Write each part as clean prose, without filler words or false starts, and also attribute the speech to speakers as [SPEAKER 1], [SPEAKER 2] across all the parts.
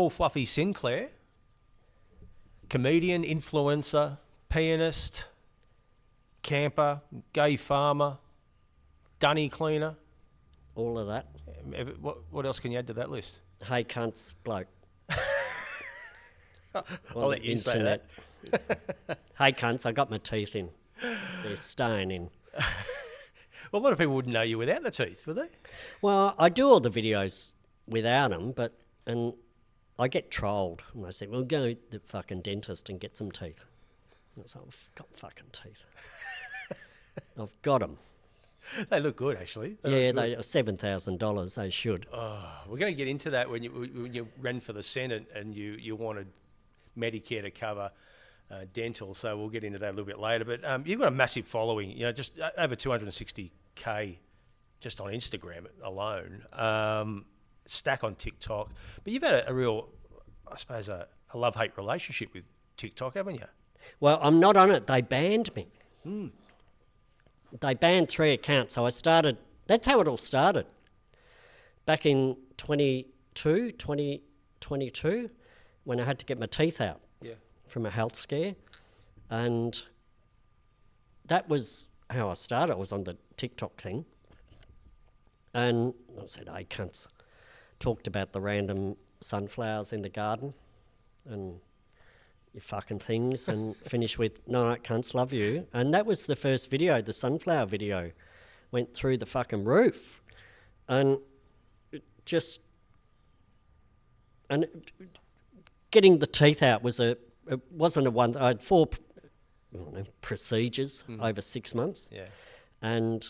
[SPEAKER 1] Tall Fluffy Sinclair, comedian, influencer, pianist, camper, gay farmer, dunny cleaner.
[SPEAKER 2] All of that.
[SPEAKER 1] What else can you add to that list?
[SPEAKER 2] Hey, cunts, bloke.
[SPEAKER 1] I'll let you say that.
[SPEAKER 2] Hey, cunts, I got my teeth in. They're staying in.
[SPEAKER 1] Well, a lot of people wouldn't know you without the teeth, would they?
[SPEAKER 2] Well, I do all the videos without them, and I get trolled. And they say, well, go to the fucking dentist and get some teeth. And I say, I've got fucking teeth. I've got them.
[SPEAKER 1] They look good, actually.
[SPEAKER 2] They are $7,000. They should.
[SPEAKER 1] Oh, we're going to get into that when you ran for the Senate and you wanted Medicare to cover dental. So we'll get into that a little bit later. But you've got a massive following. You know, just over 260K just on Instagram alone. Stack on TikTok. But you've had a real, I suppose, a love-hate relationship with TikTok, haven't you?
[SPEAKER 2] Well, I'm not on it. They banned me. They banned 3 accounts. So I started, that's how it all started. Back in 2022, when I had to get my teeth out from a health scare. And that was how I started. I was on the TikTok thing. And I said, hey, cunts. Talked about the random sunflowers in the garden and your fucking things, and finished with, no, cunts, love you. And that was the first video, the sunflower video. Went through the fucking roof. And getting the teeth out it wasn't a one, I had 4 procedures over 6 months.
[SPEAKER 1] Yeah.
[SPEAKER 2] And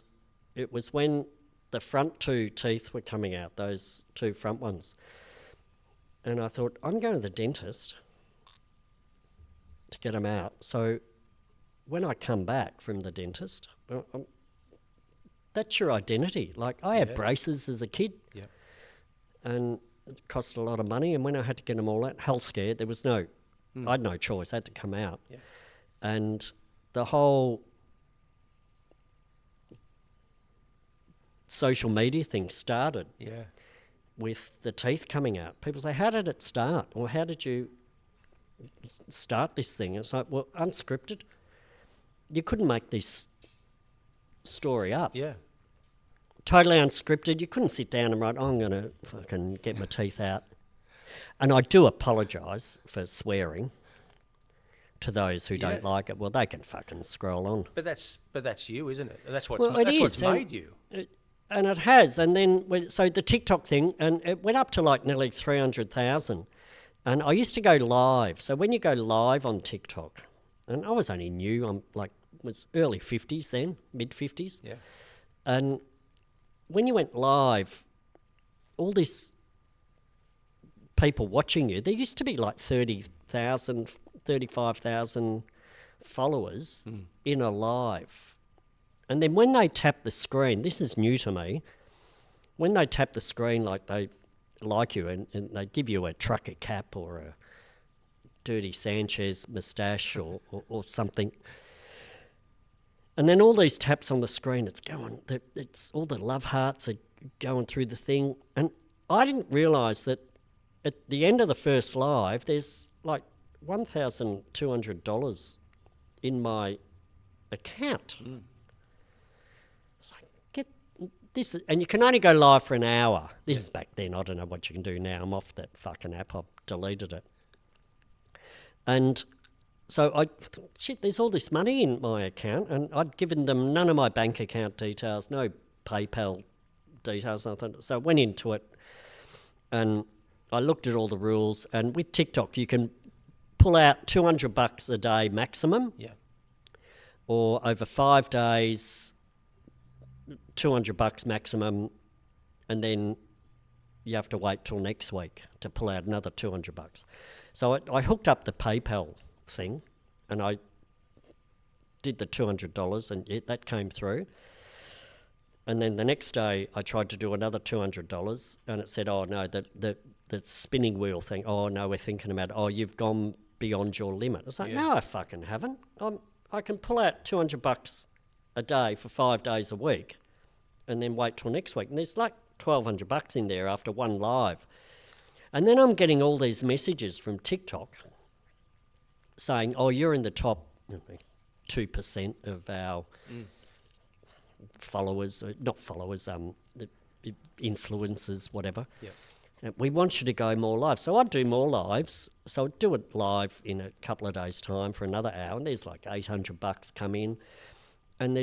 [SPEAKER 2] it was when the front 2 teeth were coming out, those 2 front ones. And I thought, I'm going to the dentist to get them out. So when I come back from the dentist, that's your identity. Like, I had braces as a kid.
[SPEAKER 1] Yeah.
[SPEAKER 2] And it cost a lot of money. And when I had to get them all out, health scared, there was I had no choice. I had to come out.
[SPEAKER 1] Yeah.
[SPEAKER 2] And the whole social media thing started with the teeth coming out. People say, how did it start? Or how did you start this thing? It's like, well, unscripted. You couldn't make this story up.
[SPEAKER 1] Yeah.
[SPEAKER 2] Totally unscripted. You couldn't sit down and write, I'm going to fucking get my teeth out. And I do apologise for swearing to those who don't like it. Well, they can fucking scroll on.
[SPEAKER 1] But that's you, isn't it? That's what's what's made you.
[SPEAKER 2] And it has. And then, so the TikTok thing, and it went up to like nearly 300,000. And I used to go live. So when you go live on TikTok, and I was only new, was early 50s then, mid 50s.
[SPEAKER 1] Yeah.
[SPEAKER 2] And when you went live, all these people watching you, there used to be like 30,000, 35,000 followers in a live. And then when they tap the screen, this is new to me, when they tap the screen like they like you and they give you a trucker cap or a dirty Sanchez moustache or something, and then all these taps on the screen, it's all the love hearts are going through the thing. And I didn't realise that at the end of the first live, there's like $1,200 in my account. It's like, get this, and you can only go live for an hour. This is back then. I don't know what you can do now. I'm off that fucking app. I've deleted it. And so I thought, shit, there's all this money in my account, and I'd given them none of my bank account details, no PayPal details, nothing. So I went into it, and I looked at all the rules. And with TikTok, you can pull out $200 a day maximum, or over 5 days, $200 maximum, and then you have to wait till next week to pull out another $200. So I hooked up the PayPal thing, and I did the $200, and that came through. And then the next day, I tried to do another $200, and it said, "Oh no, the spinning wheel thing. Oh no, we're thinking about. Oh, you've gone beyond your limit." It's like, no, I fucking haven't. I can pull out $200 a day for 5 days a week, and then wait till next week. And there's like $1,200 in there after one live. And then I'm getting all these messages from TikTok saying, oh, you're in the top 2% of our followers, not followers, influencers, whatever.
[SPEAKER 1] Yep.
[SPEAKER 2] We want you to go more live. So I'd do more lives. So I'd do it live in a couple of days' time for another hour, and there's like $800 come in. And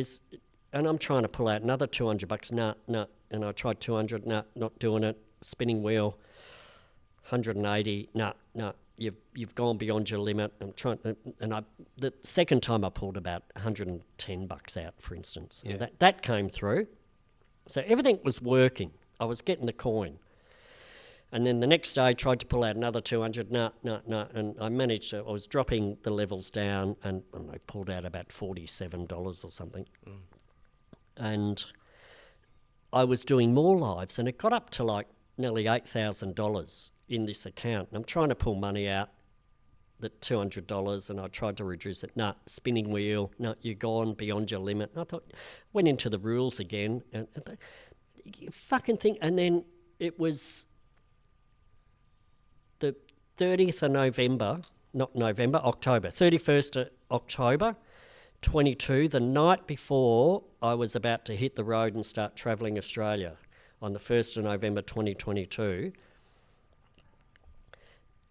[SPEAKER 2] I'm trying to pull out another $200. No. And I tried 200. No, not doing it. Spinning wheel, 180. No. You've gone beyond your limit. I'm trying, and the second time I pulled about $110 out, for instance.
[SPEAKER 1] Yeah.
[SPEAKER 2] And that came through. So everything was working. I was getting the coin. And then the next day I tried to pull out another 200. No. And I managed to, I was dropping the levels down and I pulled out about $47 or something. And I was doing more lives and it got up to like nearly $8,000 in this account. And I'm trying to pull money out, the $200, and I tried to reduce it. No, spinning wheel. No, you're gone beyond your limit. And I thought, went into the rules again. And you fucking think, and then it was the 30th of October, 31st of October 22, the night before I was about to hit the road and start travelling Australia on the 1st of November 2022.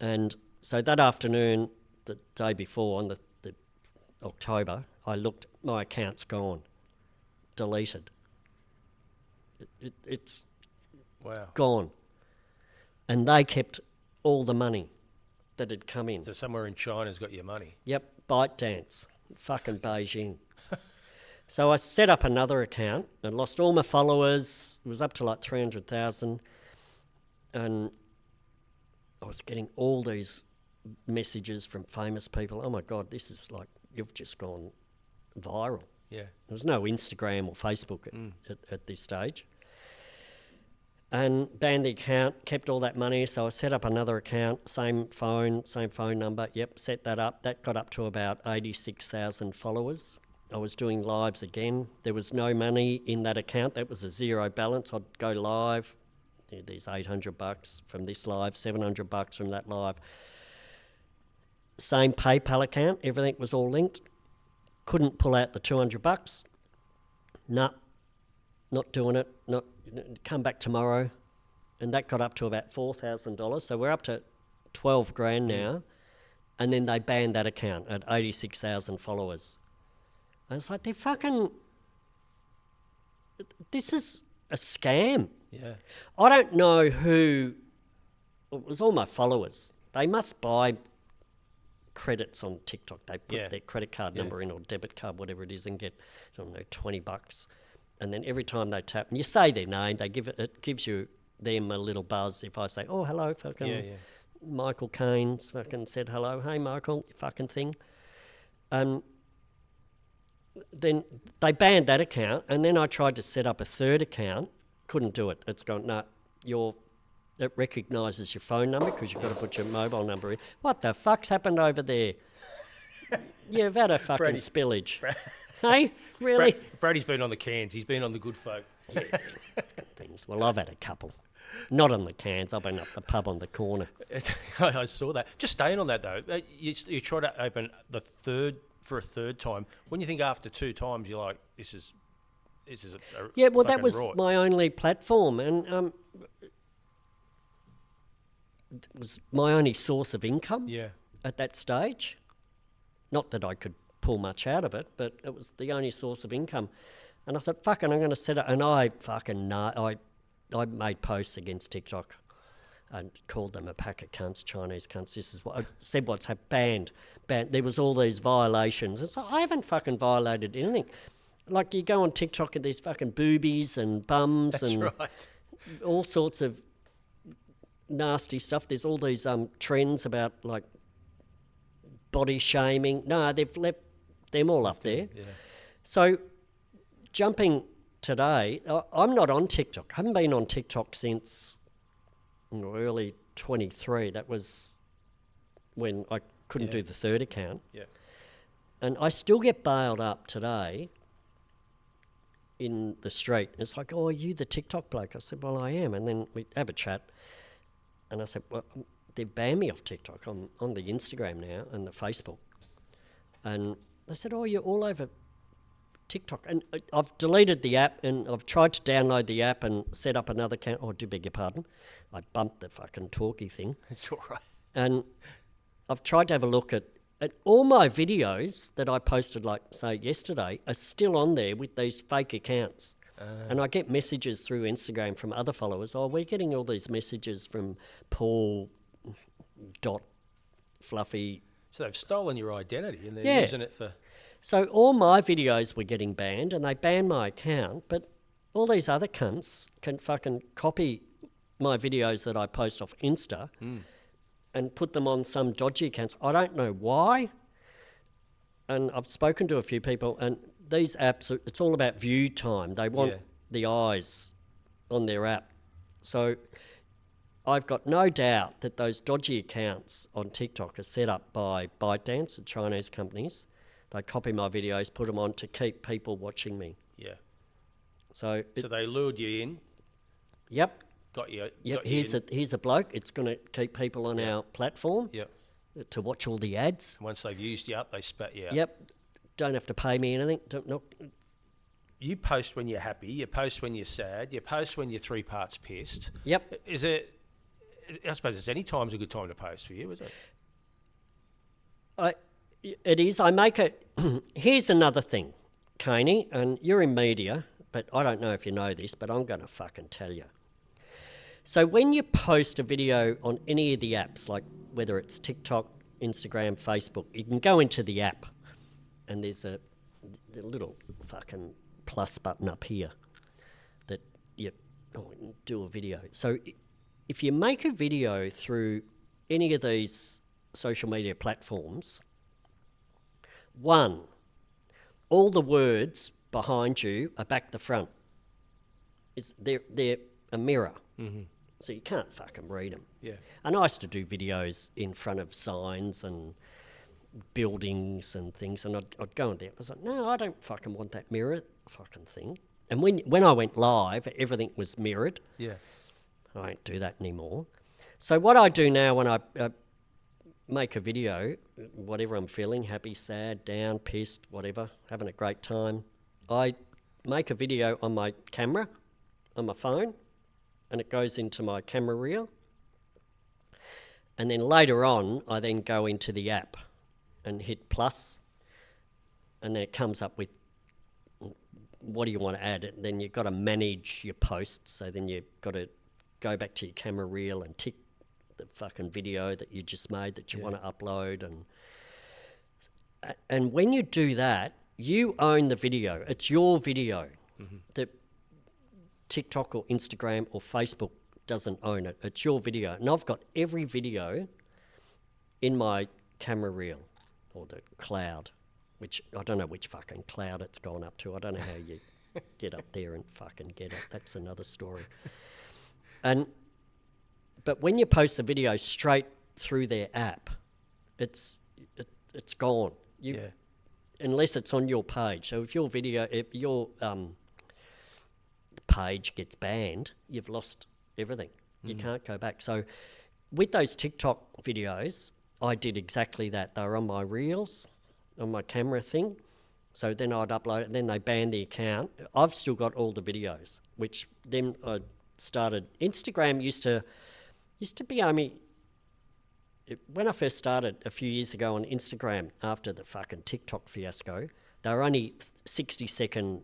[SPEAKER 2] And so that afternoon, the day before, on the October, I looked, my account's gone, deleted. It's
[SPEAKER 1] Wow.
[SPEAKER 2] gone. And they kept all the money that had come in.
[SPEAKER 1] So somewhere in China's got your money.
[SPEAKER 2] Yep, ByteDance, fucking Beijing. So I set up another account and lost all my followers. It was up to like 300,000. And I was getting all these messages from famous people. Oh my God, this is like, you've just gone viral.
[SPEAKER 1] Yeah.
[SPEAKER 2] There was no Instagram or Facebook at this stage. And banned the account, kept all that money, so I set up another account, same phone number, set that up. That got up to about 86,000 followers. I was doing lives again. There was no money in that account. That was a zero balance. I'd go live, there's $800 from this live, $700 from that live. Same PayPal account, everything was all linked. Couldn't pull out the $200. Nah, not doing it. Not come back tomorrow. And that got up to about $4,000. So we're up to 12 grand now. And then they banned that account at 86,000 followers. And it's like, they're fucking, this is a scam.
[SPEAKER 1] Yeah.
[SPEAKER 2] I don't know who, it was all my followers. They must buy credits on TikTok. They put their credit card number in or debit card, whatever it is, and get, I don't know, $20. And then every time they tap, and you say their name, they give it gives them a little buzz. If I say, oh, hello, fucking Michael Cain's fucking said hello. Hey, Michael, you fucking thing. And then they banned that account, and then I tried to set up a third account. Couldn't do it. It's gone, no, it recognises your phone number because you've got to put your mobile number in. What the fuck's happened over there? You've had a fucking spillage. Hey, really?
[SPEAKER 1] Brady's been on the cans. He's been on the good folk.
[SPEAKER 2] Yeah, things. Well, I've had a couple. Not on the cans. I've been up the pub on the corner.
[SPEAKER 1] I saw that. Just staying on that though, you try to open the third for a third time. When you think after two times, you're like, this is a
[SPEAKER 2] yeah. Well, that was
[SPEAKER 1] rot.
[SPEAKER 2] my only platform, and it was my only source of income.
[SPEAKER 1] Yeah.
[SPEAKER 2] At that stage, not that I could pull much out of it, but it was the only source of income. And I thought, fucking, I'm going to set it. And I made posts against TikTok and called them a pack of cunts, Chinese cunts. This is what I said. What's happened? Banned. There was all these violations. And so I haven't fucking violated anything. Like you go on TikTok and there's fucking boobies and bums and all sorts of nasty stuff. There's all these trends about like body shaming. No, they've left them all up there. Yeah. So jumping today, I'm not on TikTok. I haven't been on TikTok since early 23. That was when I couldn't do the third account. Yeah. And I still get bailed up today in the street. It's like, oh, are you the TikTok bloke? I said, well, I am. And then we have a chat. And I said, well, they've banned me off TikTok. I'm on the Instagram now and the Facebook. And they said, oh, you're all over TikTok. And I've deleted the app, and I've tried to download the app and set up another account. Oh, I do beg your pardon. I bumped the fucking talkie thing.
[SPEAKER 1] It's all right.
[SPEAKER 2] And I've tried to have a look at all my videos that I posted, like, say, yesterday, are still on there with these fake accounts. And I get messages through Instagram from other followers. Oh, we're getting all these messages from Paul dot Fluffy.
[SPEAKER 1] So they've stolen your identity and they're using it for...
[SPEAKER 2] So all my videos were getting banned, and they banned my account, but all these other cunts can fucking copy my videos that I post off Insta and put them on some dodgy accounts. I don't know why. And I've spoken to a few people, and these apps, it's all about view time. They want the eyes on their app. So I've got no doubt that those dodgy accounts on TikTok are set up by ByteDance, the Chinese companies. They copy my videos, put them on to keep people watching me.
[SPEAKER 1] Yeah.
[SPEAKER 2] So
[SPEAKER 1] they lured you in.
[SPEAKER 2] Yep.
[SPEAKER 1] Got you.
[SPEAKER 2] Yep.
[SPEAKER 1] Got you
[SPEAKER 2] Here's a bloke. It's going to keep people on our platform.
[SPEAKER 1] Yep.
[SPEAKER 2] To watch all the ads.
[SPEAKER 1] Once they've used you up, they spat you out.
[SPEAKER 2] Yep. Don't have to pay me anything.
[SPEAKER 1] You post when you're happy. You post when you're sad. You post when you're 3 parts pissed.
[SPEAKER 2] Yep.
[SPEAKER 1] Is it? I suppose it's any time's a good time to post for you, is it?
[SPEAKER 2] It is. I make it. Here's another thing, Cainey, and you're in media, but I don't know if you know this, but I'm going to fucking tell you. So when you post a video on any of the apps, like whether it's TikTok, Instagram, Facebook, you can go into the app, and there's a little fucking plus button up here that you do a video. So if you make a video through any of these social media platforms, one, all the words behind you are back to front. They're a mirror. Mm-hmm. So you can't fucking read them.
[SPEAKER 1] Yeah.
[SPEAKER 2] And I used to do videos in front of signs and buildings and things, and I'd go in there. I was like, no, I don't fucking want that mirror fucking thing. And when I went live, everything was mirrored.
[SPEAKER 1] Yeah.
[SPEAKER 2] I don't do that anymore. So what I do now when I make a video, whatever I'm feeling, happy, sad, down, pissed, whatever, having a great time, I make a video on my camera, on my phone, and it goes into my camera reel. And then later on, I then go into the app and hit plus, and then it comes up with what do you want to add. And then you've got to manage your posts, so then you've got to go back to your camera reel and tick the fucking video that you just made that you want to upload. And when you do that, you own the video. It's your video. Mm-hmm. That TikTok or Instagram or Facebook doesn't own it. It's your video. And I've got every video in my camera reel or the cloud, which I don't know which fucking cloud it's gone up to. I don't know how you get up there and fucking get it. That's another story. But when you post the video straight through their app, it's gone. Unless it's on your page. So if your page gets banned, you've lost everything. You can't go back. So with those TikTok videos, I did exactly that. They were on my reels, on my camera thing. So then I'd upload it, and then they banned the account. I've still got all the videos, which then I started. Instagram used to be only... When I first started a few years ago on Instagram, after the fucking TikTok fiasco, they were only 60-second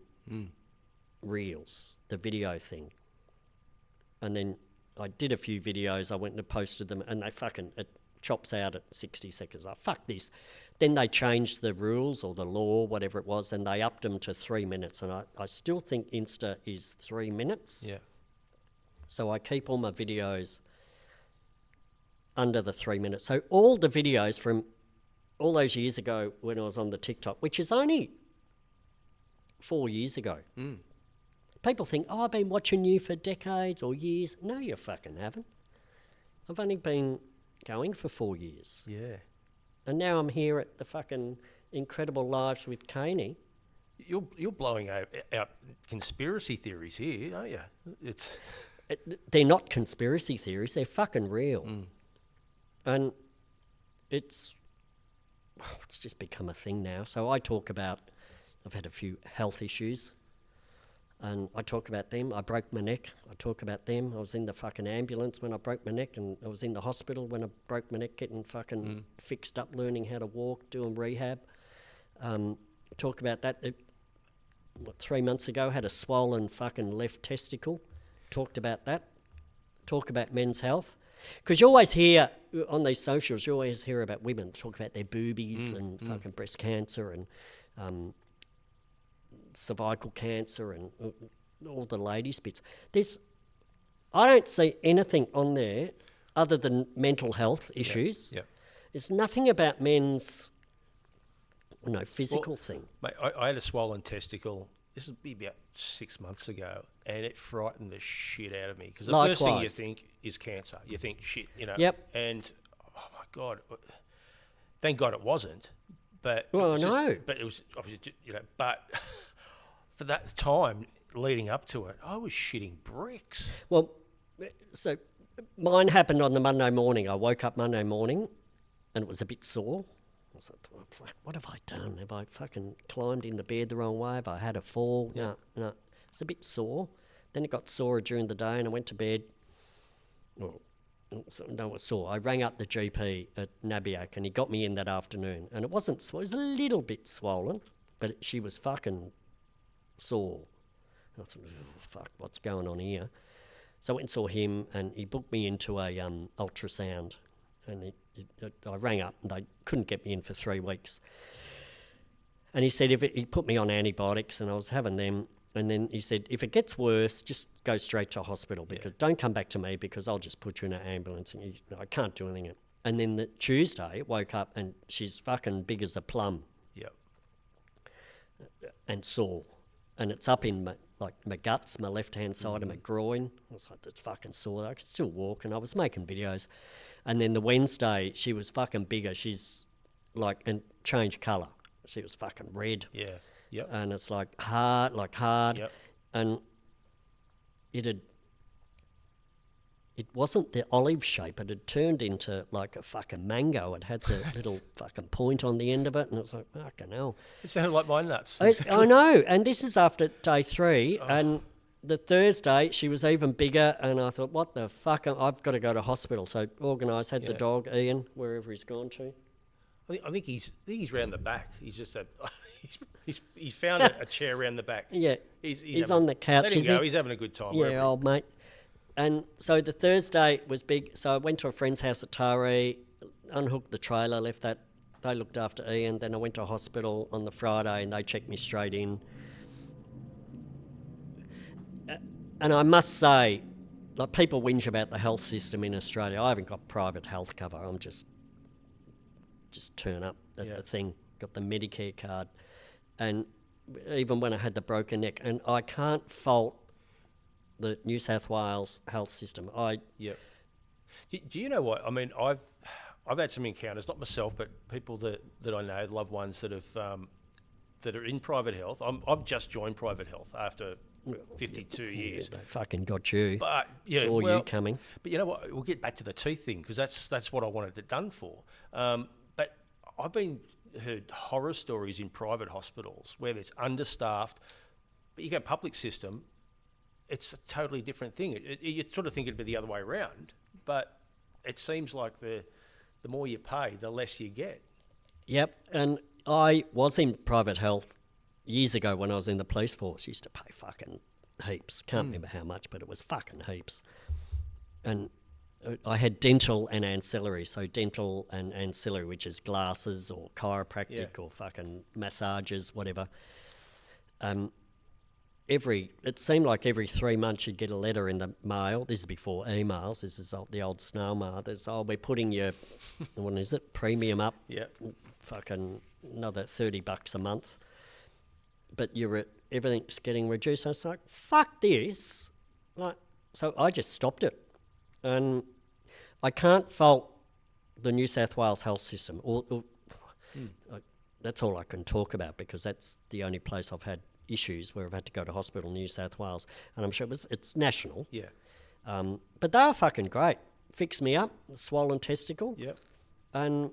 [SPEAKER 2] reels, the video thing. And then I did a few videos, I went and posted them, and it chops out at 60 seconds. I fuck this. Then they changed the rules or the law, whatever it was, and they upped them to 3 minutes. And I still think Insta is 3 minutes.
[SPEAKER 1] Yeah.
[SPEAKER 2] So I keep all my videos under the 3 minutes. So all the videos from all those years ago when I was on the TikTok, which is only 4 years ago. People think, oh, I've been watching you for decades or years. No, you fucking haven't. I've only been going for 4 years.
[SPEAKER 1] Yeah.
[SPEAKER 2] And now I'm here at the fucking Incredible Lives with Cainey.
[SPEAKER 1] You're blowing out conspiracy theories here, aren't you? It's...
[SPEAKER 2] they're not conspiracy theories, they're fucking real. And it's just become a thing now. So I talk about, I've had a few health issues, and I talk about them. I broke my neck, I talk about them. I was in the fucking ambulance when I broke my neck, and I was in the hospital when I broke my neck, getting fucking fixed up, learning how to walk, doing rehab. Talk about that. 3 months ago, had a swollen fucking left testicle. Talked about that. Talk about men's health. Because you always hear, on these socials, you always hear about women talk about their boobies and fucking breast cancer and cervical cancer and all the ladies' bits. I don't see anything on there other than mental health issues.
[SPEAKER 1] Yeah.
[SPEAKER 2] There's nothing about men's physical thing.
[SPEAKER 1] Mate, I had a swollen testicle. This would be about 6 months ago, and it frightened the shit out of me. Because the first thing you think is cancer. You think, shit,
[SPEAKER 2] Yep.
[SPEAKER 1] And, oh my God, thank God it wasn't. But
[SPEAKER 2] But
[SPEAKER 1] it was obviously, but for that time leading up to it, I was shitting bricks.
[SPEAKER 2] Well, so mine happened on the Monday morning. I woke up Monday morning, and it was a bit sore. I was like, fuck, what have I done? Have I fucking climbed into bed the wrong way? Have I had a fall?
[SPEAKER 1] Yeah.
[SPEAKER 2] No. It's a bit sore. Then it got sore during the day, and I went to bed. Well, no, it was sore. I rang up the GP at Nabiac, and he got me in that afternoon. And it wasn't sore. It was a little bit swollen, but she was fucking sore. And I thought, oh, fuck, what's going on here? So I went and saw him, and he booked me into a ultrasound. And I rang up, and they couldn't get me in for 3 weeks. And he said he put me on antibiotics, and I was having them. And then he said, if it gets worse, just go straight to hospital, because don't come back to me, because I'll just put you in an ambulance, and I can't do anything. And then the Tuesday, woke up, and she's fucking big as a plum.
[SPEAKER 1] Yep.
[SPEAKER 2] And sore. And it's up in my guts, my left-hand side of my groin. I was like, it's fucking sore. I could still walk, and I was making videos. And then the Wednesday, she was fucking bigger. She's and changed colour. She was fucking red.
[SPEAKER 1] Yeah. Yep.
[SPEAKER 2] And it's hard.
[SPEAKER 1] Yep.
[SPEAKER 2] And it wasn't the olive shape. It had turned into like a fucking mango. It had the little fucking point on the end of it. And it was like, fucking hell.
[SPEAKER 1] It sounded like my nuts.
[SPEAKER 2] I know. And this is after day 3. And the Thursday, she was even bigger. And I thought, what the fuck? I've got to go to hospital. So organised, had the dog, Ian, wherever he's gone to.
[SPEAKER 1] I think he's round the back. He's just he's found a chair round the back.
[SPEAKER 2] Yeah, he's on the couch.
[SPEAKER 1] Let him go. He's having a good time.
[SPEAKER 2] Yeah, old mate. And so the Thursday was big. So I went to a friend's house at Taree, unhooked the trailer, left that. They looked after Ian. Then I went to hospital on the Friday, and they checked me straight in. And I must say, people whinge about the health system in Australia. I haven't got private health cover. I'm just turn up at the thing, got the Medicare card. And even when I had the broken neck, and I can't fault the New South Wales health system.
[SPEAKER 1] Do you know what? I mean, I've had some encounters, not myself, but people that I know, loved ones that have that are in private health. I've just joined private health after 52 years.
[SPEAKER 2] They fucking got you.
[SPEAKER 1] But
[SPEAKER 2] saw you coming.
[SPEAKER 1] But you know what? We'll get back to the teeth thing, because that's what I wanted it done for. But I've heard horror stories in private hospitals where there's understaffed, but you go public system, it's a totally different thing. You sort of think it'd be the other way around, but it seems like the more you pay, the less you get.
[SPEAKER 2] Yep, and I was in private health years ago when I was in the police force. Used to pay fucking heaps. Can't remember how much, but it was fucking heaps. And I had dental and ancillary. So dental and ancillary, which is glasses or chiropractic or fucking massages, whatever. It seemed like every 3 months you'd get a letter in the mail. This is before emails. This is the old snail mail. There's, we're putting your, what is it, premium up.
[SPEAKER 1] Yep.
[SPEAKER 2] Fucking another $30 a month. But everything's getting reduced. I was like, fuck this. So I just stopped it. And I can't fault the New South Wales health system. That's all I can talk about, because that's the only place I've had issues where I've had to go to hospital in New South Wales. And I'm sure it's national.
[SPEAKER 1] Yeah.
[SPEAKER 2] But they were fucking great. Fixed me up, swollen testicle.
[SPEAKER 1] Yep.
[SPEAKER 2] And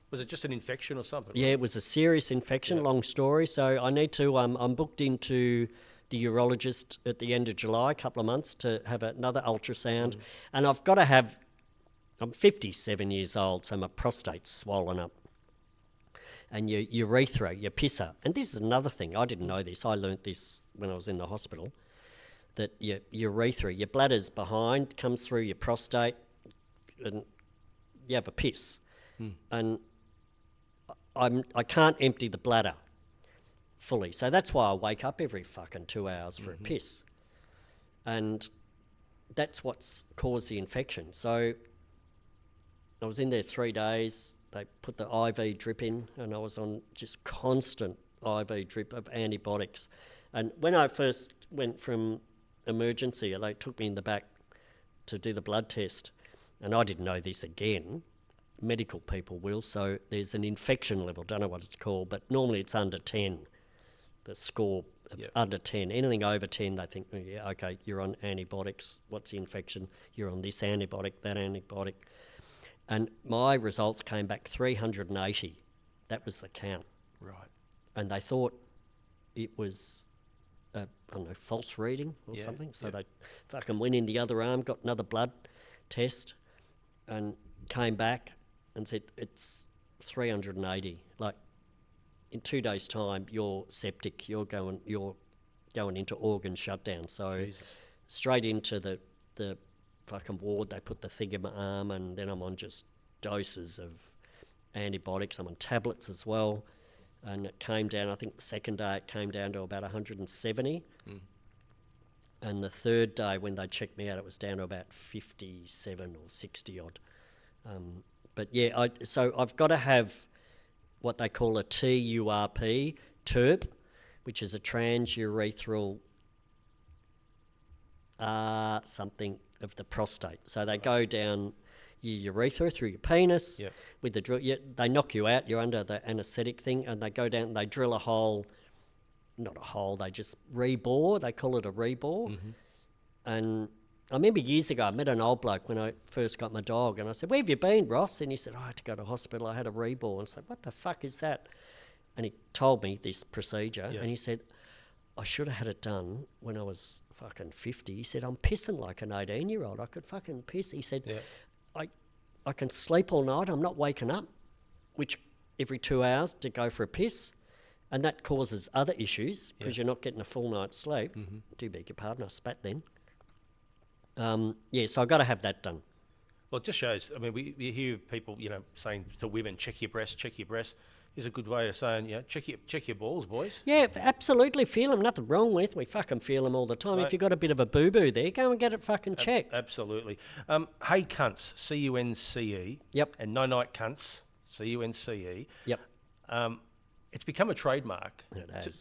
[SPEAKER 1] Was it just an infection or something?
[SPEAKER 2] yeah, it was a serious infection, long story. So I need to, I'm booked into the urologist at the end of July, a couple of months, to have another ultrasound. And I've got to have, I'm 57 years old, so my prostate's swollen up. And your urethra, your pisser. And this is another thing, I didn't know this, I learnt this when I was in the hospital, that your urethra, your bladder's behind, comes through your prostate, and you have a piss. And I can't empty the bladder fully. So that's why I wake up every fucking 2 hours for a piss. And that's what's caused the infection. So I was in there 3 days. They put the IV drip in, and I was on just constant IV drip of antibiotics. And when I first went from emergency, they took me in the back to do the blood test. And I didn't know this again. Medical people will. So there's an infection level, don't know what it's called, but normally it's under 10. The score of under 10. Anything over 10, they think, oh, yeah, okay, you're on antibiotics. What's the infection? You're on this antibiotic, that antibiotic. And my results came back 380. That was the count.
[SPEAKER 1] Right.
[SPEAKER 2] And they thought it was, I don't know, false reading or something. So they fucking went in the other arm, got another blood test, and came back and said, it's 380. Like, in 2 days' time, you're septic. You're going into organ shutdown. So
[SPEAKER 1] Jesus.
[SPEAKER 2] Straight into the fucking ward. They put the thing in my arm, and then I'm on just doses of antibiotics. I'm on tablets as well. And it came down, I think the second day it came down to about 170. And the third day when they checked me out, it was down to about 57 or 60 odd. But yeah, so I've got to have what they call a TURP, TURP, which is a transurethral something of the prostate. So they go down your urethra through your penis with the drill. They knock you out. You're under the anaesthetic thing, and they go down and they drill a hole. Not a hole. They just rebore. They call it a rebore. And I remember years ago, I met an old bloke when I first got my dog, and I said, "Where have you been, Ross?" And he said, "I had to go to hospital. I had a rebore." And I said, "What the fuck is that?" And he told me this procedure, and he said, "I should have had it done when I was fucking 50. He said, "I'm pissing like an 18-year-old. I could fucking piss." He said, I can sleep all night. I'm not waking up, which every 2 hours to go for a piss. And that causes other issues because you're not getting a full night's sleep. Do beg your pardon, I spat then. So I've got to have that done.
[SPEAKER 1] Well, it just shows, I mean, we hear people, saying to women, check your breast. Is a good way of saying, check your balls, boys.
[SPEAKER 2] Yeah, absolutely. Feel them. Nothing wrong with. We fucking feel them all the time. If you've got a bit of a boo-boo there, go and get it fucking checked.
[SPEAKER 1] Absolutely. Hey cunts, CUNCE.
[SPEAKER 2] Yep.
[SPEAKER 1] And no night cunts, CUNCE.
[SPEAKER 2] Yep.
[SPEAKER 1] It's become a trademark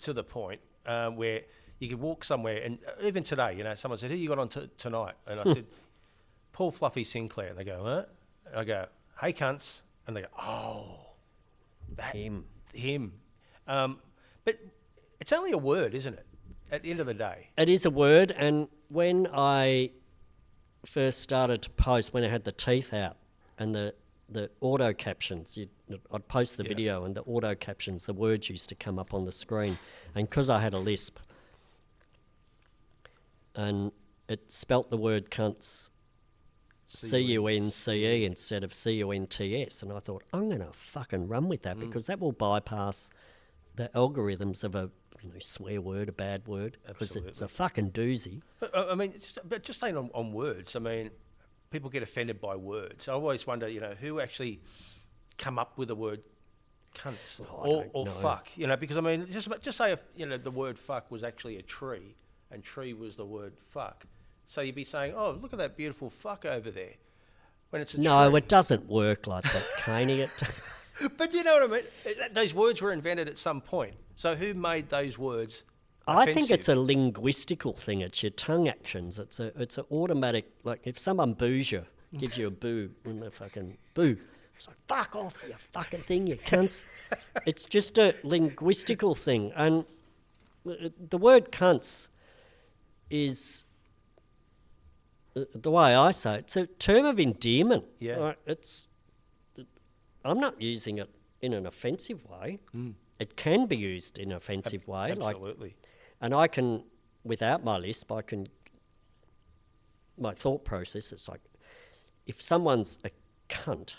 [SPEAKER 1] to the point where you could walk somewhere, and even today, someone said, "Who you got on tonight?" And I said, "Paul Fluffy Sinclair." And they go, "Huh?" And I go, "Hey cunts," and they go, "Oh, that him." But it's only a word, isn't it? At the end of the day,
[SPEAKER 2] it is a word. And when I first started to post, when I had the teeth out and the auto captions, I'd post the video, and the auto captions, the words used to come up on the screen. And because I had a lisp, and it spelt the word cunts CUNCE instead of CUNTS, and I thought, I'm going to fucking run with that because that will bypass the algorithms of a swear word, a bad word, because it's a fucking doozy.
[SPEAKER 1] I mean, just saying on words, I mean, people get offended by words. I always wonder, who actually come up with the word cunts or fuck, because I mean, just say if, the word fuck was actually a tree and tree was the word fuck. So you'd be saying, oh, look at that beautiful fuck over there. When it's a
[SPEAKER 2] no,
[SPEAKER 1] tree.
[SPEAKER 2] It doesn't work like that, Cainey.
[SPEAKER 1] But you know what I mean? Those words were invented at some point. So who made those words
[SPEAKER 2] offensive? I think it's a linguistical thing. It's your tongue actions. It's an automatic, like if someone boos you, gives you a boo, and they fucking boo. It's like, fuck off, you fucking thing, you cunts. It's just a linguistical thing. And the word cunts is the way I say it, it's a term of endearment.
[SPEAKER 1] Yeah.
[SPEAKER 2] Like, I'm not using it in an offensive way. It can be used in an offensive way.
[SPEAKER 1] Absolutely.
[SPEAKER 2] And I can, without my lisp, my thought process, it's like, if someone's a cunt,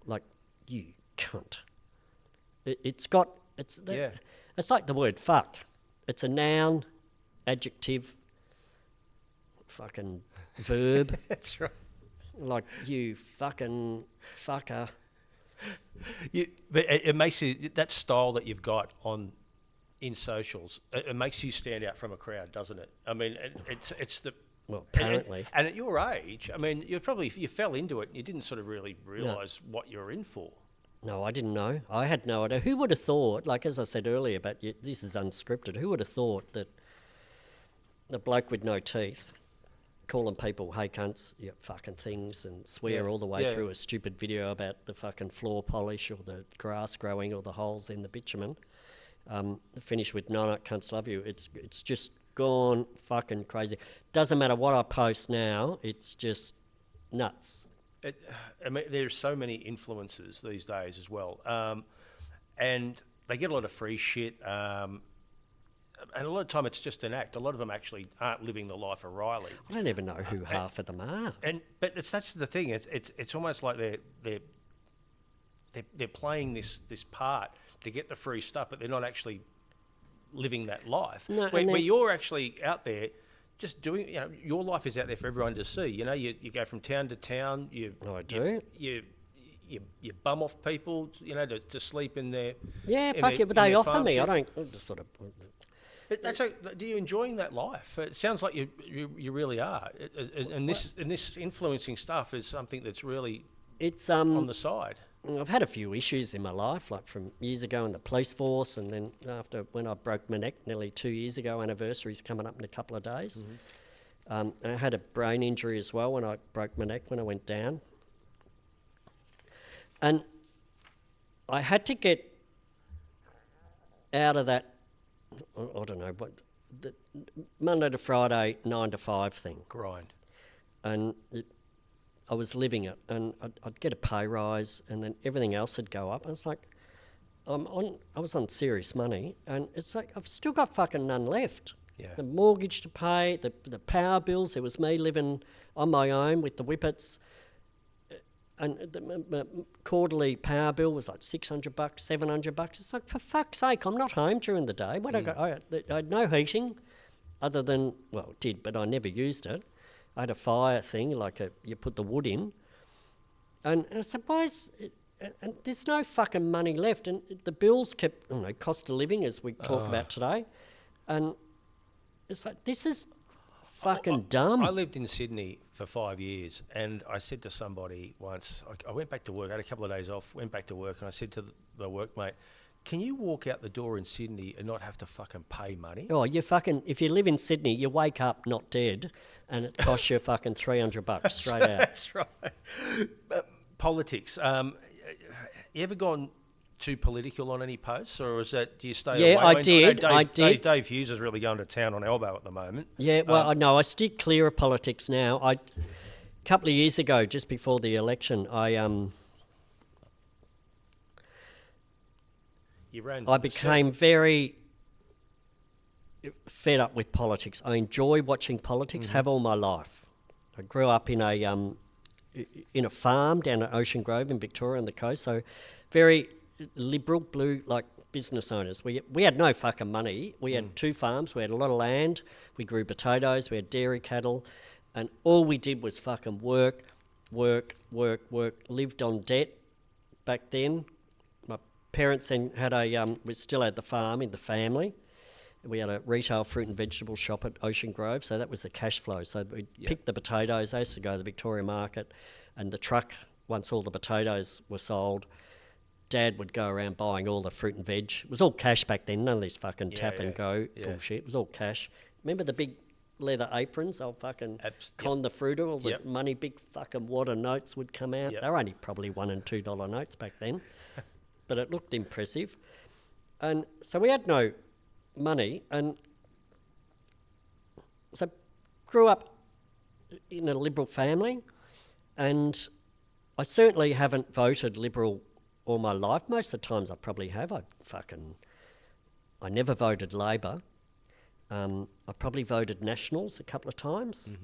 [SPEAKER 2] like, you cunt, it's like the word fuck. It's a noun, adjective, fucking verb.
[SPEAKER 1] That's right.
[SPEAKER 2] Like, you fucking fucker.
[SPEAKER 1] But it makes you, that style that you've got in socials, it makes you stand out from a crowd, doesn't it? I mean, it's the...
[SPEAKER 2] Well, apparently.
[SPEAKER 1] And at your age, I mean, you fell into it and you didn't sort of really realise what you're in for.
[SPEAKER 2] No, I didn't know. I had no idea. Who would have thought, like as I said earlier, but this is unscripted, who would have thought that the bloke with no teeth calling people, hey cunts, you fucking things, and swear all the way through a stupid video about the fucking floor polish or the grass growing or the holes in the bitumen, finish with no, cunts love you. It's just gone fucking crazy. Doesn't matter what I post now, it's just nuts.
[SPEAKER 1] I mean, there's so many influencers these days as well, and they get a lot of free shit, and a lot of time it's just an act. A lot of them actually aren't living the life of Riley.
[SPEAKER 2] I don't even know who half of them are.
[SPEAKER 1] But that's the thing. It's almost like they're playing this part to get the free stuff, but they're not actually living that life.
[SPEAKER 2] No,
[SPEAKER 1] where you're actually out there. Just doing, your life is out there for everyone to see. You go from town to town. You bum off people, to sleep in their.
[SPEAKER 2] Yeah, fuck it, but they offer me. I don't just sort of.
[SPEAKER 1] But do you enjoying that life? It sounds like you really are. And this influencing stuff is something that's really on the side.
[SPEAKER 2] I've had a few issues in my life, like from years ago in the police force, and then after when I broke my neck nearly 2 years ago, anniversary's coming up in a couple of days. Mm-hmm. I had a brain injury as well when I broke my neck when I went down. And I had to get out of that, I don't know, but the Monday to Friday, 9 to 5 thing.
[SPEAKER 1] Grind.
[SPEAKER 2] And I was living it, and I'd get a pay rise, and then everything else would go up. And it's like, I was on serious money, and it's like I've still got fucking none left.
[SPEAKER 1] Yeah.
[SPEAKER 2] The mortgage to pay, the power bills. It was me living on my own with the whippets, and the quarterly power bill was like $600, $700. It's like, for fuck's sake, I'm not home during the day. I had no heating, other than, well, it did, but I never used it. I had a fire thing, you put the wood in. And I said, and there's no fucking money left. And the bills kept, cost of living, as we talk about today. And it's like, this is fucking dumb.
[SPEAKER 1] I lived in Sydney for 5 years, and I said to somebody once, I went back to work, I had a couple of days off, went back to work, and I said to the workmate, can you walk out the door in Sydney and not have to fucking pay money?
[SPEAKER 2] Oh, if you live in Sydney, you wake up not dead, and it costs you fucking $300 straight out.
[SPEAKER 1] That's right. Politics. You ever gone too political on any posts, or do you stay away?
[SPEAKER 2] Yeah, I did.
[SPEAKER 1] Dave Hughes is really going to town on Elbow at the moment.
[SPEAKER 2] Yeah, well, no, I stick clear of politics now. A couple of years ago, just before the election, I became very fed up with politics. I enjoy watching politics, have all my life. I grew up in a farm down at Ocean Grove in Victoria on the coast, so very liberal, blue, like business owners. We had no fucking money. We had 2 farms. We had a lot of land. We grew potatoes. We had dairy cattle. And all we did was fucking work. Lived on debt back then. Parents then had we still had the farm in the family. We had a retail fruit and vegetable shop at Ocean Grove, so that was the cash flow. So we'd pick the potatoes. I used to go to the Victoria Market, and the truck, once all the potatoes were sold, Dad would go around buying all the fruit and veg. It was all cash back then, none of this fucking tap and go bullshit. It was all cash. Remember the big leather aprons? I'll fucking con the fruiter, all the money, big fucking water notes would come out. They were only probably $1 and $2 notes back then. But it looked impressive. And so we had no money, and so grew up in a Liberal family, and I certainly haven't voted Liberal all my life. Most of the times I probably have. I never voted Labor. I probably voted Nationals a couple of times.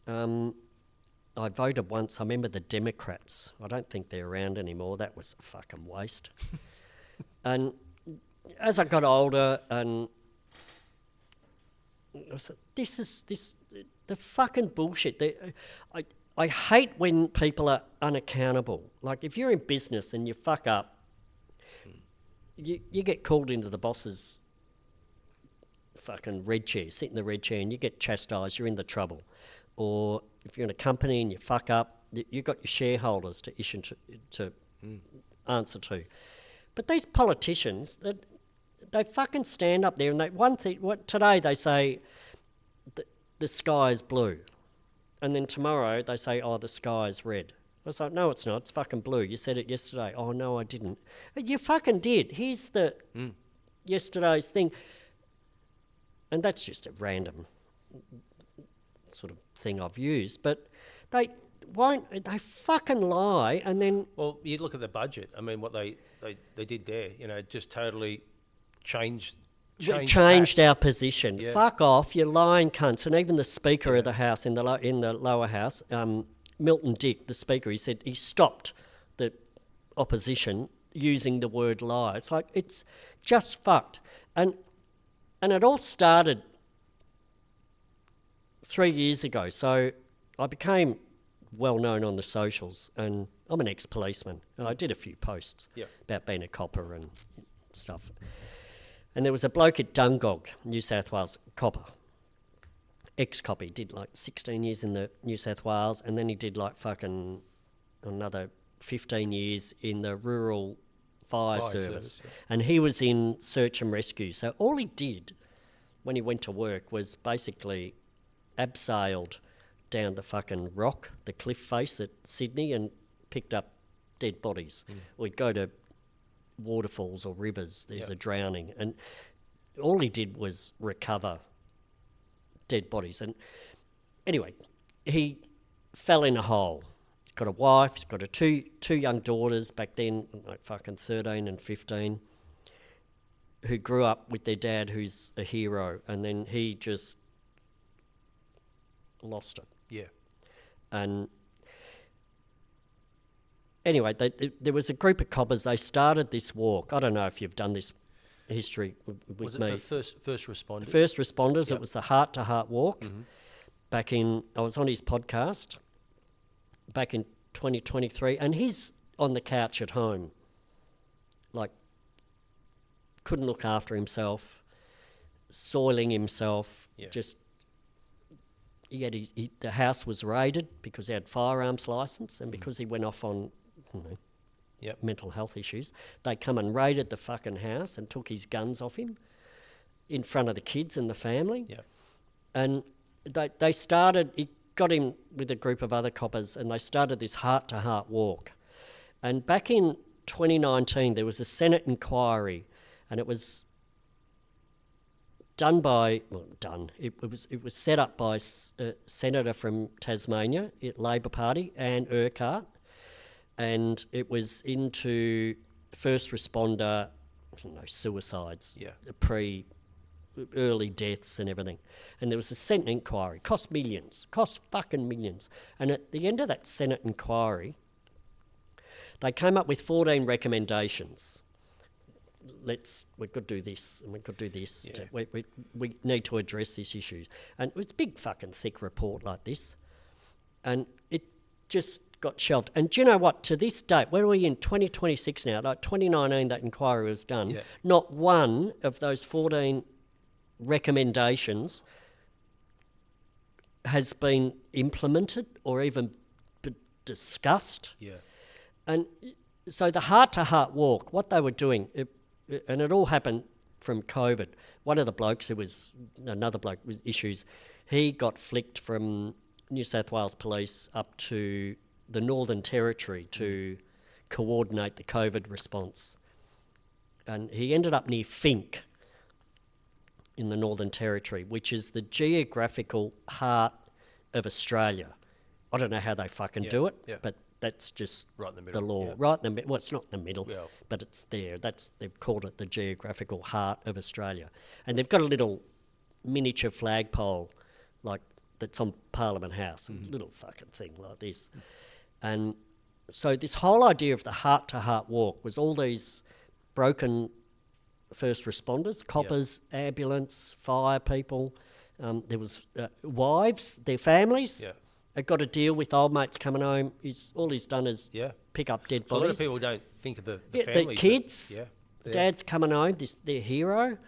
[SPEAKER 2] I voted once, I remember the Democrats. I don't think they're around anymore. That was a fucking waste. And as I got older, and I said, the fucking bullshit. I hate when people are unaccountable. Like, if you're in business and you fuck up, you get called into the boss's fucking red chair, sit in the red chair, and you get chastised, you're in the trouble. Or if you're in a company and you fuck up, you've got your shareholders to issue to answer to. But these politicians, they fucking stand up there and today they say the sky is blue. And then tomorrow they say, oh, the sky is red. I was like, no, it's not. It's fucking blue. You said it yesterday. Oh, no, I didn't. But you fucking did. Here's the yesterday's thing. And that's just a random sort of thing I've used. But they fucking lie, and then...
[SPEAKER 1] Well, you look at the budget. I mean, what they did there, just totally changed
[SPEAKER 2] our position. Yeah. Fuck off, you lying cunts. And even the Speaker of the House in the lower house, Milton Dick, the Speaker, he said he stopped the opposition using the word lie. It's like, it's just fucked. And it all started 3 years ago. So I became well known on the socials, and I'm an ex-policeman, and I did a few posts about being a copper and stuff. And there was a bloke at Dungog, New South Wales, copper, ex-copper. He did like 16 years in the New South Wales, and then he did like fucking another 15 years in the rural fire service. Yeah. And he was in search and rescue. So all he did when he went to work was basically abseiled down the fucking rock, the cliff face at Sydney, and picked up dead bodies. We'd go to waterfalls or rivers, there's a drowning, and all he did was recover dead bodies. And anyway, he fell in a hole. He's got a wife, he's got two young daughters back then, like fucking 13 and 15, who grew up with their dad, who's a hero, and then he just lost it.
[SPEAKER 1] Yeah.
[SPEAKER 2] And anyway, there was a group of coppers. They started this walk. I don't know if you've done this history with
[SPEAKER 1] was
[SPEAKER 2] me.
[SPEAKER 1] Was it for first responders?
[SPEAKER 2] First responders. Yep. It was the Heart to Heart walk. I was on his podcast back in 2023, and he's on the couch at home, like, couldn't look after himself, soiling himself, just... the house was raided because he had firearms licence, and because he went off on mental health issues, they come and raided the fucking house and took his guns off him in front of the kids and the family. Yeah. And they started, he got him with a group of other coppers, and they started this heart-to-heart walk. And back in 2019, there was a Senate inquiry, and it was it was set up by a senator from Tasmania, Labor Party, Anne Urquhart, and it was into first responder, suicides, early deaths and everything. And there was a Senate inquiry, cost fucking millions. And at the end of that Senate inquiry, they came up with 14 recommendations. We could do this, and we could do this. Yeah. We need to address this issue. And it was a big fucking thick report like this. And it just got shelved. And do you know what? To this date, where are we in 2026 now? Like 2019, that inquiry was done. Yeah. Not one of those 14 recommendations has been implemented or even discussed. Yeah. And so the heart-to-heart walk, what they were doing... and it all happened from COVID. One of the blokes another bloke with issues, he got flicked from New South Wales Police up to the Northern Territory to coordinate the COVID response. And he ended up near Finke in the Northern Territory, which is the geographical heart of Australia. I don't know how they fucking do it, but that's just
[SPEAKER 1] Right in the middle,
[SPEAKER 2] the law.
[SPEAKER 1] yeah.
[SPEAKER 2] Right in the middle. Well, it's not in the middle,
[SPEAKER 1] Yeah.
[SPEAKER 2] but it's there. They've called it the geographical heart of Australia. And they've got a little miniature flagpole, like, that's on Parliament House, a little fucking thing like this. And so this whole idea of the heart-to-heart walk was all these broken first responders, coppers, ambulance, fire people. There was wives, their families.
[SPEAKER 1] Yeah.
[SPEAKER 2] Had got to deal with old mates coming home. All he's done is pick up dead
[SPEAKER 1] So a
[SPEAKER 2] bodies.
[SPEAKER 1] lot of people don't think of the
[SPEAKER 2] the
[SPEAKER 1] families.
[SPEAKER 2] kids.
[SPEAKER 1] But,
[SPEAKER 2] Dad's coming home, their hero,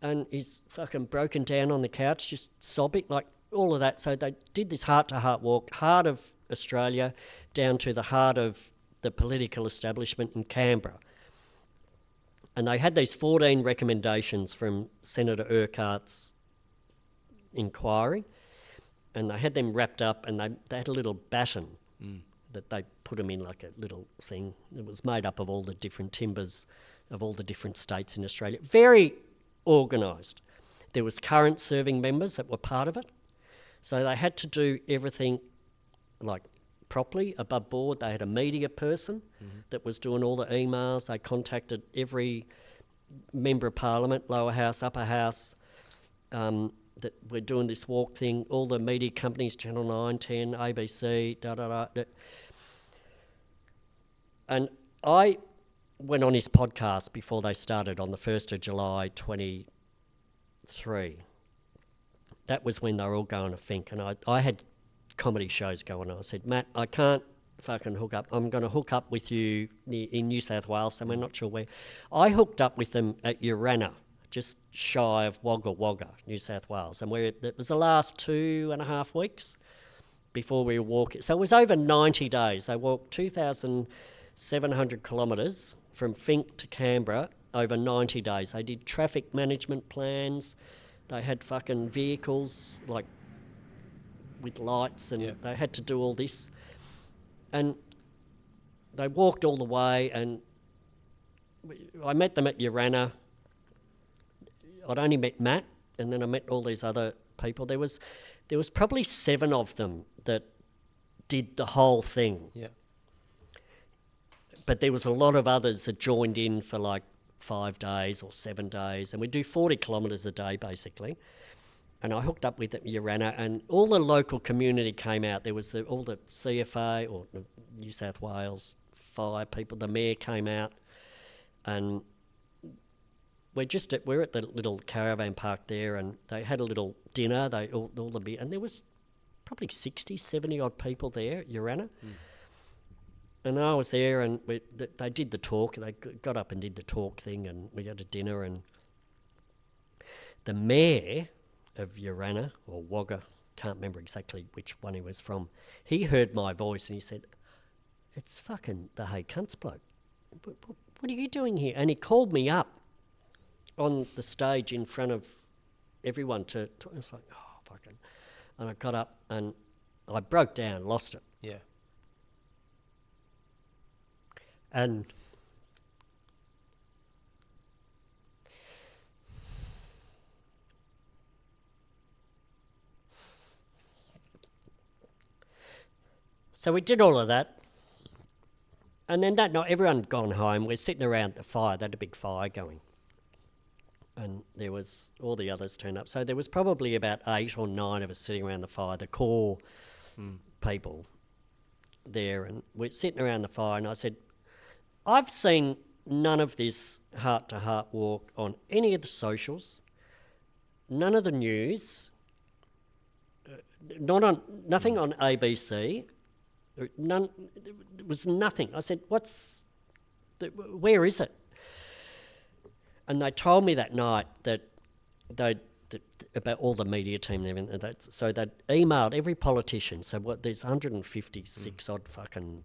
[SPEAKER 2] and he's fucking broken down on the couch, just sobbing, like all of that. So they did this heart-to-heart walk, heart of Australia, down to the heart of the political establishment in Canberra. And they had these 14 recommendations from Senator Urquhart's inquiry, and they had them wrapped up, and they had a little baton that they put them in, like a little thing. It was made up of all the different timbers of all the different states in Australia. Very organised. There was current serving members that were part of it. So they had to do everything like properly, above board. They had a media person that was doing all the emails. They contacted every member of parliament, lower house, upper house, that we're doing this walk thing, all the media companies, Channel 9, 10, ABC, da-da-da. And I went on his podcast before they started on the 1st of July 23. That was when they were all going to think. And I had comedy shows going on. I said, Matt, I can't fucking hook up. I'm going to hook up with you in New South Wales, somewhere, not sure where. I hooked up with them at Urana, just shy of Wagga Wagga, New South Wales. And it was the last 2.5 weeks before we were walking. So it was over 90 days. They walked 2,700 kilometres from Fink to Canberra over 90 days. They did traffic management plans. They had fucking vehicles, like, with lights, and they had to do all this. And they walked all the way, and I met them at Urana. I'd only met Matt, and then I met all these other people. There was probably 7 of them that did the whole thing.
[SPEAKER 1] Yeah.
[SPEAKER 2] But there was a lot of others that joined in for like 5 days or 7 days, and we do 40 kilometres a day basically. And I hooked up with them at Urana, and all the local community came out. There was all the CFA or the New South Wales fire people. The mayor came out, and we're at the little caravan park there, and they had a little dinner. And there was probably 60, 70 odd people there at Urana. And I was there, and they did the talk. They got up and did the talk thing, and we had a dinner. And the mayor of Urana, or Wagga, can't remember exactly which one he was from, he heard my voice and he said, "It's fucking the Hey Cunts bloke. What are you doing here?" And he called me up on the stage in front of everyone to I was like, oh, fucking. And I got up and I broke down, lost it.
[SPEAKER 1] Yeah.
[SPEAKER 2] And so we did all of that. And then that night, everyone had gone home. We're sitting around the fire. They had a big fire going. And there was, all the others turned up. So there was probably about 8 or 9 of us sitting around the fire, the core people there. And we're sitting around the fire, and I said, I've seen none of this heart-to-heart walk on any of the socials, none of the news, nothing on ABC, none. There was nothing. I said, where is it? And they told me that night that about all the media team and everything. So they'd emailed every politician. So there's 156 odd fucking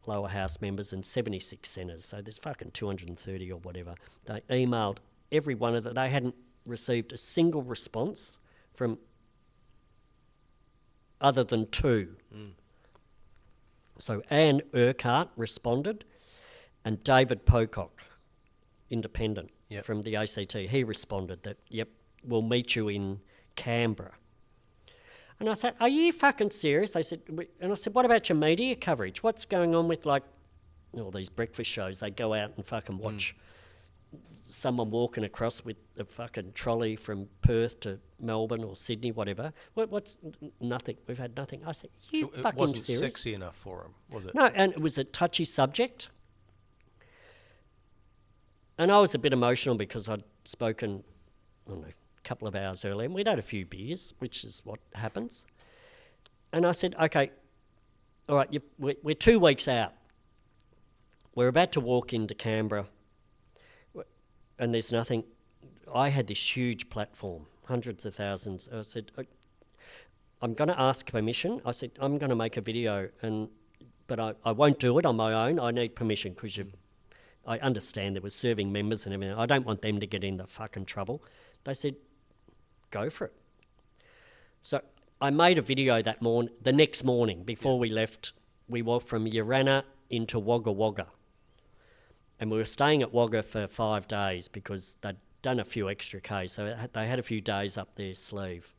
[SPEAKER 2] lower house members and 76 senators. So there's fucking 230 or whatever. They emailed every one of them. They hadn't received a single response from other than 2. So Anne Urquhart responded, and David Pocock, independent from the ACT, he responded that, yep, we'll meet you in Canberra. And I said, are you fucking serious? They said, and I said, what about your media coverage? What's going on with like all these breakfast shows? They go out and fucking watch someone walking across with a fucking trolley from Perth to Melbourne or Sydney, whatever. What's nothing? We've had nothing. I said, you
[SPEAKER 1] It
[SPEAKER 2] fucking
[SPEAKER 1] wasn't
[SPEAKER 2] serious?
[SPEAKER 1] sexy enough for him, was it?
[SPEAKER 2] No, and it was a touchy subject. And I was a bit emotional because I'd spoken, I don't know, a couple of hours earlier, and we'd had a few beers, which is what happens. And I said, okay, all right, we're 2 weeks out. We're about to walk into Canberra, and there's nothing. I had this huge platform, hundreds of thousands. I said, I'm going to ask permission. I said, I'm going to make a video, but I won't do it on my own. I need permission because I understand there was serving members and everything. I don't want them to get in the fucking trouble. They said, go for it. So I made a video the next morning before we left. We walked from Yarana into Wagga Wagga. And we were staying at Wagga for 5 days because they'd done a few extra Ks. So they had a few days up their sleeve.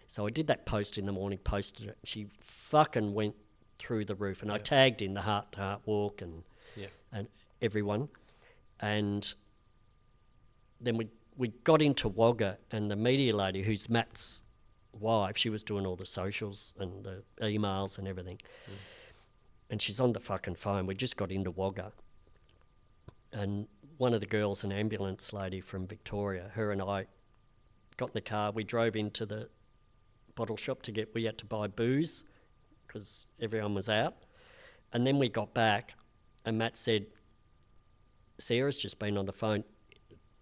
[SPEAKER 2] So I did that post in the morning, posted it. She fucking went through the roof. And I tagged in the Heart to Heart Walk and everyone. And then we got into Wagga, and the media lady, who's Matt's wife, she was doing all the socials and the emails and everything. And she's on the fucking phone. We just got into Wagga. And one of the girls, an ambulance lady from Victoria, her and I got in the car. We drove into the bottle shop we had to buy booze because everyone was out. And then we got back, and Matt said, Sarah's just been on the phone.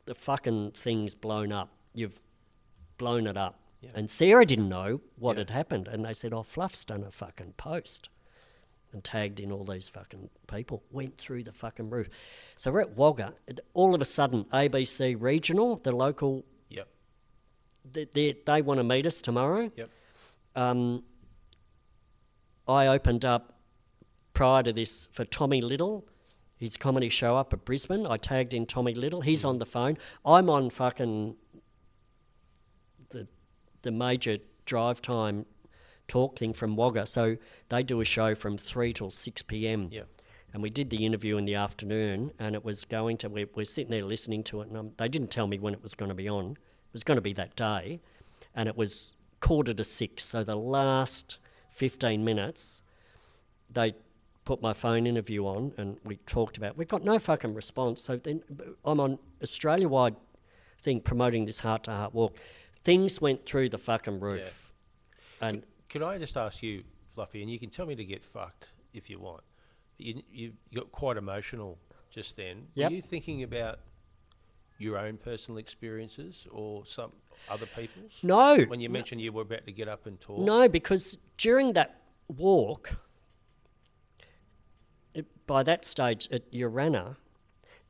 [SPEAKER 2] The fucking thing's blown up. You've blown it up. Yeah. And Sarah didn't know what had happened. And they said, Fluff's done a fucking post and tagged in all these fucking people. Went through the fucking roof. So we're at Wagga. All of a sudden, ABC Regional, the local, they want to meet us tomorrow. I opened up prior to this for Tommy Little, his comedy show up at Brisbane. I tagged in Tommy Little. He's on the phone. I'm on fucking the major drive time talk thing from Wagga. So they do a show from 3 till 6 p.m. And we did the interview in the afternoon, and it was going to, we're sitting there listening to it, and they didn't tell me when it was going to be on. It was going to be that day, and it was 5:45. So the last 15 minutes, they put my phone interview on, and we talked about, we've got no fucking response. So then I'm on Australia-wide thing promoting this Heart to Heart Walk. Things went through the fucking roof. And
[SPEAKER 1] could I just ask you, Fluffy, and you can tell me to get fucked if you want, you got quite emotional just then. Were you thinking about your own personal experiences or some other people's?
[SPEAKER 2] No.
[SPEAKER 1] When you mentioned you were about to get up and talk?
[SPEAKER 2] No, because during that walk, by that stage at Yarana,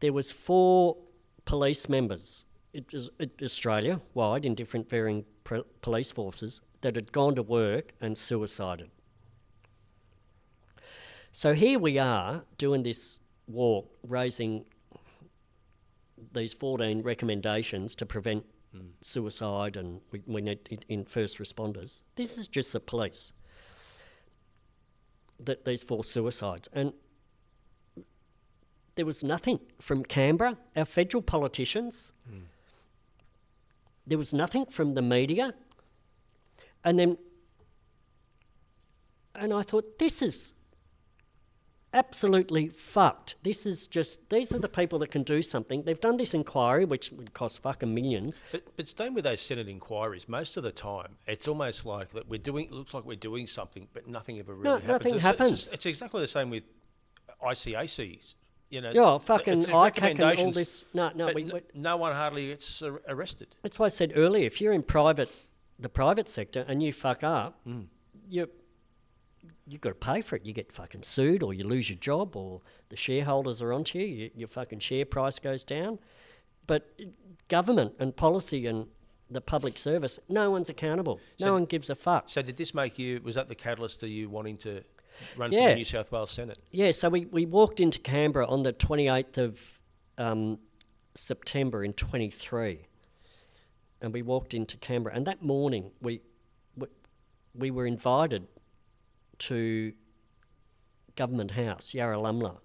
[SPEAKER 2] there was 4 police members. It was Australia-wide in different varying police forces that had gone to work and suicided. So here we are doing this walk, raising these 14 recommendations to prevent suicide, and we need in first responders. This is just the police. These 4 suicides. And there was nothing from Canberra, our federal politicians. There was nothing from the media. And I thought, this is absolutely fucked. These are the people that can do something. They've done this inquiry, which would cost fucking millions.
[SPEAKER 1] But staying with those Senate inquiries, most of the time, it's almost like that looks like we're doing something, but nothing ever really happens.
[SPEAKER 2] Nothing happens.
[SPEAKER 1] It's exactly the same with ICACs. You know,
[SPEAKER 2] fucking ICAC and all this.
[SPEAKER 1] No one hardly gets arrested.
[SPEAKER 2] That's why I said earlier, if you're in the private sector and you fuck up, you've got to pay for it. You get fucking sued, or you lose your job, or the shareholders are onto you. Your fucking share price goes down. But government and policy and the public service, no one's accountable. No one gives a fuck.
[SPEAKER 1] So did this was that the catalyst to you wanting to run for the New South Wales Senate? Yeah,
[SPEAKER 2] so we walked into Canberra on the 28th of September in 23. And we walked into Canberra. And that morning, we were invited to Government House, Yarralumla,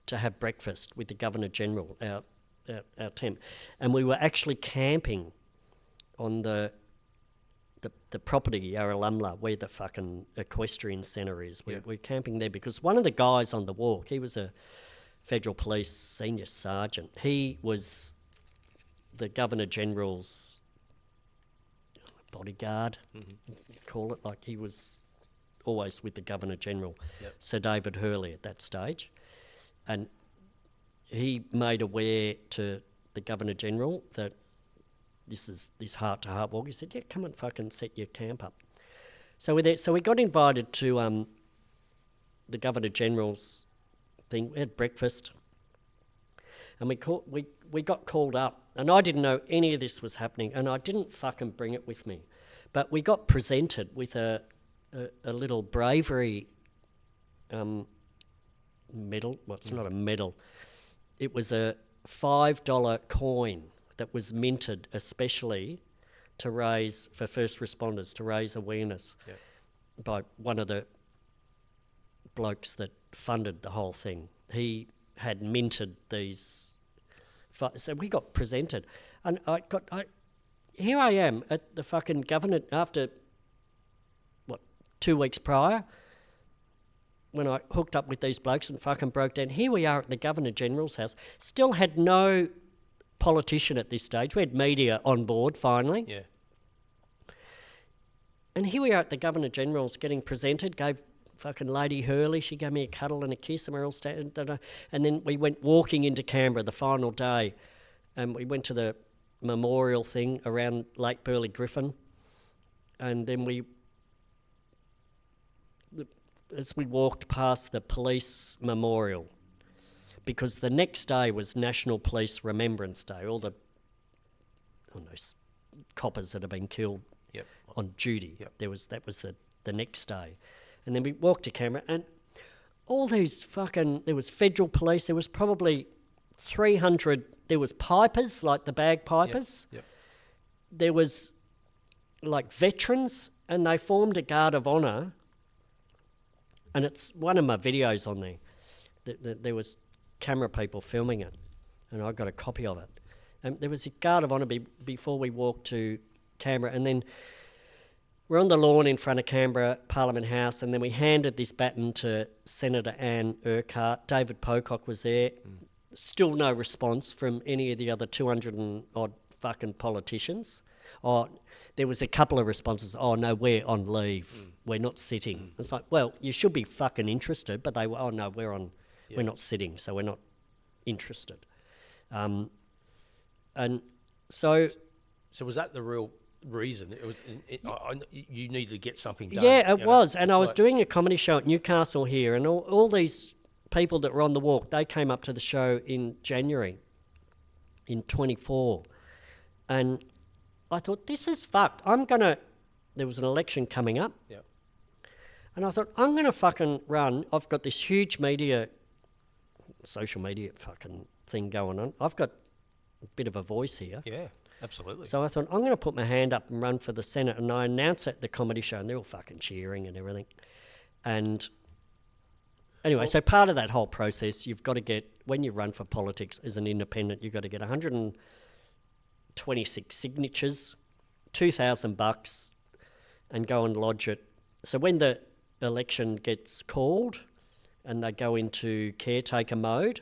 [SPEAKER 2] to have breakfast with the Governor-General, our temp. And we were actually camping on the property, Yarralumla, where the fucking equestrian centre is. We're camping there because one of the guys on the walk, he was a Federal Police senior sergeant. He was the Governor-General's bodyguard, call it, like he was always with the Governor-General, Sir David Hurley at that stage. And he made aware to the Governor-General that this heart-to-heart walk. He said, yeah, come and fucking set your camp up. So we're there. So we got invited to the Governor-General's thing. We had breakfast. And we got called up. And I didn't know any of this was happening. And I didn't fucking bring it with me. But we got presented with a little bravery medal. Well, it's not a medal. It was a $5 coin that was minted especially to raise, for first responders, to raise awareness by one of the blokes that funded the whole thing. He had minted these. So we got presented. And here I am at the fucking governor after, 2 weeks prior, when I hooked up with these blokes and fucking broke down. Here we are at the Governor-General's house. Still had no politician at this stage. We had media on board finally.
[SPEAKER 1] Yeah.
[SPEAKER 2] And here we are at the Governor-General's getting presented, gave fucking Lady Hurley, she gave me a cuddle and a kiss, and we're all standing, and then we went walking into Canberra the final day, and we went to the memorial thing around Lake Burley Griffin, and then as we walked past the police memorial, because the next day was National Police Remembrance Day, all the coppers that have been killed on duty. That was the next day. And then we walked to Canberra, and all these there was federal police, there was probably 300, there was pipers, like the bagpipers. There was like veterans, and they formed a guard of honour. And it's one of my videos on there. There was camera people filming it, and I got a copy of it. And there was a guard of honour before we walked to Canberra, and then we're on the lawn in front of Canberra Parliament House, and then we handed this baton to Senator Anne Urquhart. David Pocock was there. Still no response from any of the other 200 and odd fucking politicians. There was a couple of responses. Oh, no, we're on leave. We're not sitting. It's like, well, you should be fucking interested, but they were, oh, no, we're not sitting, so we're not interested. And so...
[SPEAKER 1] So was that the real reason? It was you needed to get something done.
[SPEAKER 2] Yeah, it was. And I was doing a comedy show at Newcastle here, and all these people that were on the walk, they came up to the show in January, in 24. And I thought, this is fucked. There was an election coming up. And I thought, I'm going to fucking run. I've got this huge social media fucking thing going on. I've got a bit of a voice here.
[SPEAKER 1] Yeah, absolutely.
[SPEAKER 2] So I thought, I'm going to put my hand up and run for the Senate. And I announced at the comedy show, and they're all fucking cheering and everything. And anyway, so part of that whole process, you've got to get, when you run for politics as an independent, you've got to get 126 signatures, $2,000, and go and lodge it. So when the election gets called and they go into caretaker mode,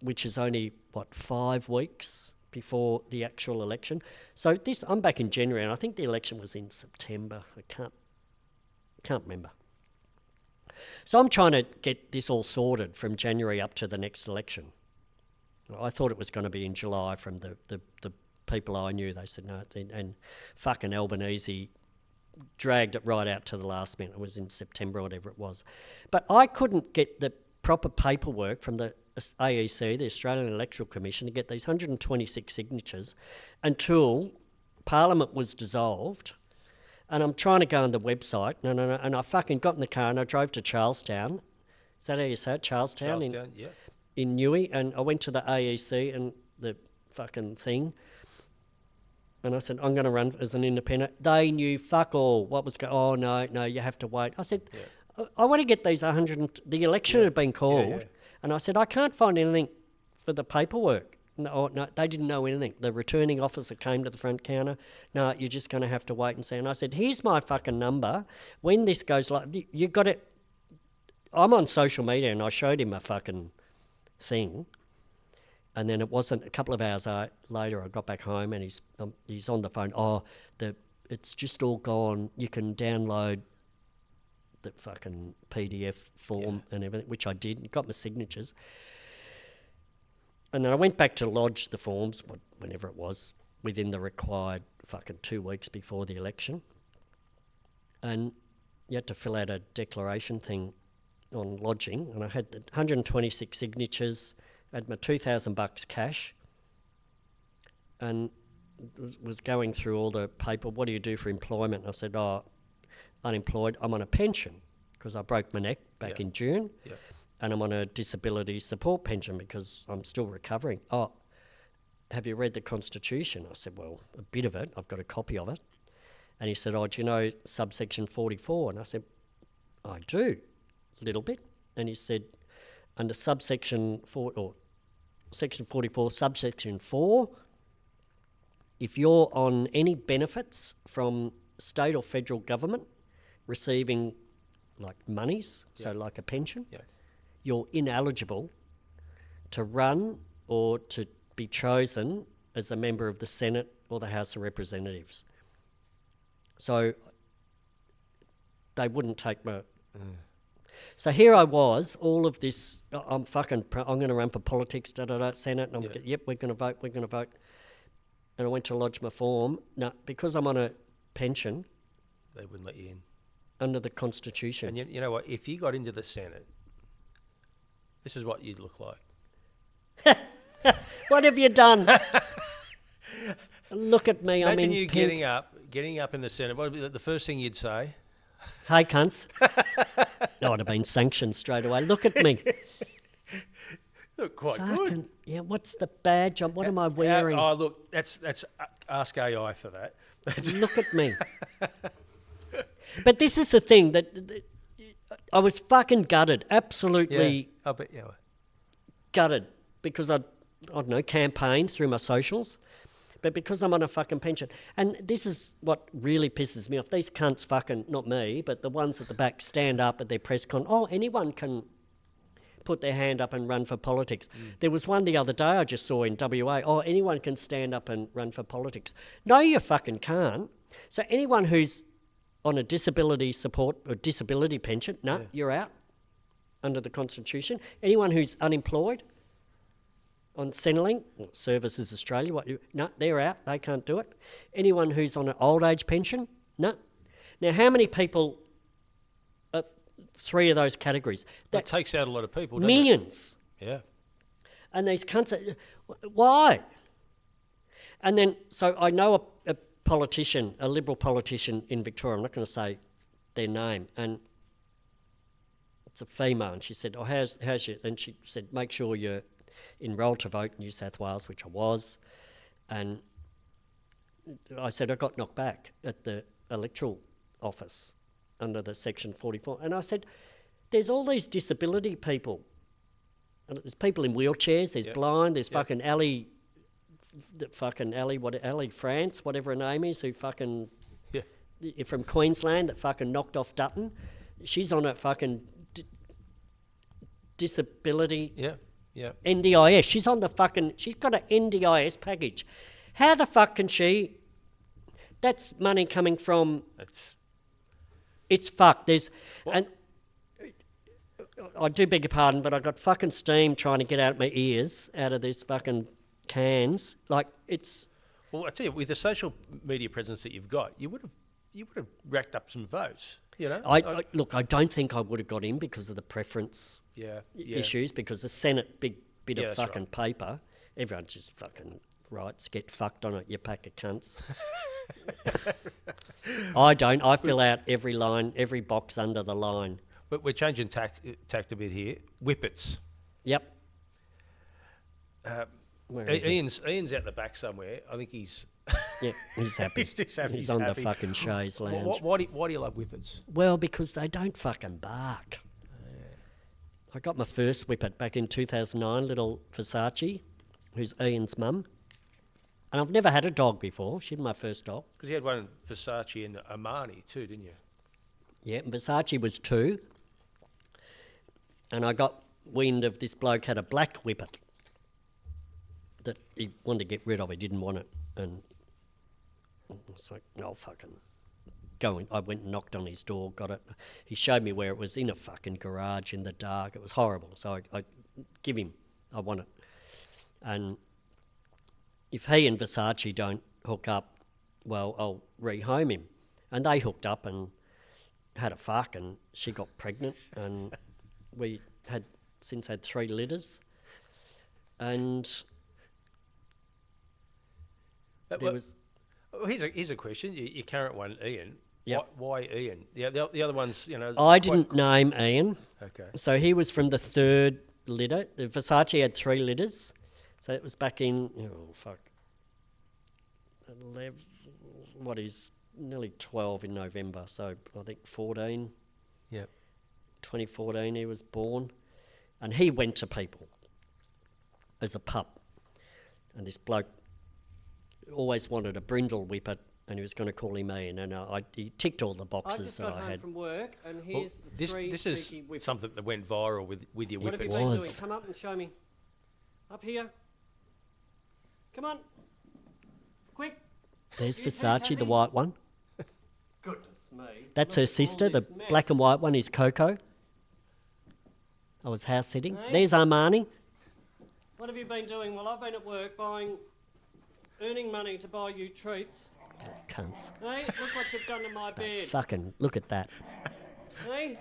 [SPEAKER 2] which is only, 5 weeks before the actual election. So I'm back in January, and I think the election was in September. I can't remember. So I'm trying to get this all sorted from January up to the next election. I thought it was going to be in July from the people I knew. They said no, and fucking Albanese dragged it right out to the last minute. It was in September or whatever it was. But I couldn't get the proper paperwork from the AEC, the Australian Electoral Commission, to get these 126 signatures until Parliament was dissolved. And I'm trying to go on the website, and I fucking got in the car and I drove to Charlestown. Is that how you say it? Charlestown? In Newey, and I went to the AEC and the fucking thing, And I said, I'm going to run as an independent. They knew fuck all. What was going on? Oh, no, you have to wait. I said, I want to get these 100. The election had been called. And I said, I can't find anything for the paperwork. No, they didn't know anything. The returning officer came to the front counter. No, you're just going to have to wait and see. And I said, here's my fucking number. When this goes like, you got it. I'm on social media and I showed him a fucking thing. And then it wasn't a couple of hours later. I got back home and he's on the phone. Oh, it's just all gone. You can download the fucking PDF form and everything, which I did. Got my signatures. And then I went back to lodge the forms, whenever it was, within the required fucking 2 weeks before the election. And you had to fill out a declaration thing on lodging, and I had 126 signatures. I had my $2,000 cash, and was going through all the paper. What do you do for employment? And I said, unemployed. I'm on a pension because I broke my neck back in June, and I'm on a disability support pension because I'm still recovering. Oh, have you read the Constitution? I said, well, a bit of it. I've got a copy of it. And he said, do you know subsection 44? And I said, I do, a little bit. And he said, under subsection 4 or section 44, subsection 4, if you're on any benefits from state or federal government receiving like monies, so like a pension, you're ineligible to run or to be chosen as a member of the Senate or the House of Representatives. So they wouldn't take my... So here I was, all of this, I'm going to run for politics, Senate, and I'm we're going to vote. And I went to lodge my form. Now, because I'm on a pension...
[SPEAKER 1] They wouldn't let you in.
[SPEAKER 2] Under the Constitution.
[SPEAKER 1] And you know what, if you got into the Senate, this is what you'd look like.
[SPEAKER 2] What have you done? Look at me,
[SPEAKER 1] Imagine
[SPEAKER 2] I'm in
[SPEAKER 1] you
[SPEAKER 2] pink.
[SPEAKER 1] getting up in the Senate. What would be the first thing you'd say?
[SPEAKER 2] Hey, cunts. I would have been sanctioned straight away. Look at me.
[SPEAKER 1] Look quite good.
[SPEAKER 2] Yeah, what's the badge? What am I wearing?
[SPEAKER 1] Look, that's ask AI for that.
[SPEAKER 2] Look at me. But this is the thing that I was fucking gutted, absolutely
[SPEAKER 1] I bet you were.
[SPEAKER 2] gutted, because I don't know, campaigned through my socials, but because I'm on a fucking pension. And this is what really pisses me off. These cunts fucking, not me, but the ones at the back stand up at their press con. Oh, anyone can put their hand up and run for politics. There was one the other day I just saw in WA. Oh, anyone can stand up and run for politics. No, you fucking can't. So anyone who's on a disability support or disability pension, you're out under the Constitution. Anyone who's unemployed on Centrelink, or Services Australia, they're out. They can't do it. Anyone who's on an old age pension, no. Now, how many people? Three of those categories.
[SPEAKER 1] That takes out a lot of people, doesn't
[SPEAKER 2] millions.
[SPEAKER 1] it? Yeah.
[SPEAKER 2] And these cunts, why? And then, so I know a politician, a Liberal politician in Victoria, I'm not going to say their name, and it's a female, and she said, how's you? And she said, make sure you're enrolled to vote in New South Wales, which I was. And I said, I got knocked back at the electoral office under the section 44. And I said, there's all these disability people. And there's people in wheelchairs, there's blind, there's fucking Ali France, whatever her name is, who fucking, from Queensland, that fucking knocked off Dutton. She's on a fucking disability NDIS. She's on the fucking, she's got an NDIS package. How the fuck can she, that's money coming from, it's fucked. And I do beg your pardon, but I got fucking steam trying to get out my ears out of this fucking cans. Like, it's...
[SPEAKER 1] Well, I tell you, with the social media presence that you've got, you would have racked up some votes, you know?
[SPEAKER 2] Look, I don't think I would have got in because of the preference issues, because the Senate, big bit of fucking paper, everyone just fucking writes, get fucked on it, you pack of cunts. I don't. I fill out every line, every box under the line.
[SPEAKER 1] But we're changing tact a bit here. Whippets.
[SPEAKER 2] Yep. Where is he?
[SPEAKER 1] Ian's out the back somewhere. I think he's
[SPEAKER 2] Yeah, he's happy.
[SPEAKER 1] He's just happy.
[SPEAKER 2] He's
[SPEAKER 1] He's
[SPEAKER 2] on
[SPEAKER 1] happy.
[SPEAKER 2] the fucking chaise lounge.
[SPEAKER 1] Why do you love whippets?
[SPEAKER 2] Well, because they don't fucking bark. I got my first whippet back in 2009, little Versace, who's Ian's mum. And I've never had a dog before. She's my first dog.
[SPEAKER 1] Because you had one Versace and Armani too, didn't you?
[SPEAKER 2] Yeah, and Versace was 2. And I got wind of this bloke had a black whippet that he wanted to get rid of. He didn't want it. And it's like, no, fucking go in. I went and knocked on his door, got it. He showed me where it was, in a fucking garage in the dark. It was horrible. So I give him, I want it. And if he and Versace don't hook up, well, I'll rehome him. And they hooked up and had a fuck, and she got pregnant, and we had since had 3 litters. And there was...
[SPEAKER 1] Here's a question. Your current one, Ian.
[SPEAKER 2] Yep.
[SPEAKER 1] Why Ian? The other ones, you know.
[SPEAKER 2] I didn't name Ian.
[SPEAKER 1] Okay.
[SPEAKER 2] So he was from the 3rd litter. The Versace had 3 litters. So it was back in, 11, what is nearly 12 in November. So I think 14.
[SPEAKER 1] Yep.
[SPEAKER 2] 2014 he was born. And he went to people as a pup. And this bloke always wanted a brindle whippet, and he was going to call him Ian. And he ticked all the boxes that I had.
[SPEAKER 3] I just got home from work, and here's the three
[SPEAKER 1] This is
[SPEAKER 3] cheeky whippets.
[SPEAKER 1] something that went viral with your
[SPEAKER 3] What have you
[SPEAKER 1] whippets.
[SPEAKER 3] been
[SPEAKER 2] Was.
[SPEAKER 3] doing? Come up and show me. Up here. Come on. Quick.
[SPEAKER 2] There's
[SPEAKER 3] You too,
[SPEAKER 2] Versace, the
[SPEAKER 3] Kathy.
[SPEAKER 2] white one.
[SPEAKER 3] Goodness me.
[SPEAKER 2] That's
[SPEAKER 3] Look
[SPEAKER 2] her
[SPEAKER 3] at all
[SPEAKER 2] sister. The
[SPEAKER 3] this mess.
[SPEAKER 2] black and white one is Coco. I was house sitting.
[SPEAKER 3] Hey.
[SPEAKER 2] There's Armani.
[SPEAKER 3] What have you been doing? Well, I've been at work earning money to buy you treats.
[SPEAKER 2] Cunts.
[SPEAKER 3] Hey, look what you've done to my bed.
[SPEAKER 2] Fucking look at that.
[SPEAKER 3] Hey.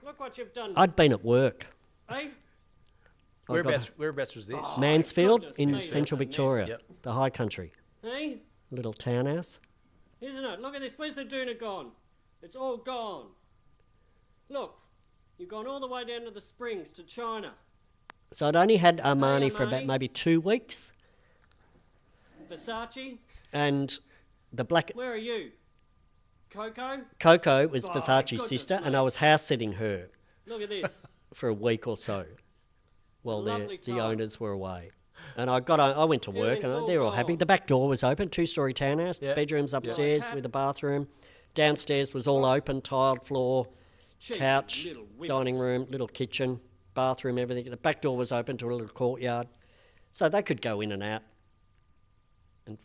[SPEAKER 3] Look what you've done.
[SPEAKER 2] I'd been at work.
[SPEAKER 3] Hey.
[SPEAKER 2] I got
[SPEAKER 1] Whereabouts was this?
[SPEAKER 2] Mansfield
[SPEAKER 3] goodness
[SPEAKER 2] in
[SPEAKER 3] me,
[SPEAKER 2] central
[SPEAKER 3] that's a mess.
[SPEAKER 2] Victoria,
[SPEAKER 1] Yep.
[SPEAKER 2] the high country.
[SPEAKER 3] Hey.
[SPEAKER 2] Little townhouse.
[SPEAKER 3] Isn't it? Look at this. Where's the doona gone? It's all gone. Look. You've gone all the way down to the Springs to China.
[SPEAKER 2] So I'd only had Armani for about
[SPEAKER 3] Armani.
[SPEAKER 2] maybe 2 weeks.
[SPEAKER 3] Versace.
[SPEAKER 2] And the black
[SPEAKER 3] Where are you? Coco?
[SPEAKER 2] Coco was
[SPEAKER 3] Oh,
[SPEAKER 2] Versace's
[SPEAKER 3] goodness
[SPEAKER 2] sister, and
[SPEAKER 3] me.
[SPEAKER 2] I was house sitting her
[SPEAKER 3] Look at this.
[SPEAKER 2] for a week or so while
[SPEAKER 3] Lovely
[SPEAKER 2] the
[SPEAKER 3] time.
[SPEAKER 2] owners were away. And I went to work,
[SPEAKER 3] Everything's
[SPEAKER 2] and
[SPEAKER 3] all
[SPEAKER 2] they were all happy.
[SPEAKER 3] gone.
[SPEAKER 2] The back door was open, 2-story townhouse,
[SPEAKER 1] Yeah.
[SPEAKER 2] bedrooms upstairs
[SPEAKER 3] Like
[SPEAKER 2] with a bathroom. Downstairs was all open, tiled floor,
[SPEAKER 3] Cheeky
[SPEAKER 2] couch,
[SPEAKER 3] little
[SPEAKER 2] dining
[SPEAKER 3] whippets.
[SPEAKER 2] room, little kitchen, bathroom, everything. The back door was open to a little courtyard, so they could go in and out, and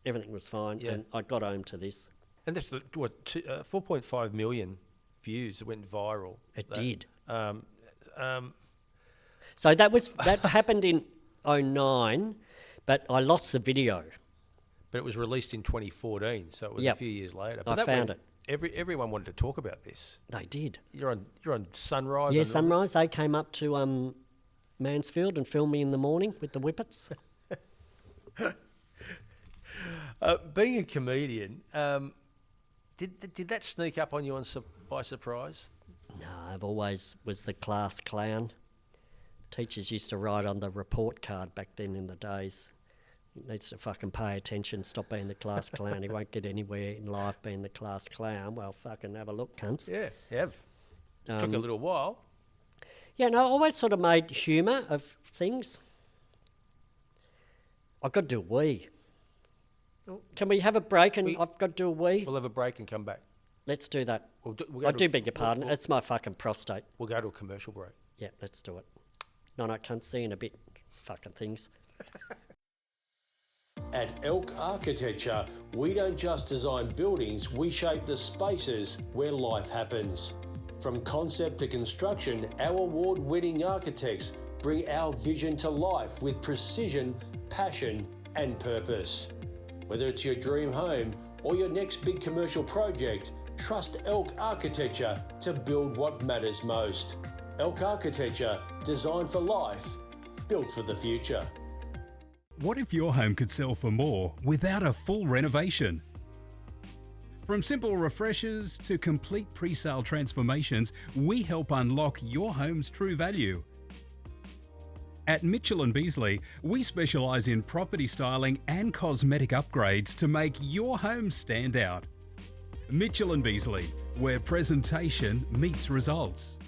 [SPEAKER 2] everything was fine.
[SPEAKER 1] Yeah.
[SPEAKER 2] And I got home to this.
[SPEAKER 1] And that's 4.5 million views. It went viral.
[SPEAKER 2] It did.
[SPEAKER 1] Um,
[SPEAKER 2] So that happened in 2009, but I lost the video.
[SPEAKER 1] but it was released in 2014, so it was
[SPEAKER 2] Yep.
[SPEAKER 1] a few years later.
[SPEAKER 2] I
[SPEAKER 1] But that
[SPEAKER 2] found
[SPEAKER 1] went- Everyone wanted to talk about this.
[SPEAKER 2] They did.
[SPEAKER 1] You're on Sunrise.
[SPEAKER 2] Yeah,
[SPEAKER 1] and-
[SPEAKER 2] Sunrise. They came up to Mansfield and filmed me in the morning with the whippets.
[SPEAKER 1] Being a comedian, did that sneak up on you by surprise?
[SPEAKER 2] No, I've always was the class clown. Teachers used to write on the report card back then in the days. He needs to fucking pay attention, stop being the class clown. He won't get anywhere in life being the class clown. Well, fucking have a look, cunts.
[SPEAKER 1] Yeah, you have. Took a little while.
[SPEAKER 2] Yeah, no, I always sort of made humour of things. I've got to do a wee. Can we have a break and I've got to do a wee?
[SPEAKER 1] We'll have a break and come back.
[SPEAKER 2] Let's do that.
[SPEAKER 1] We'll go
[SPEAKER 2] I
[SPEAKER 1] to-
[SPEAKER 2] do beg your
[SPEAKER 1] we'll-
[SPEAKER 2] pardon. It's my fucking prostate.
[SPEAKER 1] We'll go to a commercial break.
[SPEAKER 2] Yeah, let's do it. No, I can't see in a bit. Fucking things.
[SPEAKER 4] At Elk Architecture, we don't just design buildings, we shape the spaces where life happens. From concept to construction, our award-winning architects bring our vision to life with precision, passion, and purpose. Whether it's your dream home or your next big commercial project, trust Elk Architecture to build what matters most. Elk Architecture, designed for life, built for the future.
[SPEAKER 5] What if your home could sell for more without a full renovation? From simple refreshers to complete pre-sale transformations, we help unlock your home's true value. At Mitchell & Beasley, we specialise in property styling and cosmetic upgrades to make your home stand out. Mitchell & Beasley, where presentation meets results.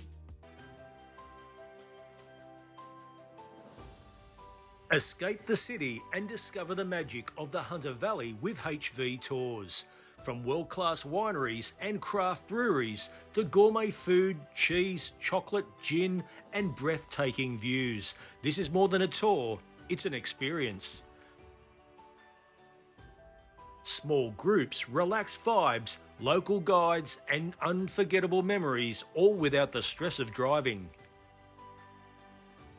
[SPEAKER 4] Escape the city and discover the magic of the Hunter Valley with HV Tours. From world-class wineries and craft breweries to gourmet food, cheese, chocolate, gin and breathtaking views. This is more than a tour, it's an experience. Small groups, relaxed vibes, local guides and unforgettable memories, all without the stress of driving.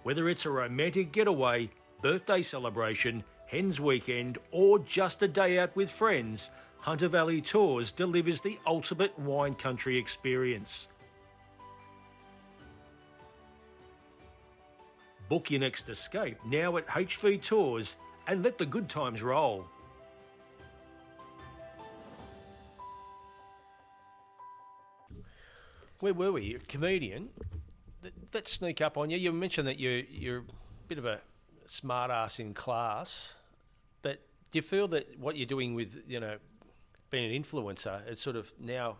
[SPEAKER 4] Whether it's a romantic getaway, birthday celebration, Hens Weekend or just a day out with friends, Hunter Valley Tours delivers the ultimate wine country experience. Book your next escape now at HV Tours and let the good times roll.
[SPEAKER 1] Where were we? You're a comedian. Let's sneak up on you. You mentioned that you're a bit of a smart ass in class, but do you feel that what you're doing with, being an influencer, it's sort of now,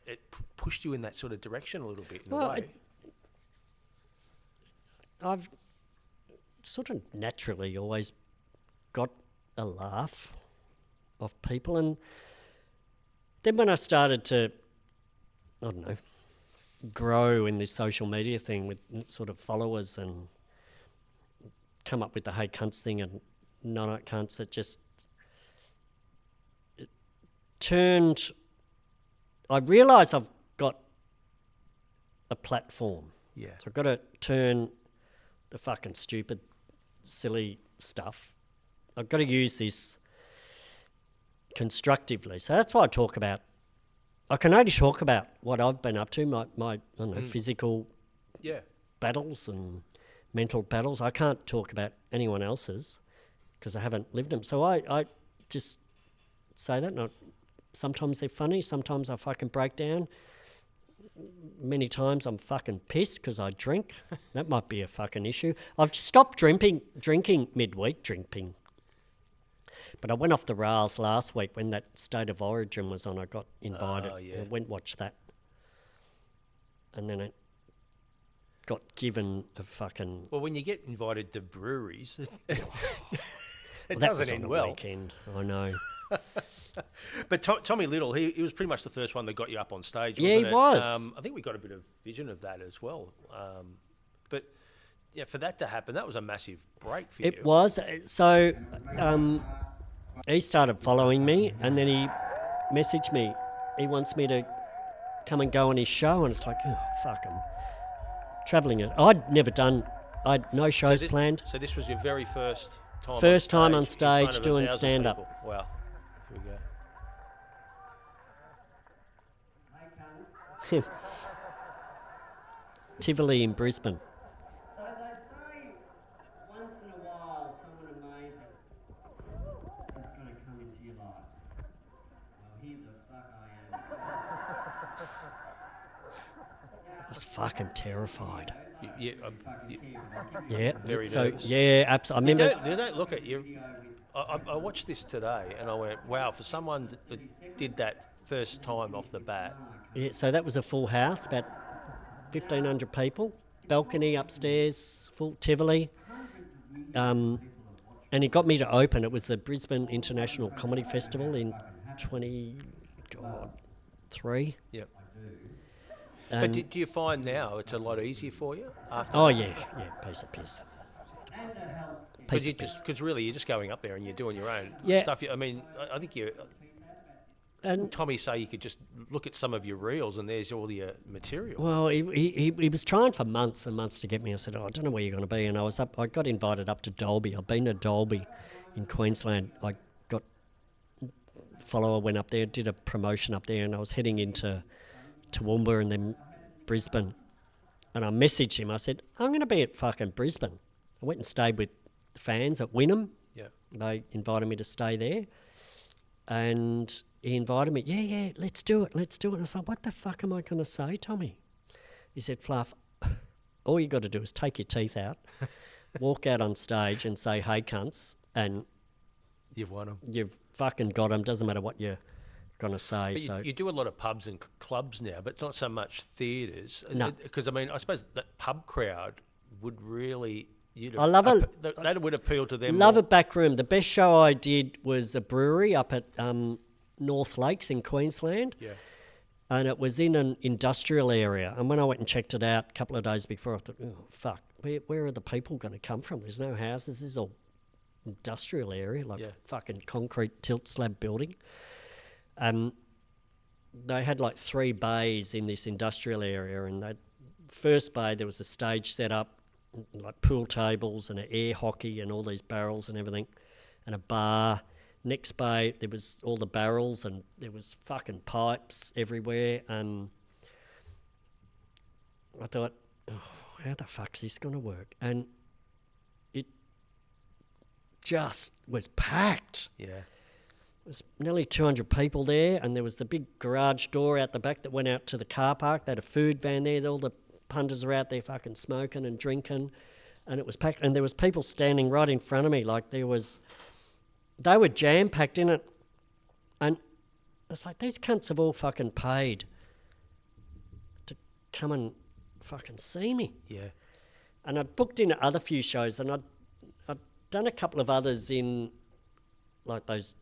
[SPEAKER 1] it pushed you in that sort of direction a little bit in a way?
[SPEAKER 2] I've sort of naturally always got a laugh off people, and then when I started to, I don't know, grow in this social media thing with sort of followers and come up with the hey cunts thing and no cunts, it just turned. I realised I've got a platform.
[SPEAKER 1] Yeah.
[SPEAKER 2] So I've got to turn the fucking stupid, silly stuff. I've got to use this constructively. So that's why I talk about. I can only talk about what I've been up to, my I don't know, physical battles and mental battles. I can't talk about anyone else's because I haven't lived them. So I just say that. And sometimes they're funny. Sometimes I fucking break down. Many times I'm fucking pissed because I drink. That might be a fucking issue. I've stopped drinking midweek, But I went off the rails last week when that State of Origin was on. I got invited.
[SPEAKER 1] Oh, yeah.
[SPEAKER 2] I went watch that. And then it got given a fucking...
[SPEAKER 1] Well, when you get invited to breweries, it
[SPEAKER 2] that
[SPEAKER 1] doesn't
[SPEAKER 2] was
[SPEAKER 1] end
[SPEAKER 2] on a
[SPEAKER 1] well.
[SPEAKER 2] weekend. I know.
[SPEAKER 1] But Tommy Little, he was pretty much the first one that got you up on stage,
[SPEAKER 2] Yeah,
[SPEAKER 1] wasn't
[SPEAKER 2] he
[SPEAKER 1] it?
[SPEAKER 2] was.
[SPEAKER 1] I think we got a bit of vision of that as well. But yeah, for that to happen, that was a massive break for you.
[SPEAKER 2] It was. So he started following me and then he messaged me. He wants me to come and go on his show, and it's like, oh, fuck him. Travelling it. I had no shows planned.
[SPEAKER 1] So this was your very first time
[SPEAKER 2] First time on
[SPEAKER 1] in front
[SPEAKER 2] stage
[SPEAKER 1] of
[SPEAKER 2] doing
[SPEAKER 1] 1,000
[SPEAKER 2] stand-up.
[SPEAKER 1] people. Wow. Here we go.
[SPEAKER 2] Tivoli in Brisbane.
[SPEAKER 3] So they say once in a while someone amazing is going to come into your life. Well, here the fuck I am.
[SPEAKER 2] I was fucking terrified.
[SPEAKER 1] Yeah,
[SPEAKER 2] Yeah.
[SPEAKER 1] Very
[SPEAKER 2] so
[SPEAKER 1] nervous.
[SPEAKER 2] yeah, absolutely. I remember.
[SPEAKER 1] They don't look at you. I watched this today and I went, wow, for someone that did that first time off the bat.
[SPEAKER 2] Yeah, so that was a full house, about 1,500 people, balcony upstairs, full Tivoli. And he got me to open. It was the Brisbane International Comedy Festival in 2023.
[SPEAKER 1] Yep. But do you find now it's a lot easier for you after?
[SPEAKER 2] Oh, yeah, piece of piss.
[SPEAKER 1] Because really you're just going up there and you're doing your own
[SPEAKER 2] Yeah.
[SPEAKER 1] stuff. I mean, I think you.
[SPEAKER 2] And
[SPEAKER 1] Tommy say you could just look at some of your reels and there's all your material.
[SPEAKER 2] well, he was trying for months and months to get me. I said, I don't know where you're going to be. And I got invited up to Dalby. I've been to Dalby in Queensland. I got follower went up there, did a promotion up there, and I was heading into Toowoomba and then Brisbane. And I messaged him. I said, I'm going to be at fucking Brisbane. I went and stayed with the fans at Wynnum.
[SPEAKER 1] Yeah.
[SPEAKER 2] They invited me to stay there. And he invited me, yeah, let's do it. And I was like, what the fuck am I going to say, Tommy? He said, Fluff, all you got to do is take your teeth out, walk out on stage and say, "Hey, cunts," and
[SPEAKER 1] You've won them.
[SPEAKER 2] you've fucking got them. Doesn't matter what you're gonna say.
[SPEAKER 1] But
[SPEAKER 2] So
[SPEAKER 1] you do a lot of pubs and clubs now, but not so much theatres.
[SPEAKER 2] No.
[SPEAKER 1] Because, I mean, I suppose that pub crowd would really...
[SPEAKER 2] I love it.
[SPEAKER 1] That would appeal to them
[SPEAKER 2] love
[SPEAKER 1] more.
[SPEAKER 2] a back room. The best show I did was a brewery up at North Lakes in Queensland.
[SPEAKER 1] Yeah.
[SPEAKER 2] And it was in an industrial area. And when I went and checked it out a couple of days before, I thought, oh, fuck, where are the people going to come from? There's no houses. This is all industrial area, like
[SPEAKER 1] Yeah.
[SPEAKER 2] fucking concrete tilt slab building. They had like 3 bays in this industrial area. And the first bay, there was a stage set up, like pool tables and an air hockey and all these barrels and everything, and a bar. Next bay, there was all the barrels and there was fucking pipes everywhere. And I thought, oh, how the fuck's this going to work? And it just was packed.
[SPEAKER 1] Yeah.
[SPEAKER 2] There was nearly 200 people there, and there was the big garage door out the back that went out to the car park. They had a food van there. All the punters were out there fucking smoking and drinking, and it was packed. And there was people standing right in front of me, like they were jam-packed in it. And it's like, these cunts have all fucking paid to come and fucking see me.
[SPEAKER 1] Yeah.
[SPEAKER 2] And I'd booked in other few shows, and I'd done a couple of others in like those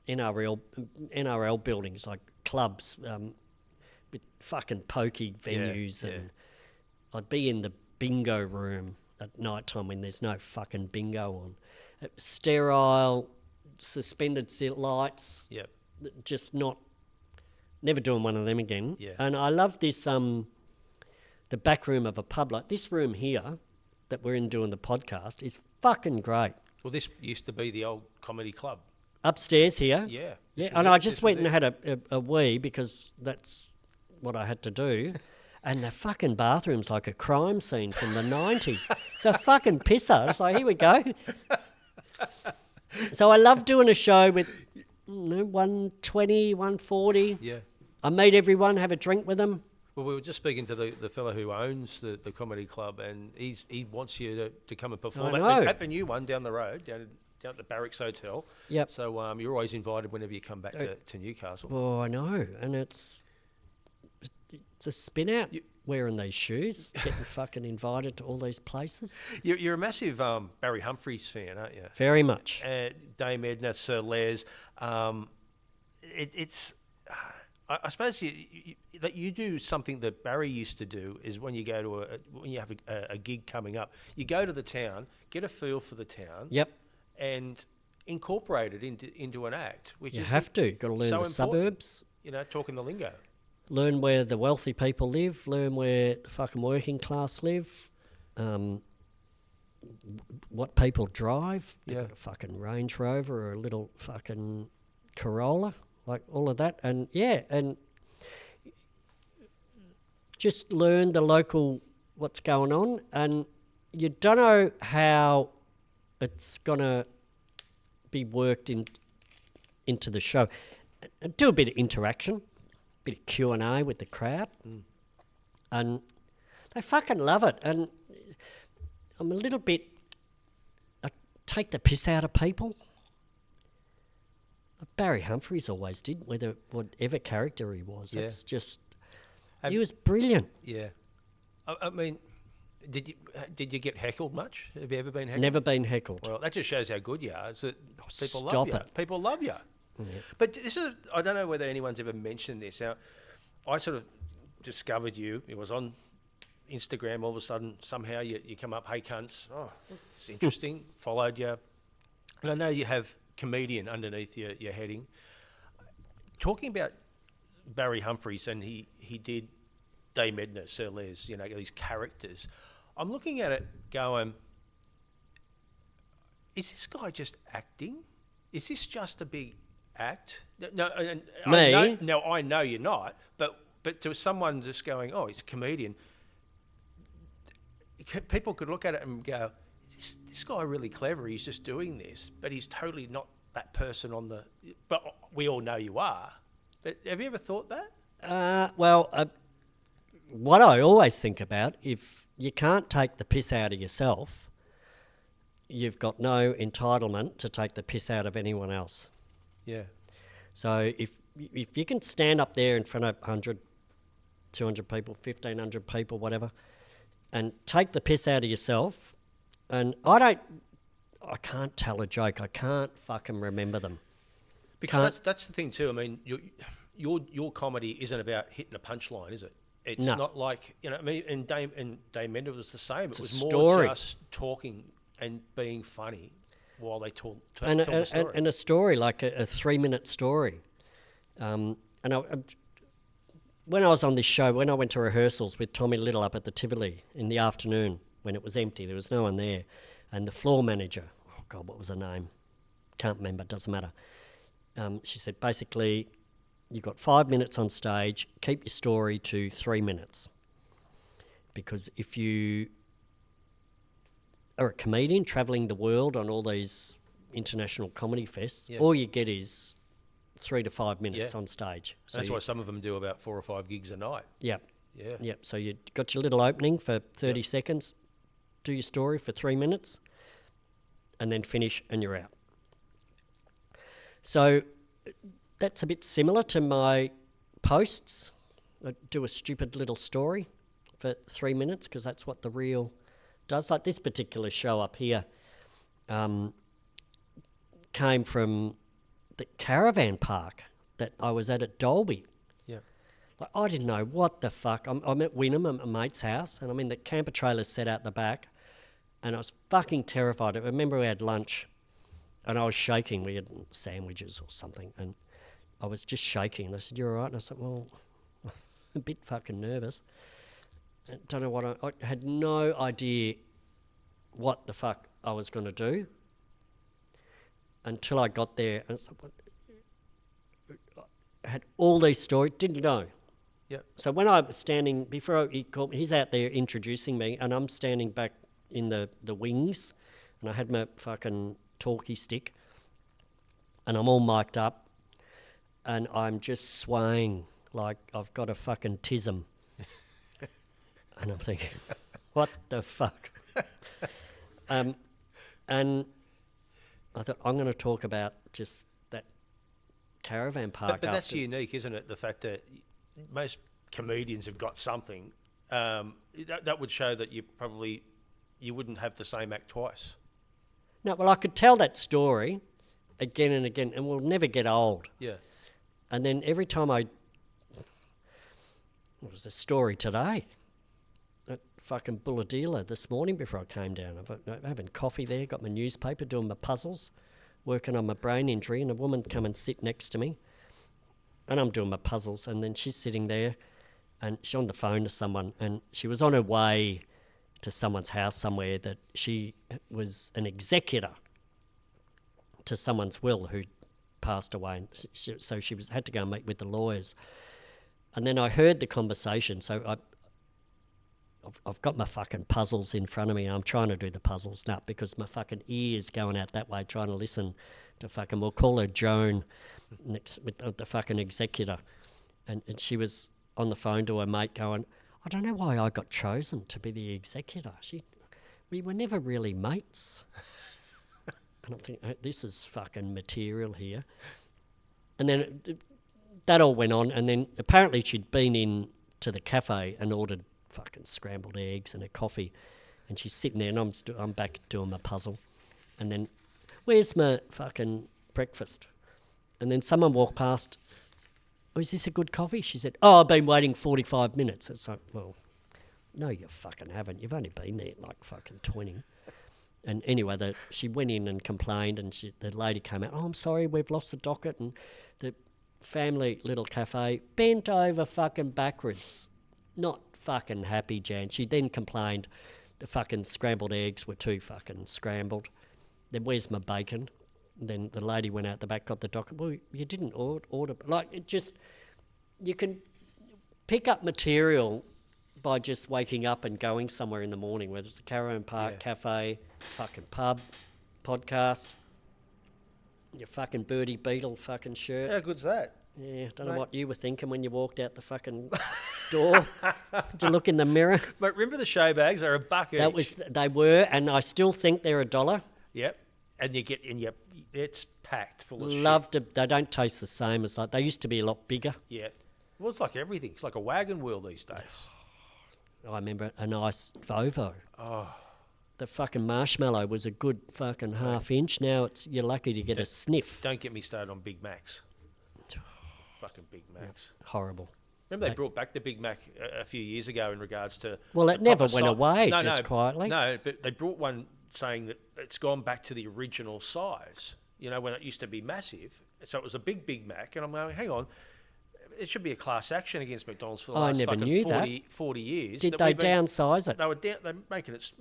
[SPEAKER 2] NRL buildings, like clubs, with fucking pokey venues,
[SPEAKER 1] yeah.
[SPEAKER 2] and I'd be in the bingo room at night time when there's no fucking bingo on. Sterile, suspended lights,
[SPEAKER 1] Yep.
[SPEAKER 2] just never doing one of them again.
[SPEAKER 1] Yeah.
[SPEAKER 2] And I love this, the back room of a pub, like this room here that we're in doing the podcast is fucking great.
[SPEAKER 1] Well, this used to be the old comedy club.
[SPEAKER 2] Upstairs here.
[SPEAKER 1] Yeah.
[SPEAKER 2] Yeah,
[SPEAKER 1] This was
[SPEAKER 2] and
[SPEAKER 1] it,
[SPEAKER 2] I
[SPEAKER 1] this
[SPEAKER 2] just
[SPEAKER 1] was
[SPEAKER 2] went and
[SPEAKER 1] it.
[SPEAKER 2] had a wee because that's what I had to do. And the fucking bathroom's like a crime scene from the 90s. It's a fucking pisser. It's like, here we go. So I love doing a show with 120, 140.
[SPEAKER 1] Yeah.
[SPEAKER 2] I meet everyone, have a drink with them.
[SPEAKER 1] Well, we were just speaking to the fellow who owns the comedy club, and he wants you to come and perform
[SPEAKER 2] I know.
[SPEAKER 1] at the new one down the road, down at the Barracks Hotel.
[SPEAKER 2] Yep.
[SPEAKER 1] So you're always invited whenever you come back to Newcastle.
[SPEAKER 2] Oh, I know. And it's a spin out wearing these shoes, getting fucking invited to all these places.
[SPEAKER 1] You're a massive Barry Humphries fan, aren't you?
[SPEAKER 2] Very much.
[SPEAKER 1] Dame Edna, Sir Les. It's I suppose that you do something that Barry used to do is when you go to when you have a gig coming up, you go to the town, get a feel for the town.
[SPEAKER 2] Yep.
[SPEAKER 1] And incorporate it into an act, which
[SPEAKER 2] You
[SPEAKER 1] is
[SPEAKER 2] have to. Got to learn
[SPEAKER 1] so
[SPEAKER 2] the
[SPEAKER 1] important.
[SPEAKER 2] suburbs,
[SPEAKER 1] Talking the lingo.
[SPEAKER 2] learn where the wealthy people live, learn where the fucking working class live, what people drive. They've
[SPEAKER 1] Yeah.
[SPEAKER 2] got a fucking Range Rover or a little fucking Corolla, like all of that. And yeah, and just learn the local, what's going on. And you don't know how it's going to be worked into the show. And do a bit of interaction, bit of Q&A with the crowd. And they fucking love it. And I'm a little bit, I take the piss out of people. Barry Humphries always did, whatever character he was.
[SPEAKER 1] Yeah.
[SPEAKER 2] That's just,
[SPEAKER 1] Have-
[SPEAKER 2] he was brilliant.
[SPEAKER 1] Yeah. I mean, did you get heckled much? Have you ever been heckled?
[SPEAKER 2] Never been heckled.
[SPEAKER 1] Well, that just shows how good you are. Is that people
[SPEAKER 2] stop
[SPEAKER 1] love you.
[SPEAKER 2] it.
[SPEAKER 1] People love you. But this is, I don't know whether anyone's ever mentioned this. Now, I sort of discovered you. It was on Instagram. All of a sudden, somehow you come up, hey cunts. Oh, it's interesting. Followed you. And I know you have comedian underneath your heading. Talking about Barry Humphries, and he did Dame Edna, Sir Les, these characters. I'm looking at it going, is this guy just acting? Is this just a big act? No, and
[SPEAKER 2] Me?
[SPEAKER 1] I know you're not, but to someone just going, oh, he's a comedian, people could look at it and go, is this guy really clever? He's just doing this, but he's totally not that person on the... But we all know you are. But have you ever thought that?
[SPEAKER 2] What I always think about, if you can't take the piss out of yourself, you've got no entitlement to take the piss out of anyone else.
[SPEAKER 1] Yeah.
[SPEAKER 2] So if you can stand up there in front of 100, 200 people, 1,500 people, whatever, and take the piss out of yourself, and I can't tell a joke. I can't fucking remember them.
[SPEAKER 1] Because that's the thing too. I mean, your comedy isn't about hitting a punchline, is it? It's
[SPEAKER 2] No.
[SPEAKER 1] not like, you know, I mean, and Dame Mender was the same. It was more
[SPEAKER 2] story.
[SPEAKER 1] just talking and being funny while they tell
[SPEAKER 2] And
[SPEAKER 1] the story.
[SPEAKER 2] and a story, like a 3-minute story. And when I was on this show, when I went to rehearsals with Tommy Little up at the Tivoli in the afternoon when it was empty, there was no one there, and the floor manager, oh God, what was her name? Can't remember, doesn't matter. She said, basically, you've got 5 minutes on stage, keep your story to 3 minutes. Because if you are a comedian travelling the world on all these international comedy fests,
[SPEAKER 1] Yeah.
[SPEAKER 2] all you get is 3 to 5 minutes
[SPEAKER 1] Yeah.
[SPEAKER 2] on stage. So
[SPEAKER 1] That's why some of them do about 4 or 5 gigs a night.
[SPEAKER 2] Yeah.
[SPEAKER 1] Yeah.
[SPEAKER 2] Yep. So you got your little opening for 30 seconds, do your story for 3 minutes, and then finish and you're out. So that's a bit similar to my posts. I do a stupid little story for 3 minutes because that's what the reel does. Like this particular show up here came from the caravan park that I was at Dolby.
[SPEAKER 1] Yeah.
[SPEAKER 2] Like, I didn't know what the fuck. I'm at Wynnum at my mate's house, and I'm in the camper trailers set out the back, and I was fucking terrified. I remember we had lunch, and I was shaking. We had sandwiches or something, and I was just shaking. And I said, "You all right?" And I said, "Well, I'm a bit fucking nervous. I don't know what I had no idea what the fuck I was going to do until I got there, and I had all these stories. Didn't know."
[SPEAKER 1] Yep.
[SPEAKER 2] So when I was standing, before he called me, he's out there introducing me, and I'm standing back in the wings, and I had my fucking talkie stick, and I'm all mic'd up, and I'm just swaying like I've got a fucking tism. And I'm thinking, what the fuck? And I thought, I'm going to talk about just that caravan park.
[SPEAKER 1] But that's unique, isn't it? The fact that most comedians have got something that would show that you wouldn't have the same act twice.
[SPEAKER 2] No, well, I could tell that story again and again, and we'll never get old.
[SPEAKER 1] Yeah.
[SPEAKER 2] And then every time it was the story today at fucking Bulladila this morning before I came down. I'm having coffee there, got my newspaper, doing my puzzles, working on my brain injury, and a woman come and sit next to me, and I'm doing my puzzles, and then she's sitting there, and she's on the phone to someone, and she was on her way to someone's house somewhere that she was an executor to someone's will who passed away, and so she had to go and meet with the lawyers. And then I heard the conversation, so I've got my fucking puzzles in front of me, and I'm trying to do the puzzles now because my fucking ear's going out that way trying to listen to fucking, we'll call her Joan, next with the fucking executor. And she was on the phone to her mate going, I don't know why I got chosen to be the executor. We were never really mates. And I'm thinking, this is fucking material here. And then that all went on, and then apparently she'd been in to the cafe and ordered fucking scrambled eggs and a coffee, and she's sitting there, and I'm back doing my puzzle, and then, where's my fucking breakfast? And then someone walked past, oh, is this a good coffee? She said, oh, I've been waiting 45 minutes. It's like, well, no, you fucking haven't. You've only been there like fucking 20. And anyway, she went in and complained, and the lady came out, oh, I'm sorry, we've lost the docket, and the family little cafe bent over fucking backwards. Not fucking happy, Jan. She then complained the fucking scrambled eggs were too fucking scrambled. Then where's my bacon? And then the lady went out the back, got the docket. Well, you didn't order. Like, it just, you can pick up material by just waking up and going somewhere in the morning, whether it's a caravan park, cafe, fucking pub, podcast, your fucking Birdie Beetle fucking shirt.
[SPEAKER 1] How good's that?
[SPEAKER 2] Yeah, don't know what you were thinking when you walked out the fucking door to look in the mirror.
[SPEAKER 1] Mate, remember the show bags? They're $1 each.
[SPEAKER 2] They were, and I still think they're $1.
[SPEAKER 1] Yep. And it's packed full of shit.
[SPEAKER 2] Loved it. They don't taste the same as they used to be a lot bigger.
[SPEAKER 1] Yeah. Well, it's like everything. It's like a wagon wheel these days.
[SPEAKER 2] I remember a nice Vovo. Oh. The fucking marshmallow was a good fucking half inch. Now you're lucky to get a sniff.
[SPEAKER 1] Don't get me started on Big Macs. Fucking Big Macs.
[SPEAKER 2] Horrible.
[SPEAKER 1] Remember they brought back the Big Mac a few years ago in regards to...
[SPEAKER 2] Well, it
[SPEAKER 1] the
[SPEAKER 2] never
[SPEAKER 1] proper
[SPEAKER 2] went away
[SPEAKER 1] No,
[SPEAKER 2] just quietly.
[SPEAKER 1] No, but they brought one saying that it's gone back to the original size, when it used to be massive. So it was a Big Mac, and I'm going, hang on, it should be a class action against McDonald's for the last
[SPEAKER 2] never
[SPEAKER 1] fucking
[SPEAKER 2] knew
[SPEAKER 1] 40 years.
[SPEAKER 2] Did they downsize it?
[SPEAKER 1] They're making it...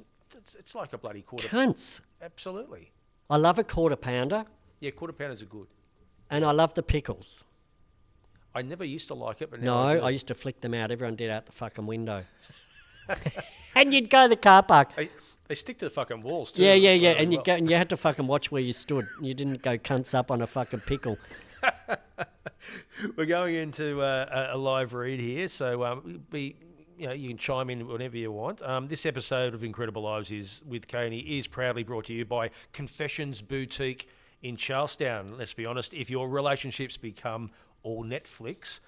[SPEAKER 1] It's like a bloody quarter...
[SPEAKER 2] Cunts.
[SPEAKER 1] Absolutely.
[SPEAKER 2] I love a quarter pounder.
[SPEAKER 1] Yeah, quarter pounders are good.
[SPEAKER 2] And I love the pickles.
[SPEAKER 1] I never used to like it, but
[SPEAKER 2] No,
[SPEAKER 1] now I do.
[SPEAKER 2] I used to flick them out. Everyone did out the fucking window. And you'd go to the car park.
[SPEAKER 1] They stick to the fucking walls too.
[SPEAKER 2] Yeah. And you had to fucking watch where you stood. You didn't go cunts up on a fucking pickle.
[SPEAKER 1] We're going into a live read here, so you can chime in whenever you want. This episode of Incredible Lives with Cainey is proudly brought to you by Confessions Boutique in Charlestown. Let's be honest, if your relationships become all Netflix,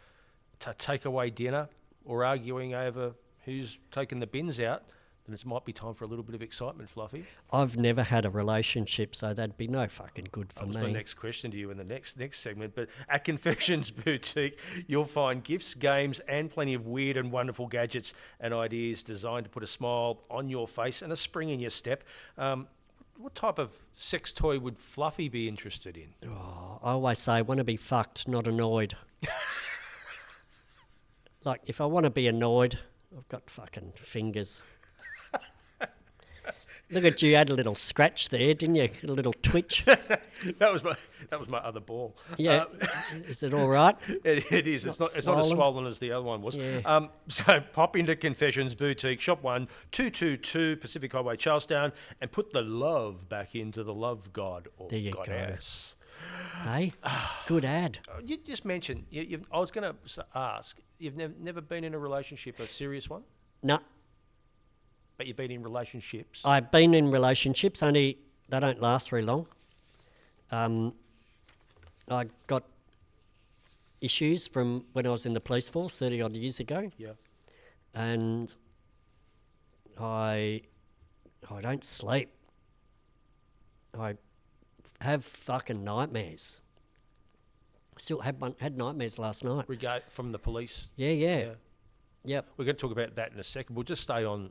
[SPEAKER 1] to take away dinner or arguing over who's taking the bins out, then it might be time for a little bit of excitement, Fluffy.
[SPEAKER 2] I've never had a relationship, so that'd be no fucking good for me.
[SPEAKER 1] That was my next question to you in the next segment. But at Confessions Boutique, you'll find gifts, games, and plenty of weird and wonderful gadgets and ideas designed to put a smile on your face and a spring in your step. What type of sex toy would Fluffy be interested in?
[SPEAKER 2] Oh, I always say, I want to be fucked, not annoyed. Like, if I want to be annoyed, I've got fucking fingers. Look at you, had a little scratch there, didn't you? A little twitch.
[SPEAKER 1] That was my other ball.
[SPEAKER 2] Yeah. Is it all right?
[SPEAKER 1] It is. It's not as swollen as the other one was.
[SPEAKER 2] Yeah.
[SPEAKER 1] So pop into Confessions Boutique, Shop 1, 222 Pacific Highway, Charlestown, and put the love back into the love god or
[SPEAKER 2] There you
[SPEAKER 1] goddess.
[SPEAKER 2] Hey, good ad.
[SPEAKER 1] You just mentioned. I was going to ask. You've never been in a relationship, a serious one,
[SPEAKER 2] No,
[SPEAKER 1] but you've been in relationships.
[SPEAKER 2] I've been in relationships, only they don't last very long. I got issues from when I was in the police force 30 odd years ago.
[SPEAKER 1] Yeah.
[SPEAKER 2] And I don't sleep. I have fucking nightmares. Still had nightmares last night.
[SPEAKER 1] From the police.
[SPEAKER 2] Yeah. Yep.
[SPEAKER 1] We're going to talk about that in a second. We'll just stay on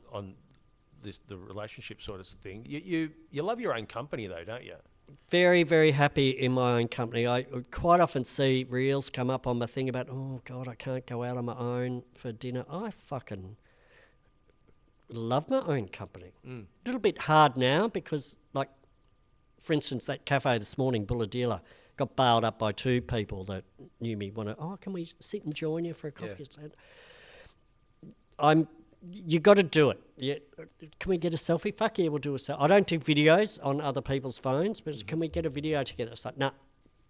[SPEAKER 1] the relationship sort of thing. You love your own company though, don't you?
[SPEAKER 2] Very, very happy in my own company. I quite often see reels come up on my thing about, oh God, I can't go out on my own for dinner. I fucking love my own company. A little bit hard now because, like, for instance, that cafe this morning, Bulla Dealer, got bailed up by two people that knew me. Can we sit and join you for a coffee?
[SPEAKER 1] Yeah.
[SPEAKER 2] You got to do it. Yeah. Can we get a selfie? Fuck yeah, we'll do a selfie. I don't do videos on other people's phones, but can we get a video together? It's like, nah,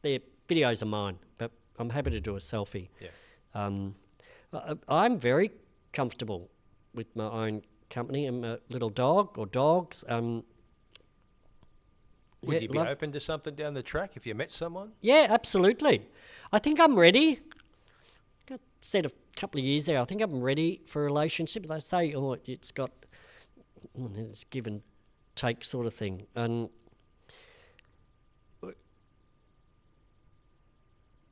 [SPEAKER 2] their videos are mine, but I'm happy to do a selfie.
[SPEAKER 1] Yeah.
[SPEAKER 2] I'm very comfortable with my own company and my little dog or dogs.
[SPEAKER 1] Would you be open to something down the track if you met someone?
[SPEAKER 2] Yeah, absolutely. I think I'm ready. I said a couple of years ago, I think I'm ready for a relationship. They say, it's give and take sort of thing. And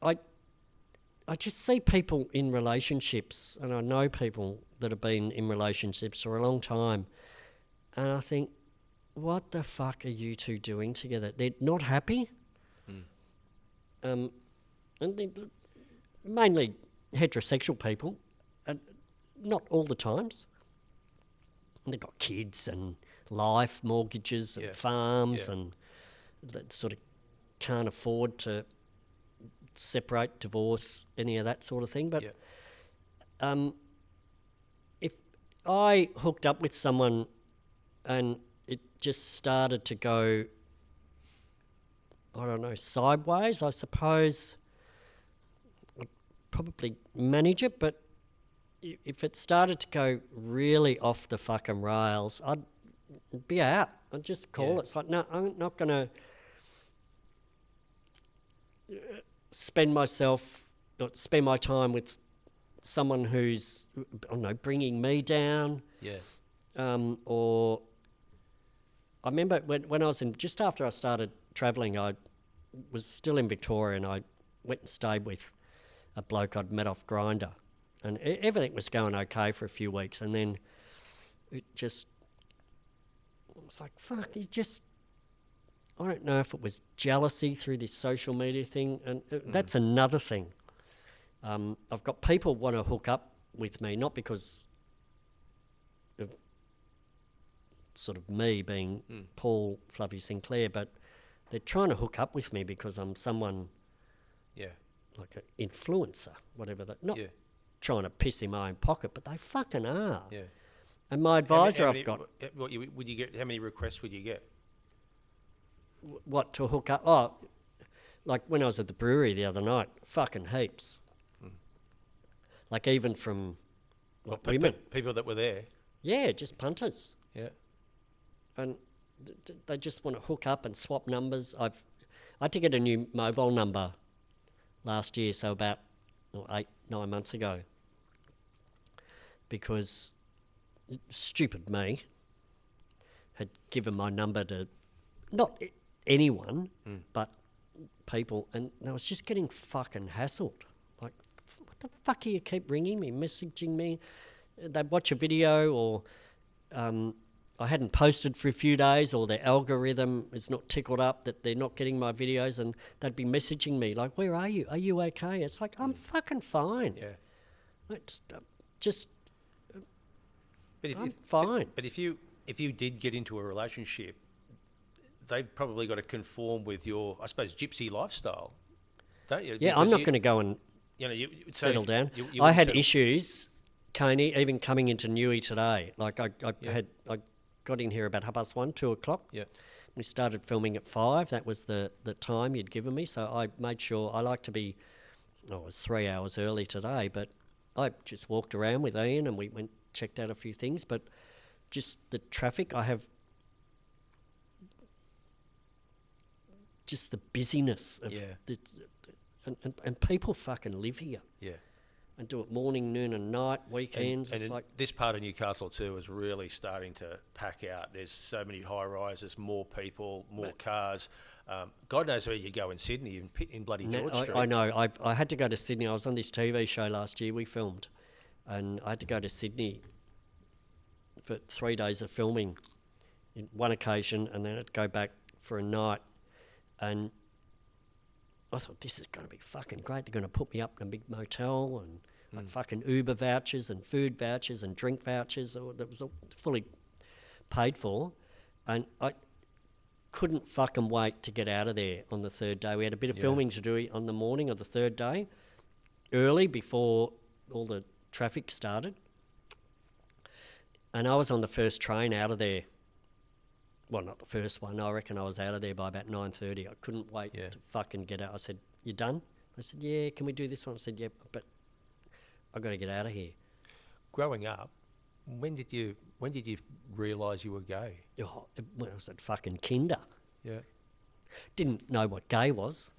[SPEAKER 2] I just see people in relationships, and I know people that have been in relationships for a long time, and I think, what the fuck are you two doing together? They're not happy. And they're mainly heterosexual people, and not all the times. And they've got kids and life, mortgages and farms, and that sort of can't afford to separate, divorce, any of that sort of thing. But if I hooked up with someone and it just started to go, I don't know, sideways, I suppose I'd probably manage it, but if it started to go really off the fucking rails, I'd be out. I just call
[SPEAKER 1] Yeah.
[SPEAKER 2] it. It's like, no, I'm not going to spend my time with someone who's, I don't know, bringing me down.
[SPEAKER 1] Yeah.
[SPEAKER 2] Or I remember when I was just after I started travelling, I was still in Victoria, and I went and stayed with a bloke I'd met off Grindr, and everything was going okay for a few weeks, and then it's like, fuck, I don't know if it was jealousy through this social media thing, and that's another thing. I've got people want to hook up with me, not because of sort of me being Paul Fluffy Sinclair, but they're trying to hook up with me because I'm someone
[SPEAKER 1] Yeah.
[SPEAKER 2] like an influencer, whatever that. Not
[SPEAKER 1] Yeah.
[SPEAKER 2] trying to piss in my own pocket, but they fucking are.
[SPEAKER 1] Yeah.
[SPEAKER 2] And my advisor, I've got
[SPEAKER 1] Would you get? How many requests would you get?
[SPEAKER 2] what to hook up. Oh, like when I was at the brewery the other night, fucking heaps. Like even from like women.
[SPEAKER 1] People that were there.
[SPEAKER 2] Yeah, just punters.
[SPEAKER 1] Yeah.
[SPEAKER 2] And they just want to hook up and swap numbers. I had to get a new mobile number last year, so about 8-9 months ago, because stupid me had given my number to not anyone, but people, and I was just getting fucking hassled. Like, what the fuck are you keep ringing me, messaging me? They'd watch a video, or I hadn't posted for a few days, or their algorithm is not tickled up that they're not getting my videos, and they'd be messaging me like, where are you? Are you okay? It's like, I'm fucking fine.
[SPEAKER 1] Yeah.
[SPEAKER 2] It's just,
[SPEAKER 1] But
[SPEAKER 2] I'm fine.
[SPEAKER 1] But if you did get into a relationship, they've probably got to conform with your, I suppose, gypsy lifestyle, don't you?
[SPEAKER 2] Yeah, I'm
[SPEAKER 1] Because
[SPEAKER 2] not going to go and
[SPEAKER 1] so
[SPEAKER 2] settle
[SPEAKER 1] if
[SPEAKER 2] down.
[SPEAKER 1] you
[SPEAKER 2] I
[SPEAKER 1] wouldn't
[SPEAKER 2] had
[SPEAKER 1] settle-
[SPEAKER 2] issues, Cainey, even coming into Newey today. Like I got in here about 1:30, 2 o'clock.
[SPEAKER 1] Yeah.
[SPEAKER 2] We started filming at 5. That was the time you'd given me. So I made sure, I like to be, it was 3 hours early today, but I just walked around with Ian and we checked out a few things. But just the traffic, I have just the busyness of
[SPEAKER 1] Yeah.
[SPEAKER 2] and people fucking live here
[SPEAKER 1] Yeah.
[SPEAKER 2] and do it morning, noon and night, weekends.
[SPEAKER 1] And
[SPEAKER 2] It's
[SPEAKER 1] in
[SPEAKER 2] like,
[SPEAKER 1] this part of Newcastle too is really starting to pack out. There's so many high rises, more people, more cars. God knows where you go in Sydney, in bloody George Street.
[SPEAKER 2] I know. I had to go to Sydney. I was on this TV show last year we filmed, and I had to go to Sydney for 3 days of filming in one occasion, and then I'd go back for a night. And I thought, this is going to be fucking great. They're going to put me up in a big motel and like fucking Uber vouchers and food vouchers and drink vouchers. That was all fully paid for. And I couldn't fucking wait to get out of there on the third day. We had a bit of filming to do on the morning of the third day, early before all the traffic started. And I was on the first train out of there. Well, not the first one. I reckon I was out of there by about 9:30. I couldn't wait to fucking get out. I said, "You done?" I said, "Yeah, can we do this one?" I said, "Yeah, but I've got to get out of here."
[SPEAKER 1] Growing up, when did you realise you were gay?
[SPEAKER 2] Oh, when I was at fucking kinder.
[SPEAKER 1] Yeah.
[SPEAKER 2] Didn't know what gay was,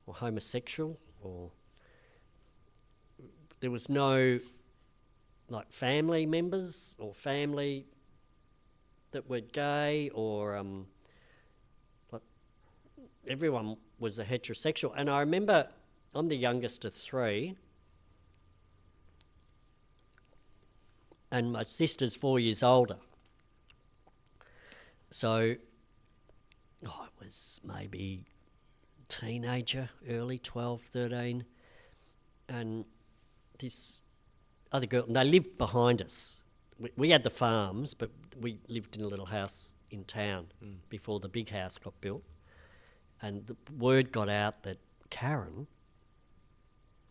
[SPEAKER 2] or homosexual, or there was no like family members or family that were gay, or like everyone was a heterosexual. And I remember I'm the youngest of 3, and my sister's 4 years older. So I was maybe teenager, early 12, 13, and this other girl, and they lived behind us. We had the farms, but we lived in a little house in town before the big house got built. And the word got out that Karen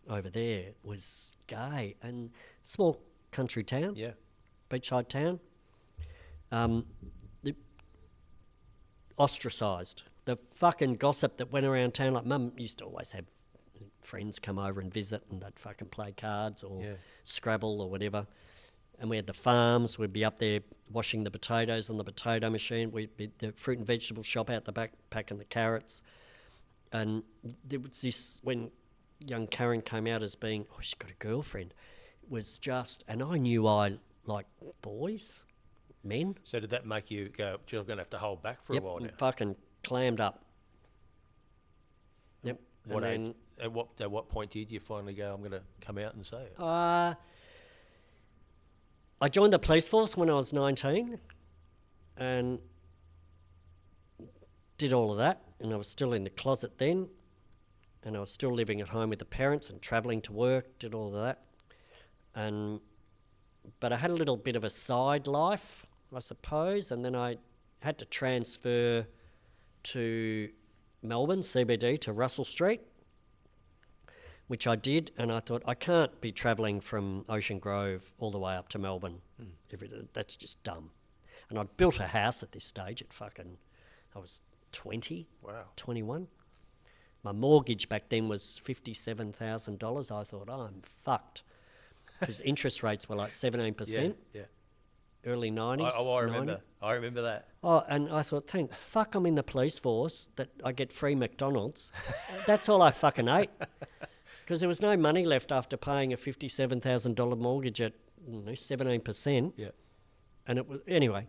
[SPEAKER 2] over there was gay, and small country town,
[SPEAKER 1] Yeah.
[SPEAKER 2] beachside town, ostracised. The fucking gossip that went around town, like Mum used to always have friends come over and visit, and they'd fucking play cards or Scrabble or whatever. and we had the farms. We'd be up there washing the potatoes on the potato machine. We'd be the fruit and vegetable shop out the back, packing the carrots. And there was this, when young Karen came out as being, oh, she's got a girlfriend, it was just, and I knew I like boys, men.
[SPEAKER 1] So did that make you go, "Gee, I'm going to have to hold back for
[SPEAKER 2] Yep,
[SPEAKER 1] a while now"?
[SPEAKER 2] fucking clammed up. Yep.
[SPEAKER 1] What
[SPEAKER 2] And
[SPEAKER 1] age, at what point did you finally go, "I'm going to come out and say it"?
[SPEAKER 2] I joined the police force when I was 19 and did all of that, and I was still in the closet then, and I was still living at home with the parents and travelling to work, did all of that. But I had a little bit of a side life, I suppose, and then I had to transfer to Melbourne, CBD, to Russell Street, which I did, and I thought, I can't be travelling from Ocean Grove all the way up to Melbourne. That's just dumb. And I'd built a house at this stage I was 20,
[SPEAKER 1] Wow.
[SPEAKER 2] 21. My mortgage back then was $57,000. I thought, oh, I'm fucked. Because interest rates were like 17%,
[SPEAKER 1] Yeah.
[SPEAKER 2] early 90s.
[SPEAKER 1] I
[SPEAKER 2] 90.
[SPEAKER 1] remember. I remember that.
[SPEAKER 2] Oh, and I thought, thank fuck I'm in the police force that I get free McDonald's. That's all I fucking ate. Because there was no money left after paying a $57,000 mortgage at 17%.
[SPEAKER 1] Yeah.
[SPEAKER 2] And it was, anyway.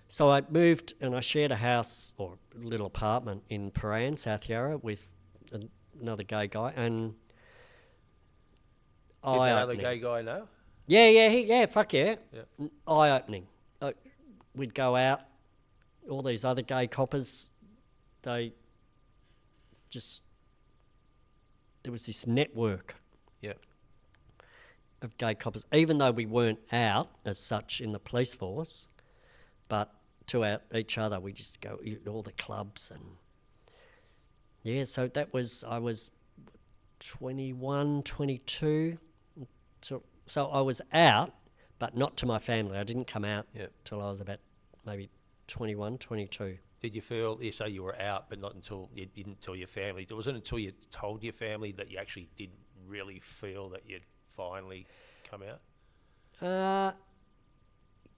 [SPEAKER 2] So I moved and I shared a house or a little apartment in Paran, South Yarra, with another gay guy. And
[SPEAKER 1] Did that other gay guy know?
[SPEAKER 2] Yeah, fuck yeah.
[SPEAKER 1] Yeah.
[SPEAKER 2] Eye-opening. We'd go out, all these other gay coppers, they just, there was this network
[SPEAKER 1] Yeah.
[SPEAKER 2] of gay coppers, even though we weren't out as such in the police force, but to each other, we just go all the clubs and, yeah, so I was 21, 22, so I was out, but not to my family. I didn't come out till I was about maybe 21, 22.
[SPEAKER 1] Did you feel, you say you were out, but not until, you didn't tell your family. Was it until you told your family that you actually did really feel that you'd finally come out?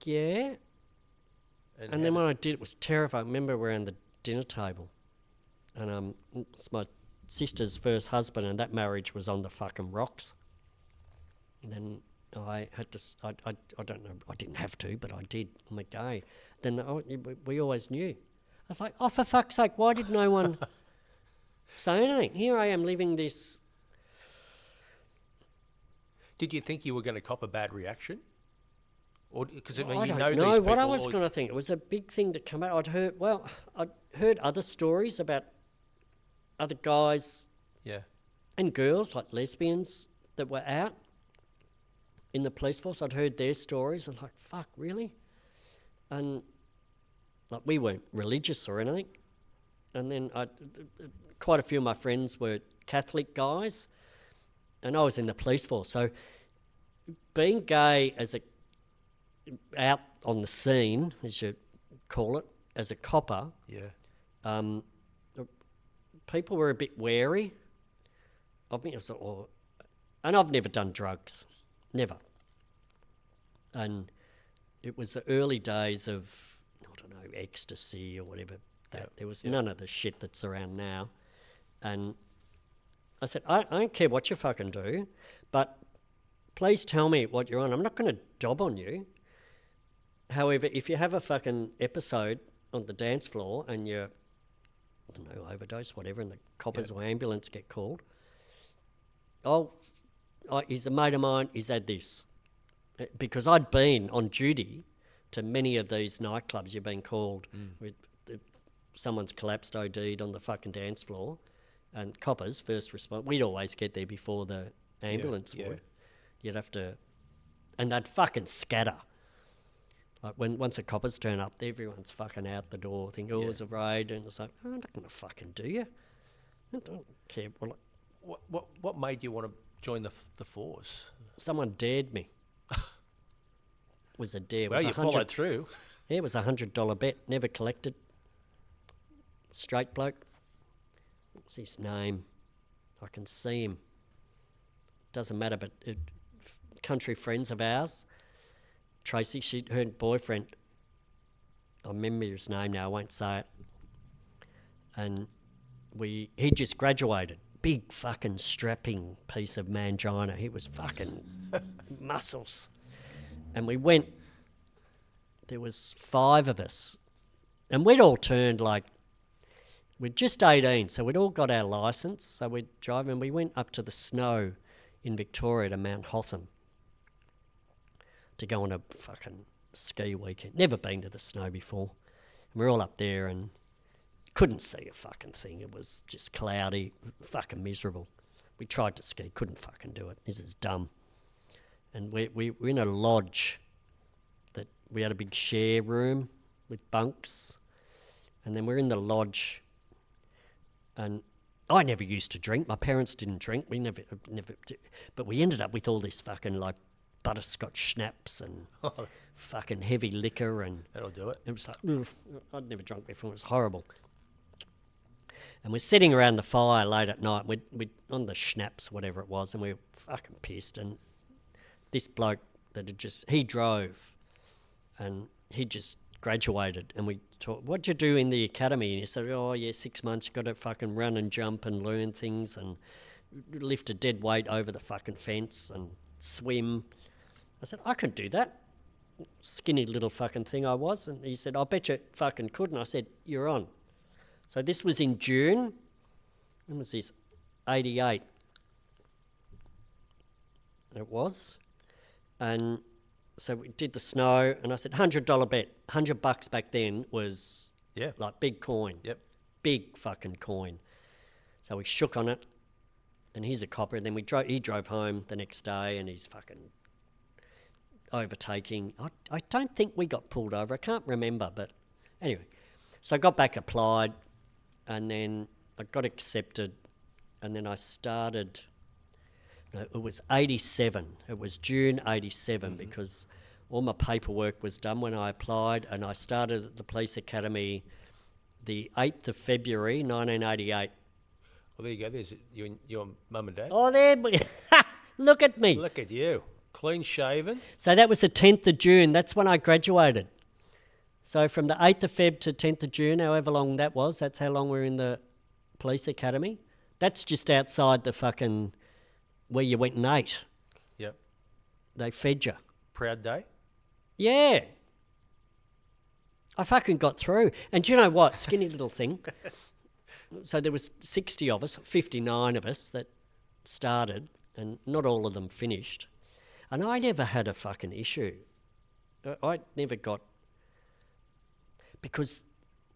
[SPEAKER 2] Yeah. And then when I did, it was terrifying. I remember we're around the dinner table, and it's my sister's first husband, and that marriage was on the fucking rocks. And then I had to, I don't know, I didn't have to, but I did. I'm a gay. Then we always knew. I was like, oh, for fuck's sake, why did no one say anything? Here I am living this.
[SPEAKER 1] Did you think you were going to cop a bad reaction? Or because
[SPEAKER 2] I
[SPEAKER 1] you
[SPEAKER 2] don't
[SPEAKER 1] know
[SPEAKER 2] know
[SPEAKER 1] these
[SPEAKER 2] what I
[SPEAKER 1] people,
[SPEAKER 2] was
[SPEAKER 1] or-
[SPEAKER 2] going to think. It was a big thing to come out. I'd heard other stories about other guys
[SPEAKER 1] Yeah.
[SPEAKER 2] and girls, like lesbians, that were out in the police force. I'd heard their stories. And like, fuck, really? And like, we weren't religious or anything. And then quite a few of my friends were Catholic guys, and I was in the police force. So being gay out on the scene, as you call it, as a copper,
[SPEAKER 1] Yeah.
[SPEAKER 2] people were a bit wary of me. And I've never done drugs, never. And it was the early days of, I don't know, ecstasy or whatever. There was none of the shit that's around now. And I said, I don't care what you fucking do, but please tell me what you're on. I'm not going to dob on you. However, if you have a fucking episode on the dance floor and you're, I don't know, overdose, whatever, and the coppers or ambulance get called, he's a mate of mine, he's had this. Because I'd been on duty to many of these nightclubs you've been called with someone's collapsed, OD'd on the fucking dance floor, and coppers, first response, we'd always get there before the ambulance would. You'd have to, and they'd fucking scatter. Like once the coppers turn up, everyone's fucking out the door, think, it's a raid, and it's like, I'm not going to fucking do you. I don't care. Well,
[SPEAKER 1] What made you want to join the force?
[SPEAKER 2] someone dared me. It was a dare. It
[SPEAKER 1] Well,
[SPEAKER 2] was
[SPEAKER 1] you followed through.
[SPEAKER 2] Yeah, it was $100 bet, never collected. Straight bloke. What's his name? I can see him. Doesn't matter, but country friends of ours. Tracy, her boyfriend, I remember his name now, I won't say it, and he just graduated. Big fucking strapping piece of mangina. He was fucking muscles. And we went, there was 5 of us, and we'd all turned like, we're just 18, so we'd all got our licence, so we'd drive, and we went up to the snow in Victoria to Mount Hotham to go on a fucking ski weekend. Never been to the snow before. And we're all up there and couldn't see a fucking thing. It was just cloudy, fucking miserable. We tried to ski, couldn't fucking do it. This is dumb. And we were in a lodge that we had a big share room with bunks, and then we're in the lodge. And I never used to drink. My parents didn't drink. We never did. But we ended up with all this fucking like butterscotch schnapps and fucking heavy liquor, and
[SPEAKER 1] That'll do it.
[SPEAKER 2] it was like, ugh, I'd never drunk before. It was horrible. And we're sitting around the fire late at night. We're on the schnapps, whatever it was, and we were fucking pissed. And this bloke that he drove, and he just graduated, and we talked, what'd you do in the academy? And he said, oh yeah, 6 months, you got to fucking run and jump and learn things and lift a dead weight over the fucking fence and swim. I said, I could do that. Skinny little fucking thing I was. And he said, I bet you fucking could. And I said, you're on. So this was in June. When was this? 88. It was. And so we did the snow, and I said, $100 bet. $100 back then was like big coin.
[SPEAKER 1] Yep.
[SPEAKER 2] Big fucking coin. So we shook on it, and he's a copper. And then he drove home the next day, and he's fucking overtaking. I don't think we got pulled over. I can't remember, but anyway. So I got back applied, and then I got accepted, and then I started. No, it was 87. It was June 87 because all my paperwork was done when I applied, and I started at the police academy the 8th of February 1988.
[SPEAKER 1] Well, there you go. There's you and your mum and dad.
[SPEAKER 2] Oh, there we look at me.
[SPEAKER 1] Look at you. Clean shaven.
[SPEAKER 2] So that was the 10th of June. That's when I graduated. So from the 8th of Feb to 10th of June, however long that was, that's how long we're in the police academy. That's just outside the fucking where you went and ate.
[SPEAKER 1] Yep.
[SPEAKER 2] They fed you.
[SPEAKER 1] Proud day.
[SPEAKER 2] Yeah. I fucking got through. And do you know what? Skinny little thing. So there was 60 of us, 59 of us that started, and not all of them finished. And I never had a fucking issue. I never got... Because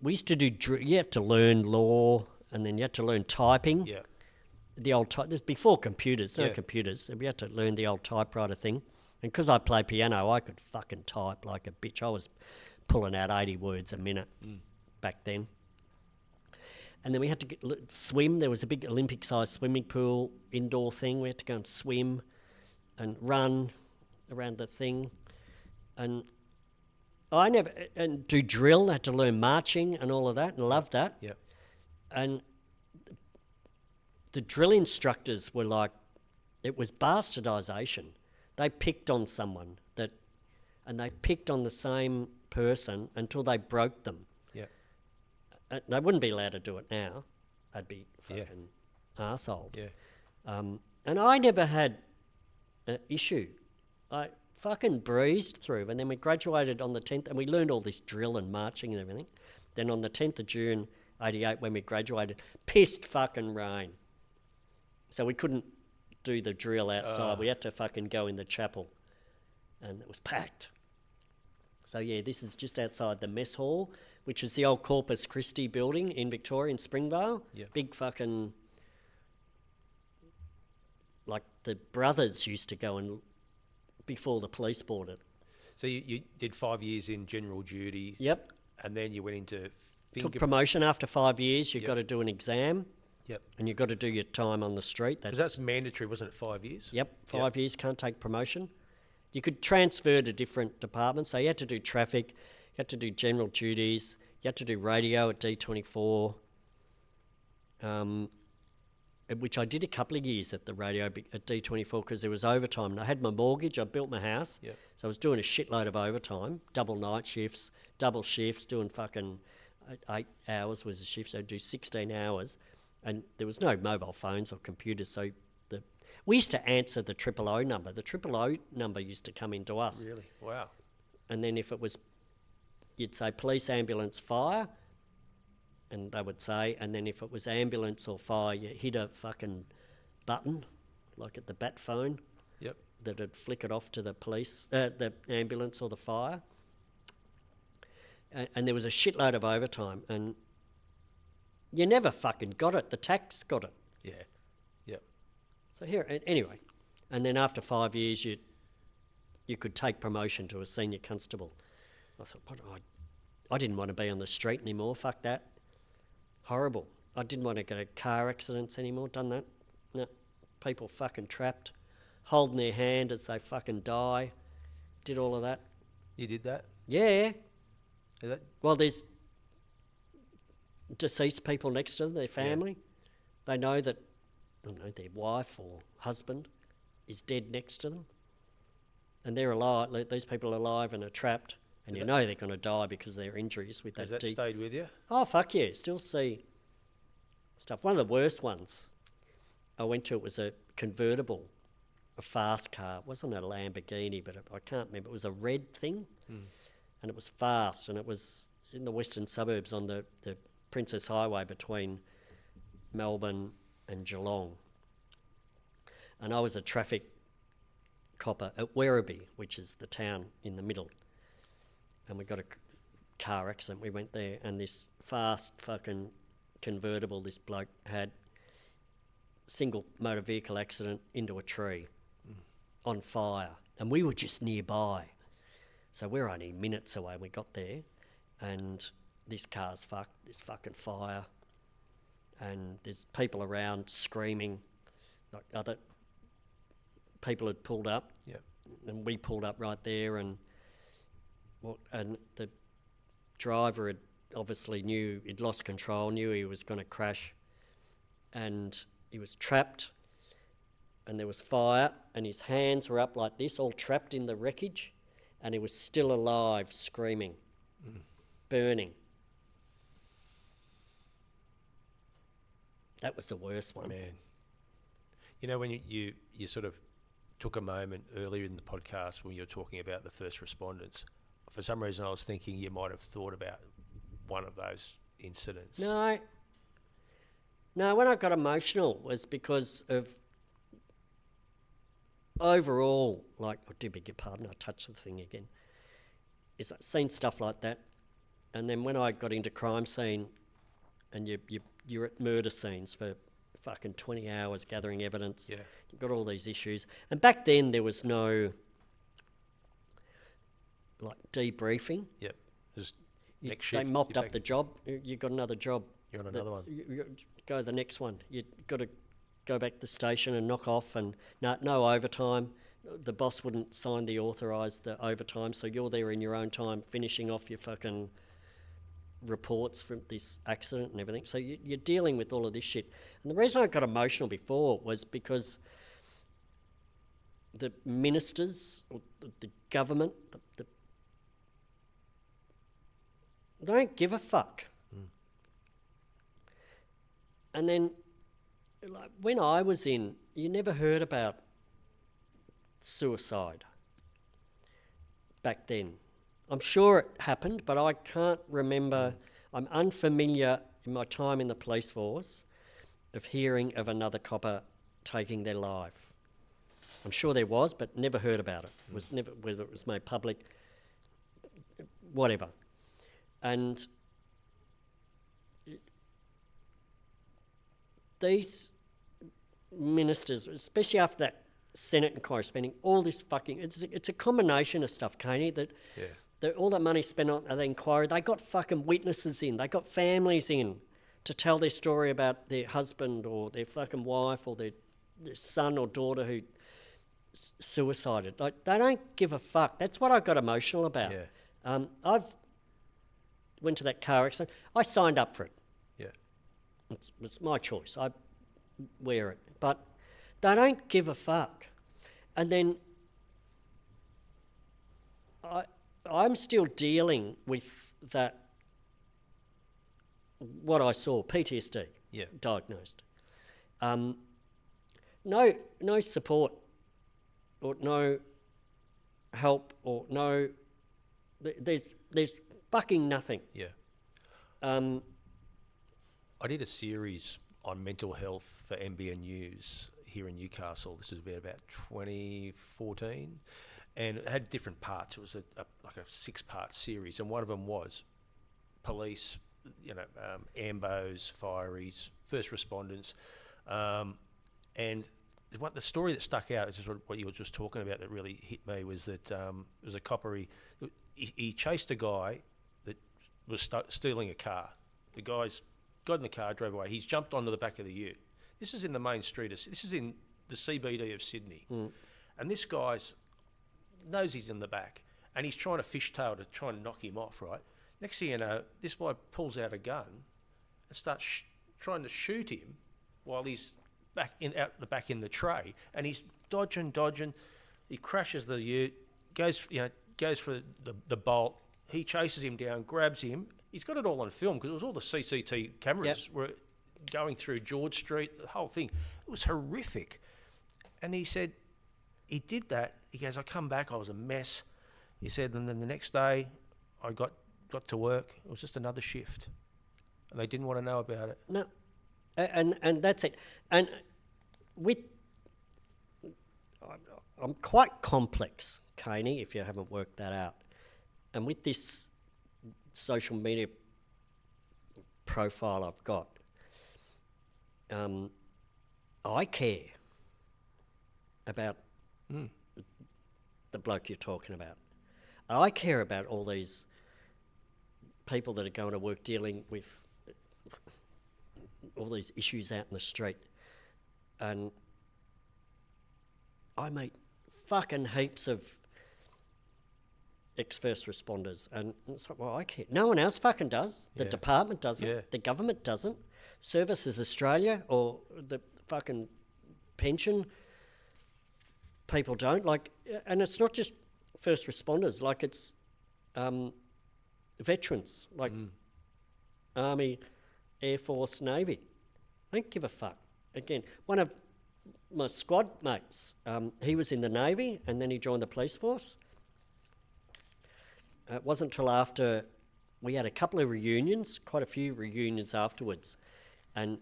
[SPEAKER 2] we used to do... You have to learn law, and then you had to learn typing.
[SPEAKER 1] Yeah.
[SPEAKER 2] The old type... This before computers, no
[SPEAKER 1] Yeah.
[SPEAKER 2] computers. We had to learn the old typewriter thing. And because I play piano, I could fucking type like a bitch. I was pulling out 80 words a minute back then. And then we had to swim. There was a big Olympic-sized swimming pool, indoor thing. We had to go and swim and run around the thing. And I never... And do drill. I had to learn marching and all of that, and loved that.
[SPEAKER 1] Yeah.
[SPEAKER 2] And the drill instructors were like... It was bastardisation. They picked on someone and they picked on the same person until they broke them.
[SPEAKER 1] Yeah.
[SPEAKER 2] They wouldn't be allowed to do it now. They'd be fucking arsehole.
[SPEAKER 1] Yeah.
[SPEAKER 2] And I never had an issue. I fucking breezed through, and then we graduated on the 10th, and we learned all this drill and marching and everything. Then on the 10th of June, 88, when we graduated, pissed fucking rain. So we couldn't do the drill outside. We had to fucking go in the chapel, and it was packed. So yeah, this is just outside the mess hall, which is the old Corpus Christi building in Victoria, in Springvale.
[SPEAKER 1] Yeah.
[SPEAKER 2] Big fucking, like the brothers used to go and, before the police bought it.
[SPEAKER 1] So you did 5 years in general duties.
[SPEAKER 2] Yep.
[SPEAKER 1] And then you went into
[SPEAKER 2] Took promotion after 5 years. You've
[SPEAKER 1] Yep.
[SPEAKER 2] got to do an exam.
[SPEAKER 1] Yep.
[SPEAKER 2] And you've got to do your time on the street.
[SPEAKER 1] Because that's mandatory, wasn't it? 5 years.
[SPEAKER 2] Yep, 5 years, can't take promotion. You could transfer to different departments. So you had to do traffic, you had to do general duties, you had to do radio at D24. And which I did a couple of years at the radio at D24 because there was overtime. And I had my mortgage, I built my house.
[SPEAKER 1] Yep.
[SPEAKER 2] So I was doing a shitload of overtime, double night shifts, double shifts, doing fucking 8 hours was a shift, so I'd do 16 hours. And there was no mobile phones or computers, so we used to answer the 000 number. The 000 number used to come into us.
[SPEAKER 1] Really? Wow.
[SPEAKER 2] And then if it was, you'd say police, ambulance, fire, and they would say, and then if it was ambulance or fire, you hit a fucking button, like at the bat phone,
[SPEAKER 1] Yep.
[SPEAKER 2] that'd flick it off to the police, the ambulance or the fire. And there was a shitload of overtime, and you never fucking got it. The tax got it.
[SPEAKER 1] Yeah. Yep.
[SPEAKER 2] So here, anyway, and then after 5 years, you could take promotion to a senior constable. I thought, I didn't want to be on the street anymore. Fuck that. Horrible. I didn't want to go to car accidents anymore. Done that. No. People fucking trapped, holding their hand as they fucking die. Did all of that.
[SPEAKER 1] You did that?
[SPEAKER 2] Yeah.
[SPEAKER 1] Is that?
[SPEAKER 2] Well, there's deceased people next to them, their family. They know that, I don't know, their wife or husband is dead next to them. And they're alive. These people are alive and are trapped. And you know they're going to die because of their injuries with that
[SPEAKER 1] Has that
[SPEAKER 2] deep...
[SPEAKER 1] stayed with you?
[SPEAKER 2] Oh, fuck yeah. Still see stuff. One of the worst ones I went to, it was a convertible, a fast car. It wasn't a Lamborghini, but I can't remember. It was a red thing. And it was fast, and it was in the western suburbs on the Princess Highway between Melbourne and Geelong. And I was a traffic copper at Werribee, which is the town in the middle. And we got a car accident. We went there, and this fast fucking convertible this bloke had, single motor vehicle accident into a tree on fire. And we were just nearby. So we're only minutes away. We got there, and this car's fucked, there's fucking fire, and there's people around screaming, like other people had pulled up,
[SPEAKER 1] Yep.
[SPEAKER 2] and we pulled up right there, and the driver had obviously knew he'd lost control, knew he was going to crash, and he was trapped, and there was fire, and his hands were up like this, all trapped in the wreckage, and he was still alive, screaming, burning. That was the worst one.
[SPEAKER 1] Man. You know, when you sort of took a moment earlier in the podcast when you were talking about the first responders, for some reason I was thinking you might have thought about one of those incidents.
[SPEAKER 2] No, when I got emotional was because of overall, like, I do beg your pardon, I touched the thing again, is I've seen stuff like that, and then when I got into crime scene, and you're at murder scenes for fucking 20 hours gathering evidence, you've got all these issues, and back then there was no, like, debriefing.
[SPEAKER 1] Yep. Just next shift.
[SPEAKER 2] They mopped up the job, you got another job.
[SPEAKER 1] You're on another one.
[SPEAKER 2] You go to the next one. You've got to go back to the station and knock off, and no overtime. The boss wouldn't sign the authorised the overtime, so you're there in your own time finishing off your fucking reports from this accident and everything. So you're dealing with all of this shit. And the reason I got emotional before was because the ministers, or the government, they don't give a fuck. And then, like, when I was in, you never heard about suicide back then. I'm sure it happened, but I can't remember. I'm unfamiliar in my time in the police force of hearing of another copper taking their life. I'm sure there was, but never heard about it. It was never, whether it was made public, whatever. And these ministers, especially after that Senate inquiry, spending all this fucking... It's a combination of stuff, Cainey, that all that money spent on the inquiry, they got fucking witnesses in, they got families in to tell their story about their husband or their fucking wife or their son or daughter who suicided. Like, they don't give a fuck. That's what I got emotional about.
[SPEAKER 1] Yeah.
[SPEAKER 2] I've went to that car accident. I signed up for it.
[SPEAKER 1] Yeah.
[SPEAKER 2] It's my choice. I wear it. But they don't give a fuck. And then I'm still dealing with that, what I saw, PTSD,
[SPEAKER 1] Yeah.
[SPEAKER 2] diagnosed. No support or no help or no, there's fucking nothing.
[SPEAKER 1] Yeah.
[SPEAKER 2] Um,
[SPEAKER 1] I did a series on mental health for NBN News here in Newcastle. This was about 2014, and it had different parts. It was like a 6-part series, and one of them was police, ambos, fireys, first responders, and what the story that stuck out, which is what you were just talking about, that really hit me, was that it was a copper. He chased a guy that was stealing a car. The guy's got in the car, drove away. He's jumped onto the back of the ute. This is in the main street. This is in the CBD of Sydney. And this guy's knows he's in the back, and he's trying to fishtail to try and knock him off, right? Next thing you know, this guy pulls out a gun and starts trying to shoot him while he's out the back in the tray, and he's dodging. He crashes the ute, goes for the bolt. He chases him down, grabs him. He's got it all on film because it was all the CCTV cameras were going through George Street, the whole thing. It was horrific. And he said he did that. He goes, I come back, I was a mess. He said, and then the next day I got to work. It was just another shift. And they didn't want to know about it.
[SPEAKER 2] No. And that's it. And I'm quite complex, Cainey, if you haven't worked that out. And with this social media profile I've got, I care about the bloke you're talking about. I care about all these people that are going to work dealing with all these issues out in the street. And I meet fucking heaps of ex-first responders, and it's like, well, I care. No one else fucking does. The department doesn't. The government doesn't. Services Australia or the fucking pension people don't. Like, and it's not just first responders. Like, it's veterans, like Army, Air Force, Navy. I don't give a fuck. Again, one of my squad mates, he was in the Navy and then he joined the police force. It wasn't until after we had a couple of reunions, quite a few reunions afterwards, and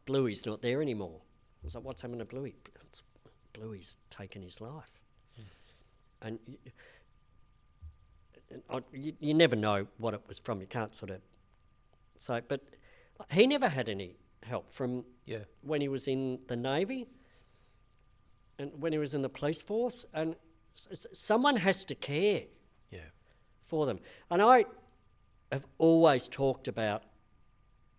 [SPEAKER 2] Bluey's not there anymore. I was like, what's happened to Bluey? Bluey's taken his life. And you never know what it was from. You can't sort of say, but he never had any help from when he was in the Navy and when he was in the police force. And someone has to care for them. And I have always talked about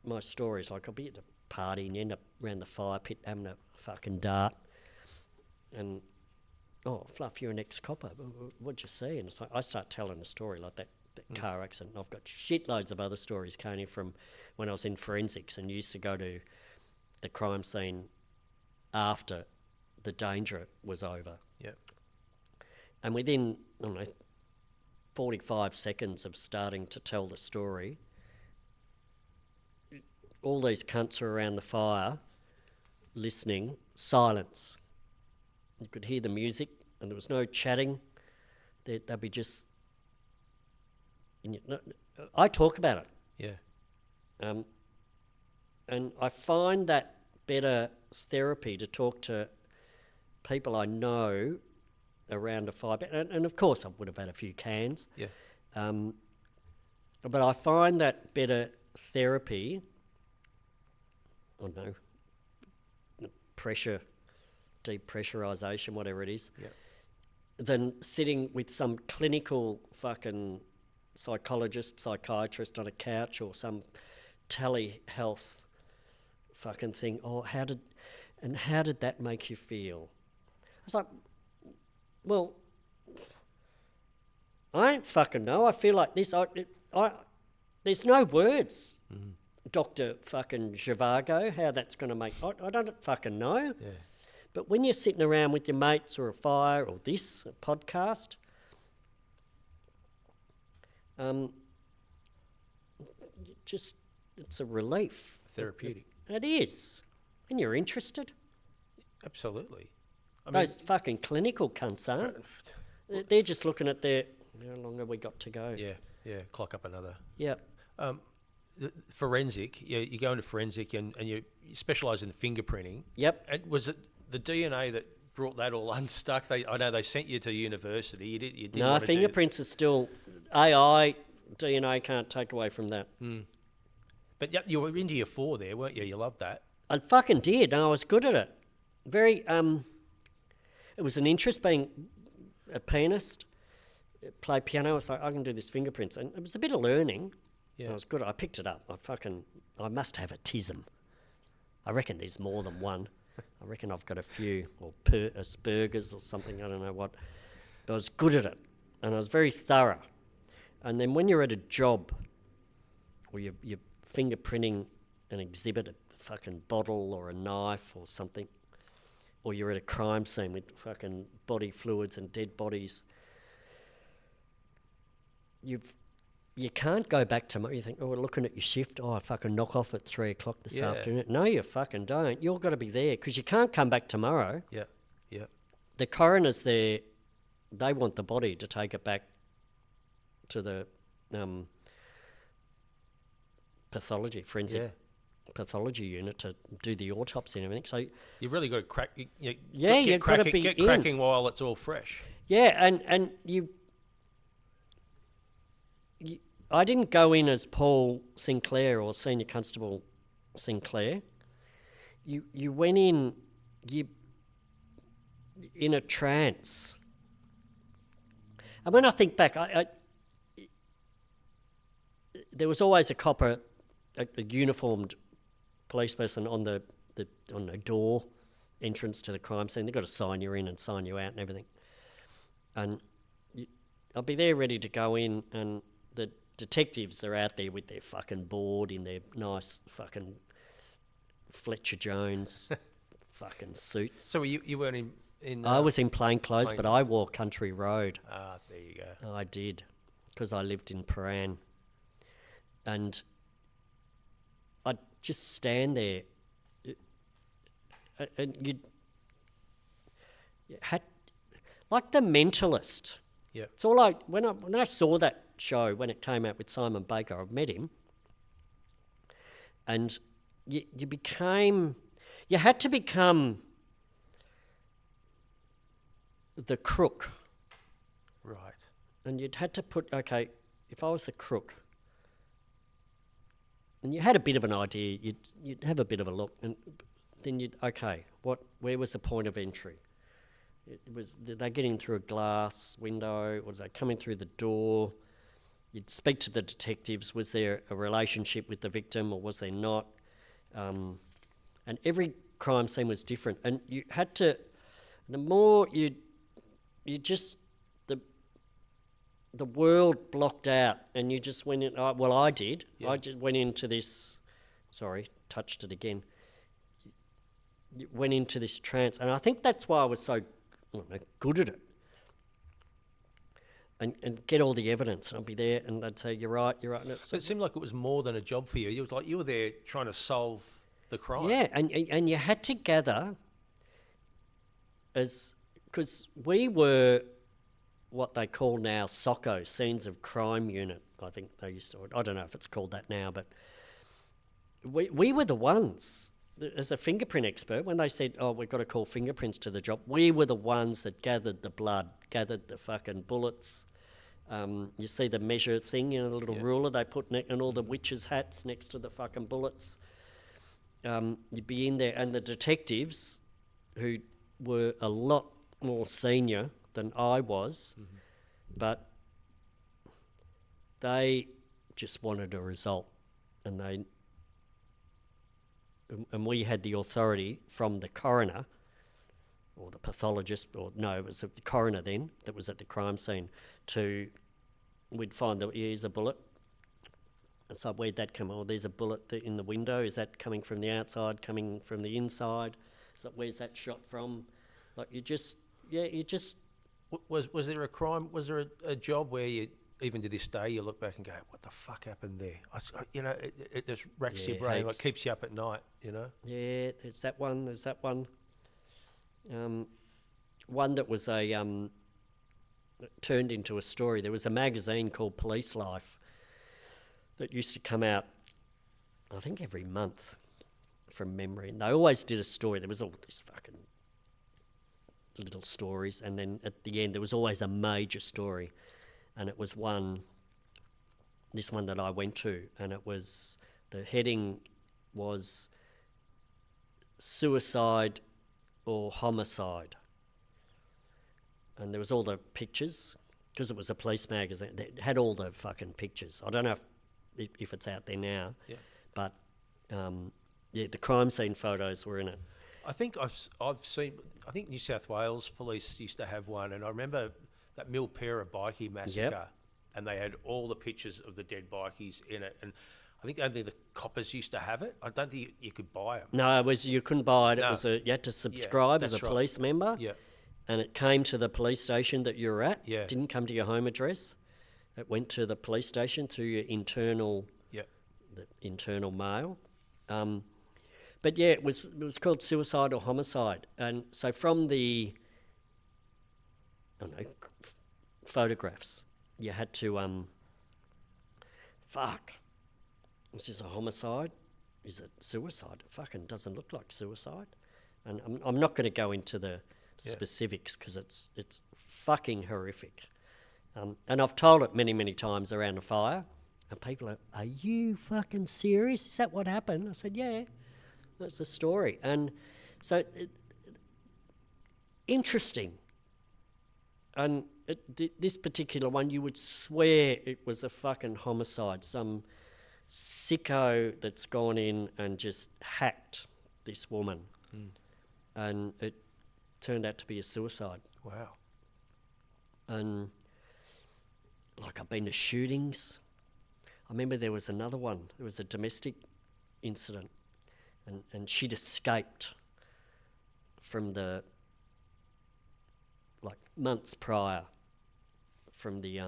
[SPEAKER 2] my stories. Like, I'll be at a party and end up around the fire pit having a fucking dart. And, oh, Fluff, you're an ex-copper. What'd you see? And it's like, I start telling a story like that car accident. And I've got shitloads of other stories, Cainey, from when I was in forensics and used to go to the crime scene after the danger was over.
[SPEAKER 1] Yep.
[SPEAKER 2] And within, I don't know, 45 seconds of starting to tell the story, all these cunts are around the fire listening, silence. You could hear the music and there was no chatting. They'd be just... I talk about it.
[SPEAKER 1] Yeah.
[SPEAKER 2] And I find that better therapy to talk to people I know around a fire. And of course I would have had a few cans.
[SPEAKER 1] Yeah.
[SPEAKER 2] But I find that better therapy, I don't know, pressure, depressurisation, whatever it is, than sitting with some clinical fucking psychologist, psychiatrist on a couch or some telehealth fucking thing. Oh, how did that make you feel? I was like, well, I don't fucking know. I feel like this. There's no words Dr. fucking Zhivago, how that's going to make... I don't fucking know.
[SPEAKER 1] Yeah.
[SPEAKER 2] But when you're sitting around with your mates or a fire or this, a podcast, it's a relief.
[SPEAKER 1] Therapeutic.
[SPEAKER 2] It is. And you're interested.
[SPEAKER 1] Absolutely. I mean,
[SPEAKER 2] Those fucking clinical cunts aren't. They're just looking at their... How long have we got to go?
[SPEAKER 1] yeah, clock up another.
[SPEAKER 2] Yeah.
[SPEAKER 1] The forensic, you go into forensic and you specialise in fingerprinting.
[SPEAKER 2] Yep.
[SPEAKER 1] And was it the DNA that brought that all unstuck? I know they sent you to university. You didn't
[SPEAKER 2] No,
[SPEAKER 1] want to
[SPEAKER 2] fingerprints are still... AI, DNA can't take away from that.
[SPEAKER 1] But you were into year 4 there, weren't you? You loved that.
[SPEAKER 2] I fucking did, and I was good at it. Very, it was an interest being a pianist, play piano. I was like, I can do this fingerprints. And it was a bit of learning.
[SPEAKER 1] Yeah.
[SPEAKER 2] I was good. I picked it up. I must have a tism. I reckon there's more than one. I reckon I've got a few, or Asperger's or something, I don't know what. But I was good at it, and I was very thorough. And then when you're at a job, or you're fingerprinting an exhibit, a fucking bottle or a knife or something, or you're at a crime scene with fucking body fluids and dead bodies, you can't go back tomorrow. You think, oh, we're looking at your shift. Oh, I fucking knock off at 3 o'clock this afternoon. No, you fucking don't. You've got to be there because you can't come back tomorrow.
[SPEAKER 1] Yeah.
[SPEAKER 2] The coroner's there. They want the body to take it back to the forensic pathology unit to do the autopsy and everything. So
[SPEAKER 1] You've really got to crack.
[SPEAKER 2] you've
[SPEAKER 1] get
[SPEAKER 2] got to
[SPEAKER 1] cracking,
[SPEAKER 2] be
[SPEAKER 1] get
[SPEAKER 2] in.
[SPEAKER 1] cracking while it's all fresh.
[SPEAKER 2] Yeah, and I didn't go in as Paul Sinclair or Senior Constable Sinclair. You went in in a trance. And when I think back, there was always a copper, a uniformed police person on the door entrance to the crime scene. They've got to sign you in and sign you out and everything. And I'll be there ready to go in, and the detectives are out there with their fucking board in their nice fucking Fletcher Jones fucking suits.
[SPEAKER 1] So you weren't in
[SPEAKER 2] I was in plain clothes, but I wore Country Road.
[SPEAKER 1] Ah, there you go.
[SPEAKER 2] I did, because I lived in Paran. And I'd just stand there, and you had, like The Mentalist.
[SPEAKER 1] Yeah.
[SPEAKER 2] It's all like, when I saw that show, when it came out with Simon Baker, I've met him, and you had to become the crook.
[SPEAKER 1] Right.
[SPEAKER 2] And you'd had to put, okay, if I was the crook, and you had a bit of an idea, you'd have a bit of a look, and then where was the point of entry? Did they get in through a glass window, or did they come in through the door? You'd speak to the detectives. Was there a relationship with the victim, or was there not? And every crime scene was different, and you had to. The more you just the world blocked out, and you just went in. Well, I did. Yeah. I just went into this. Sorry, touched it again. You went into this trance, and I think that's why I was so good at it. And get all the evidence, and I'd be there, and they'd say, "You're right, you're right." And
[SPEAKER 1] it seemed like it was more than a job for you. It was like you were there trying to solve the crime.
[SPEAKER 2] Yeah, and you had to gather, because we were what they call now SOCO, Scenes of Crime Unit. I think they used to. I don't know if it's called that now, but we were the ones. As a fingerprint expert, when they said, "Oh, we've got to call fingerprints to the job," we were the ones that gathered the blood, gathered the fucking bullets. You see the measure thing, the little ruler they put and all the witches' hats next to the fucking bullets. You'd be in there, and the detectives, who were a lot more senior than I was, but they just wanted a result, and we had the authority from the coroner, or the pathologist, or no, it was the coroner then that was at the crime scene, we'd find here's a bullet, It's like, where'd that come? Oh, there's a bullet in the window. Is that coming from the outside, coming from the inside? It's like, where's that shot from? Like, you just...
[SPEAKER 1] Was there a crime? Was there a job where you, even to this day, you look back and go, what the fuck happened there? It just racks your brain, like
[SPEAKER 2] heaps.
[SPEAKER 1] keeps you up at night, you know?
[SPEAKER 2] Yeah, there's that one. One that was turned into a story. There was a magazine called Police Life that used to come out, I think, every month from memory. And they always did a story. There was all this fucking little stories. And then at the end, there was always a major story. And it was this one that I went to. And it was, the heading was suicide or homicide. And there was all the pictures, because it was a police magazine. It had all the fucking pictures. I don't know if it's out there now, but the crime scene photos were in it.
[SPEAKER 1] I think I've seen. I think New South Wales Police used to have one, and I remember that Milpera bikie massacre, and they had all the pictures of the dead bikies in it. And I think only the coppers used to have it. I don't think you could buy them.
[SPEAKER 2] No, you couldn't buy it.
[SPEAKER 1] No.
[SPEAKER 2] It was you had to subscribe as a
[SPEAKER 1] that's right.
[SPEAKER 2] police member.
[SPEAKER 1] Yeah.
[SPEAKER 2] And it came to the police station that you were at.
[SPEAKER 1] Yeah.
[SPEAKER 2] It didn't come to your home address. It went to the police station through your internal mail. But yeah, it was called suicide or homicide. And so from the photographs, you had to is this a homicide? Is it suicide? It fucking doesn't look like suicide. And I'm not going to go into the specifics because it's fucking horrific. And I've told it many, many times around a fire, and people are you fucking serious? Is that what happened? I said, yeah, that's the story. And so, interesting. And this particular one, you would swear it was a fucking homicide. Some sicko that's gone in and just hacked this woman. And it turned out to be a suicide.
[SPEAKER 1] Wow.
[SPEAKER 2] And like, I've been to shootings. I remember there was another one. There was a domestic incident, and she'd escaped from the, like, months prior from the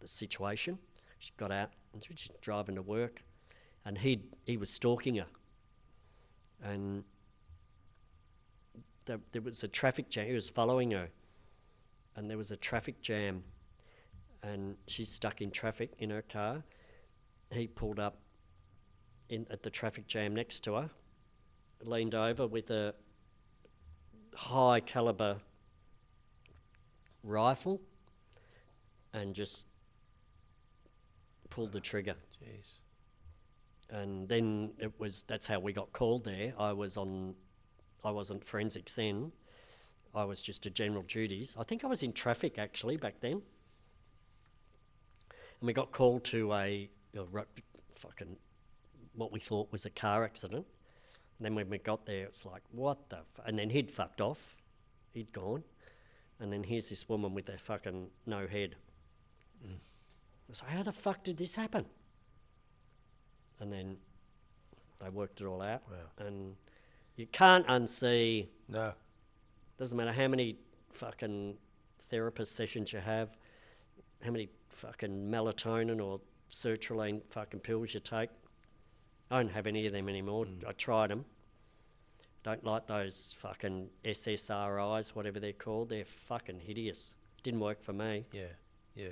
[SPEAKER 2] situation. She got out and she was driving to work, and he was stalking her, and there was a traffic jam. He was following her, and there was a traffic jam, and she's stuck in traffic in her car. He pulled up at the traffic jam next to her, leaned over with a high caliber rifle, and just pulled the trigger.
[SPEAKER 1] Jeez.
[SPEAKER 2] And then that's how we got called there. I wasn't forensics then. I was just a general duties. I think I was in traffic actually back then. And we got called to fucking what we thought was a car accident. And then when we got there, it's like, what the and then he'd fucked off. He'd gone. And then here's this woman with a fucking no head. I was like, how the fuck did this happen? And then they worked it all out.
[SPEAKER 1] Wow.
[SPEAKER 2] And you can't unsee.
[SPEAKER 1] No.
[SPEAKER 2] Doesn't matter how many fucking therapist sessions you have, how many fucking melatonin or sertraline fucking pills you take. I don't have any of them anymore. I tried them. Don't like those fucking SSRIs, whatever they're called. They're fucking hideous. Didn't work for me.
[SPEAKER 1] Yeah.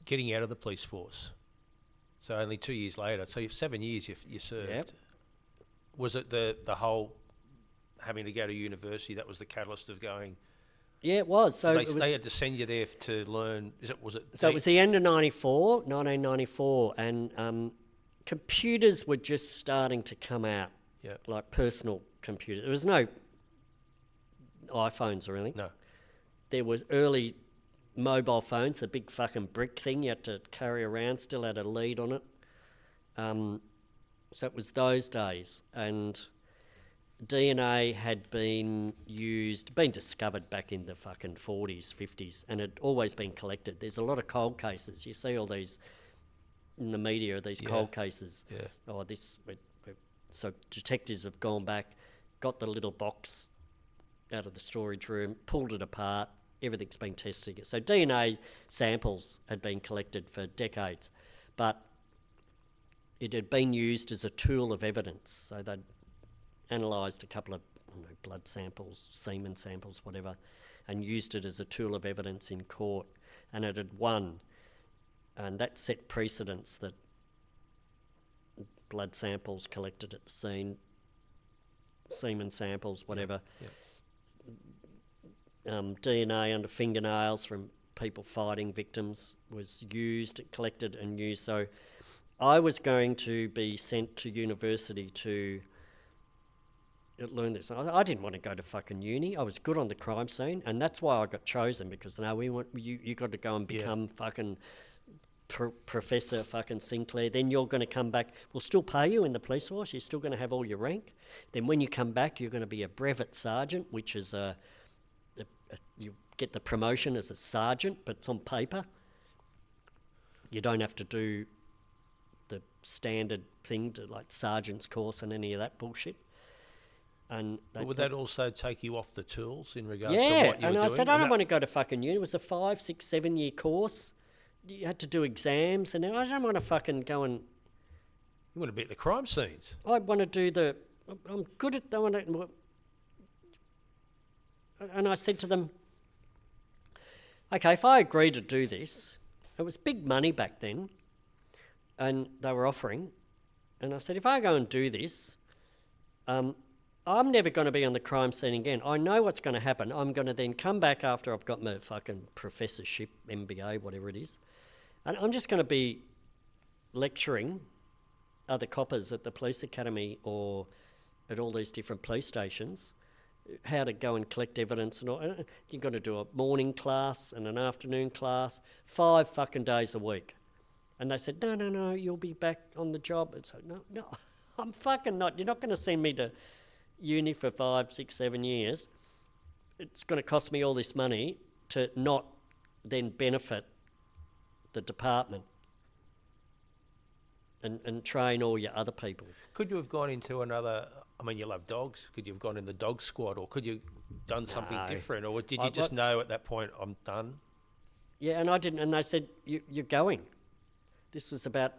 [SPEAKER 1] Getting out of the police force. So only 2 years later. So 7 years you served.
[SPEAKER 2] Yep.
[SPEAKER 1] Was it the whole having to go to university that was the catalyst of going?
[SPEAKER 2] Yeah, it was. So
[SPEAKER 1] they had to send you there to learn.
[SPEAKER 2] So it was the end of 1994, and computers were just starting to come out.
[SPEAKER 1] Yeah.
[SPEAKER 2] Like personal computers. There was no iPhones or anything.
[SPEAKER 1] No.
[SPEAKER 2] There was early mobile phones, the big fucking brick thing you had to carry around, still had a lead on it. So it was those days, and DNA had been discovered back in the fucking 40s, 50s, and had always been collected. There's a lot of cold cases. You see all these in the media, these
[SPEAKER 1] Yeah.
[SPEAKER 2] cold cases.
[SPEAKER 1] Yeah.
[SPEAKER 2] Oh, so detectives have gone back, got the little box out of the storage room, pulled it apart, everything's been tested. So DNA samples had been collected for decades, but it had been used as a tool of evidence. So they'd analysed a couple of blood samples, semen samples, whatever, and used it as a tool of evidence in court, and it had won. And that set precedence that blood samples collected at the scene, semen samples, whatever, DNA under fingernails from people fighting victims was used, collected and used. So I was going to be sent to university to learn this. I didn't want to go to fucking uni. I was good on the crime scene, and that's why I got chosen, because no, we want you got to go and become fucking Professor fucking Sinclair. Then you're going to come back. We'll still pay you in the police force. You're still going to have all your rank. Then when you come back, you're going to be a brevet sergeant, which is you get the promotion as a sergeant, but it's on paper. You don't have to do the standard thing to like sergeant's course and any of that bullshit. And
[SPEAKER 1] But would that also take you off the tools in regards
[SPEAKER 2] yeah,
[SPEAKER 1] to what you were doing?
[SPEAKER 2] and I said, I don't want to go to fucking uni. It was a 5, 6, 7 year course. You had to do exams, and I don't want to fucking go and...
[SPEAKER 1] You want to be at the crime scenes.
[SPEAKER 2] I want to do the... I'm good at... I want to, and I said to them, okay, if I agree to do this, it was big money back then, and they were offering, and I said, if I go and do this, I'm never going to be on the crime scene again. I know what's going to happen. I'm going to then come back after I've got my fucking professorship, MBA, whatever it is, and I'm just going to be lecturing other coppers at the police academy or at all these different police stations how to go and collect evidence and all. You've got to do a morning class and an afternoon class, 5 fucking days a week. And they said, no, you'll be back on the job. And so, no, I'm fucking not. You're not going to send me to uni for 5, 6, 7 years. It's going to cost me all this money to not then benefit the department and train all your other people.
[SPEAKER 1] Could you have gone into another... I mean, you love dogs. Could you have gone in the dog squad, or could you done something different? Or did you just know at that point, I'm done?
[SPEAKER 2] Yeah, and I didn't. And they said, you're going. This was about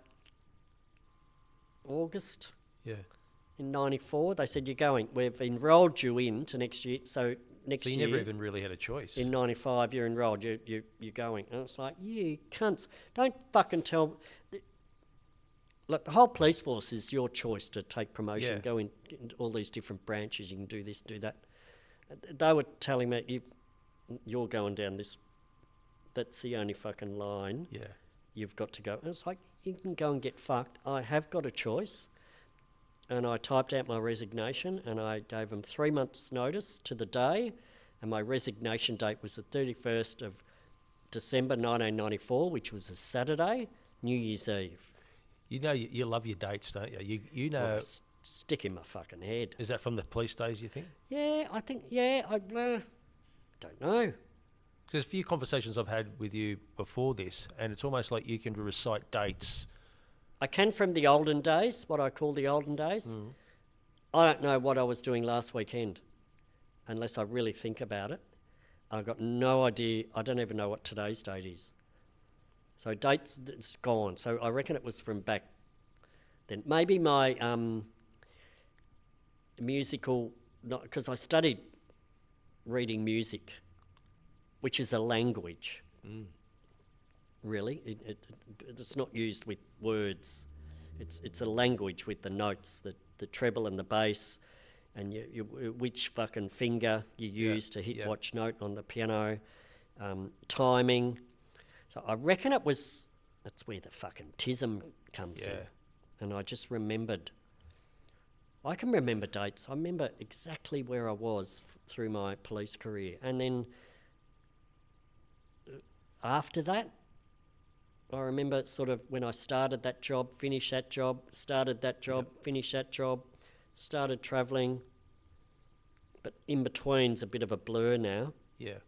[SPEAKER 2] August in 94. They said, you're going. We've enrolled you into next year. So next year...
[SPEAKER 1] So you never even really had a choice.
[SPEAKER 2] In 95, you're enrolled. You're going. And it's like, you cunts. Don't fucking tell... Look, the whole police force is your choice to take promotion, go in all these different branches. You can do this, do that. They were telling me, you're going down this. That's the only fucking line.
[SPEAKER 1] Yeah.
[SPEAKER 2] You've got to go. And it's like, you can go and get fucked. I have got a choice. And I typed out my resignation, and I gave them 3 months' notice to the day. And my resignation date was the 31st of December 1994, which was a Saturday, New Year's Eve.
[SPEAKER 1] You know, you love your dates, don't you? You know...
[SPEAKER 2] Well, stick in my fucking head.
[SPEAKER 1] Is that from the police days, you think?
[SPEAKER 2] Yeah, I think, I don't know.
[SPEAKER 1] Because a few conversations I've had with you before this, and it's almost like you can recite dates.
[SPEAKER 2] I can from the olden days, what I call the olden days. Mm. I don't know what I was doing last weekend, unless I really think about it. I've got no idea. I don't even know what today's date is. So dates, it's gone. So I reckon it was from back then. Maybe my musical, because I studied reading music, which is a language, really. It's not used with words. It's a language with the notes, the treble and the bass, and which fucking finger you use to hit watch note on the piano, timing. So I reckon that's where the fucking tism comes in. And I just remembered. I can remember dates. I remember exactly where I was through my police career. And then after that, I remember sort of when I started that job, finished that job, started that job, finished that job, started travelling. But in between's a bit of a blur now.
[SPEAKER 1] Yeah.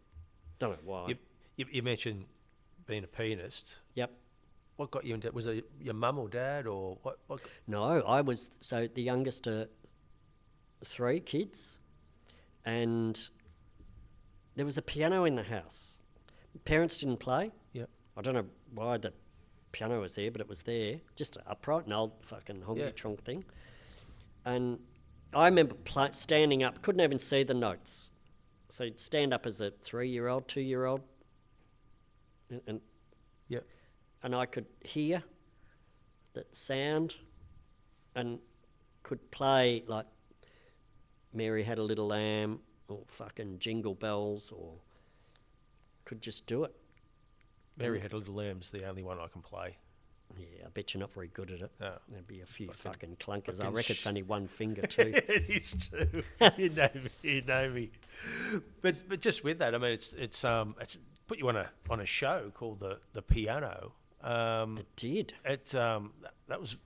[SPEAKER 2] Don't know why.
[SPEAKER 1] You mentioned being a pianist.
[SPEAKER 2] Yep.
[SPEAKER 1] what got you into? Was it your mum or dad or what?
[SPEAKER 2] No, I was so the youngest of 3 kids, and there was a piano in the house. Parents didn't play.
[SPEAKER 1] Yep.
[SPEAKER 2] I don't know why the piano was there, but it was there, just upright, an old fucking honky-tonk thing. And I remember standing up, couldn't even see the notes. So you'd stand up as a 3-year-old, 2-year-old, and
[SPEAKER 1] Yep.
[SPEAKER 2] and I could hear that sound and could play like Mary Had a Little Lamb or fucking Jingle Bells, or could just do it.
[SPEAKER 1] Mary Had a Little Lamb's the only one I can play.
[SPEAKER 2] Yeah, I bet you're not very good at it.
[SPEAKER 1] Oh.
[SPEAKER 2] There'd be a few fucking clunkers. I
[SPEAKER 1] fucking
[SPEAKER 2] reckon it's only one finger too.
[SPEAKER 1] It is too. You know me. But just with that, I mean, it's put you on a show called the Piano.
[SPEAKER 2] It did.
[SPEAKER 1] That was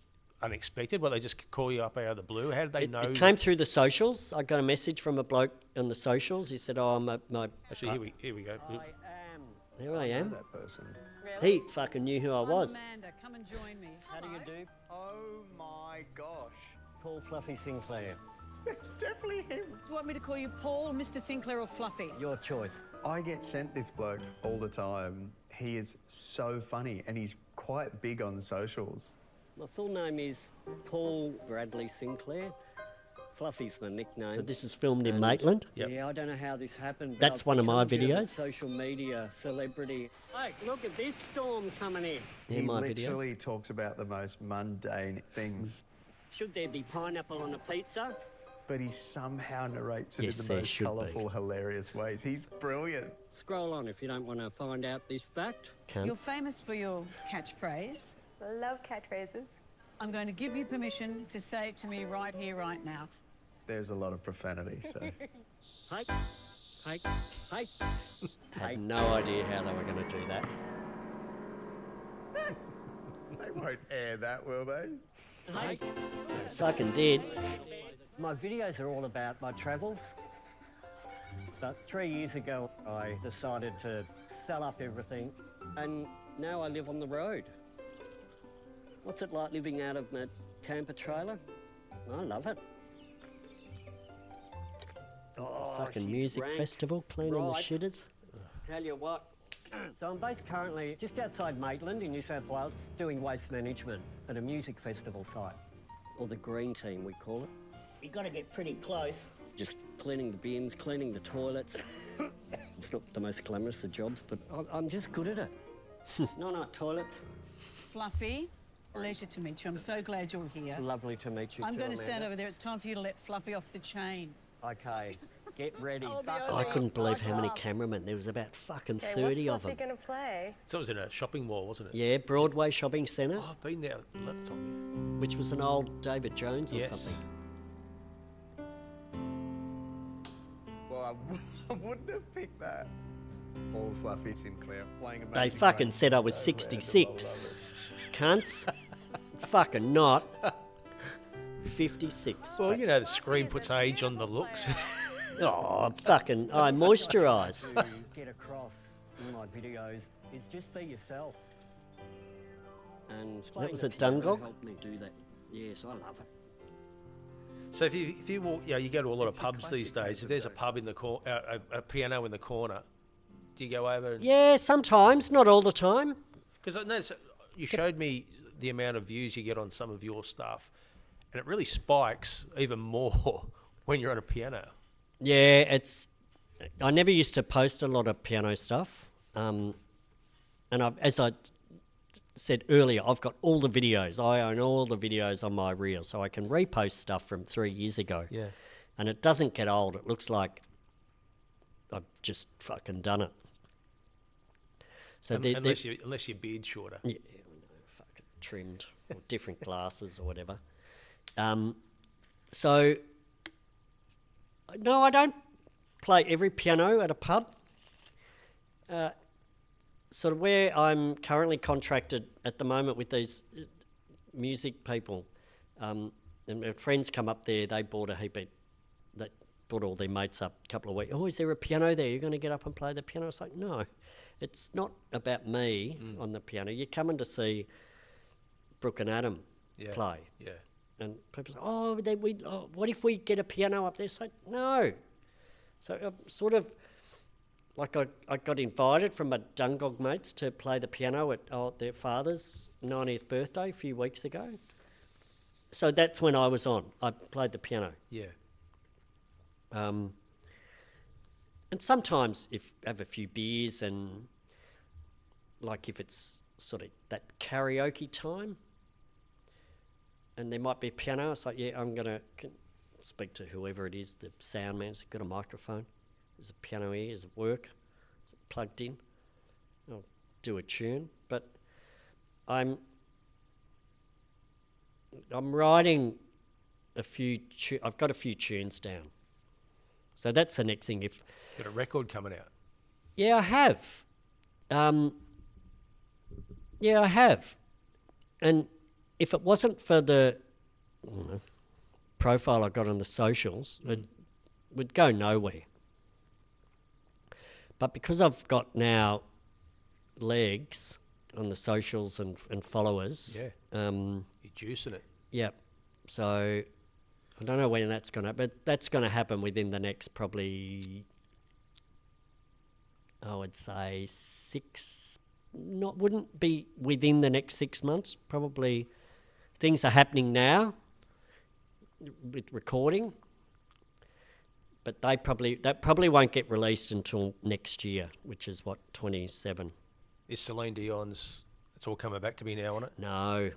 [SPEAKER 1] unexpected. Well, they just call you up out of the blue. How did they know?
[SPEAKER 2] It came through the socials. I got a message from a bloke on the socials. He said, "Oh, my
[SPEAKER 1] Actually, here we go.
[SPEAKER 2] there I am."
[SPEAKER 6] That person.
[SPEAKER 2] He fucking knew who I was.
[SPEAKER 7] Amanda, come and join me.
[SPEAKER 2] How do you do?
[SPEAKER 6] Oh my gosh.
[SPEAKER 2] Paul Fluffy Sinclair.
[SPEAKER 6] It's definitely him.
[SPEAKER 7] Do you want me to call you Paul, Mr. Sinclair, or Fluffy?
[SPEAKER 2] Your choice.
[SPEAKER 6] I get sent this bloke all the time. He is so funny and he's quite big on socials.
[SPEAKER 2] My full name is Paul Bradley Sinclair. Fluffy's the nickname. So this is filmed in Maitland?
[SPEAKER 1] Yep.
[SPEAKER 2] Yeah, I don't know how this happened. But
[SPEAKER 1] That's
[SPEAKER 2] I've
[SPEAKER 1] one of my
[SPEAKER 2] become a
[SPEAKER 1] videos.
[SPEAKER 2] Social media celebrity. Hey, look at this storm coming in.
[SPEAKER 6] He
[SPEAKER 2] my
[SPEAKER 6] literally
[SPEAKER 2] videos.
[SPEAKER 6] talks about the most mundane things,
[SPEAKER 2] Should there be pineapple on a pizza?
[SPEAKER 6] but he somehow narrates it
[SPEAKER 2] Yes,
[SPEAKER 6] in the
[SPEAKER 2] there
[SPEAKER 6] most
[SPEAKER 2] should be.
[SPEAKER 6] colourful, hilarious ways. He's brilliant.
[SPEAKER 2] Scroll on if you don't want to find out this fact.
[SPEAKER 7] You're famous for your catchphrase.
[SPEAKER 8] Love catchphrases.
[SPEAKER 7] I'm going to give you permission to say it to me right here, right now.
[SPEAKER 6] There's a lot of profanity, so.
[SPEAKER 2] Hey, hey, hey. Had no idea how they were going to do that.
[SPEAKER 6] They won't air that, will they?
[SPEAKER 2] Hey, they fucking did. My videos are all about my travels. But 3 years ago, I decided to sell up everything, and now I live on the road. What's it like living out of my camper trailer? I love it. Oh, fucking music festival, cleaning the shitters. Tell you what. So I'm based currently just outside Maitland in New South Wales, doing waste management at a music festival site, or the green team we call it. You got to get pretty close. Just cleaning the bins, cleaning the toilets. It's not the most glamorous of jobs, but I'm just good at it. Not toilets.
[SPEAKER 7] Fluffy, pleasure to meet you. I'm so glad you're here.
[SPEAKER 2] Lovely to meet you.
[SPEAKER 7] I'm
[SPEAKER 2] too,
[SPEAKER 7] going to stand
[SPEAKER 2] Amanda.
[SPEAKER 7] over there. It's time for you to let Fluffy off the chain.
[SPEAKER 2] Okay, get ready.
[SPEAKER 7] I'll be
[SPEAKER 2] I
[SPEAKER 7] over
[SPEAKER 2] couldn't
[SPEAKER 7] there.
[SPEAKER 2] believe how many cameramen. There was about fucking
[SPEAKER 8] Okay,
[SPEAKER 2] 30
[SPEAKER 8] what's
[SPEAKER 2] of
[SPEAKER 8] Fluffy
[SPEAKER 2] them.
[SPEAKER 8] gonna play?
[SPEAKER 1] So it was in a shopping mall, wasn't it?
[SPEAKER 2] Yeah, Broadway Shopping Centre,
[SPEAKER 1] Oh, I've been there a lot of time.
[SPEAKER 2] which was an old David Jones or
[SPEAKER 1] Yes.
[SPEAKER 2] something.
[SPEAKER 6] Well, I wouldn't have picked that. Paul Fluffy Sinclair playing a
[SPEAKER 2] They fucking said I was 66. Cunts. Fucking not. 56.
[SPEAKER 1] Well, you know, the screen puts age on the looks.
[SPEAKER 2] Oh, fucking, I moisturise. To get across in my videos is just be yourself. And that was at Dungog. Helped me do that. Yes, I love it.
[SPEAKER 1] So if you walk, you go to a lot of pubs these days. If there's a pub in the corner, a piano in the corner, do you go over? And,
[SPEAKER 2] Yeah, sometimes, not all the time.
[SPEAKER 1] Because I noticed you showed me the amount of views you get on some of your stuff, and it really spikes even more when you're on a piano.
[SPEAKER 2] Yeah, I never used to post a lot of piano stuff. And as I said earlier, I've got all the videos. I own all the videos on my reel, so I can repost stuff from 3 years ago.
[SPEAKER 1] Yeah.
[SPEAKER 2] And it doesn't get old. It looks like I've just fucking done it. So
[SPEAKER 1] Unless your beard's shorter.
[SPEAKER 2] yeah, I know, fucking trimmed, or different glasses or whatever. So, no, I don't play every piano at a pub. Sort of where I'm currently contracted at the moment with these music people, and my friends come up there, they bought a heap of brought all their mates up a couple of weeks. Oh, is there a piano there? You're going to get up and play the piano? It's like, no, it's not about me on the piano. You're coming to see Brooke and Adam play.
[SPEAKER 1] Yeah.
[SPEAKER 2] And people say, what if we get a piano up there? It's like, no. So sort of, like I got invited from my Dungog mates to play the piano at their father's 90th birthday a few weeks ago. So that's when I was on. I played the piano.
[SPEAKER 1] Yeah.
[SPEAKER 2] And sometimes if I have a few beers and like if it's sort of that karaoke time and there might be a piano, it's like, yeah, I'm going to speak to whoever it is, the sound man's got a microphone. There's a piano here, does it work? Is it plugged in? I'll do a tune. But I'm writing I've got a few tunes down. So that's the next thing.
[SPEAKER 1] Got a record coming out.
[SPEAKER 2] Yeah, I have. Yeah, I have. And if it wasn't for the profile I got on the socials, it would go nowhere. But because I've got now legs on the socials and followers,
[SPEAKER 1] You're juicing it.
[SPEAKER 2] yeah. So I don't know when that's going to, but that's going to happen within the next probably, I would say wouldn't be within the next 6 months. Probably things are happening now with recording, but that probably won't get released until next year, which is what, 27.
[SPEAKER 1] Is Celine Dion's It's All Coming Back to Me Now on it?
[SPEAKER 2] No.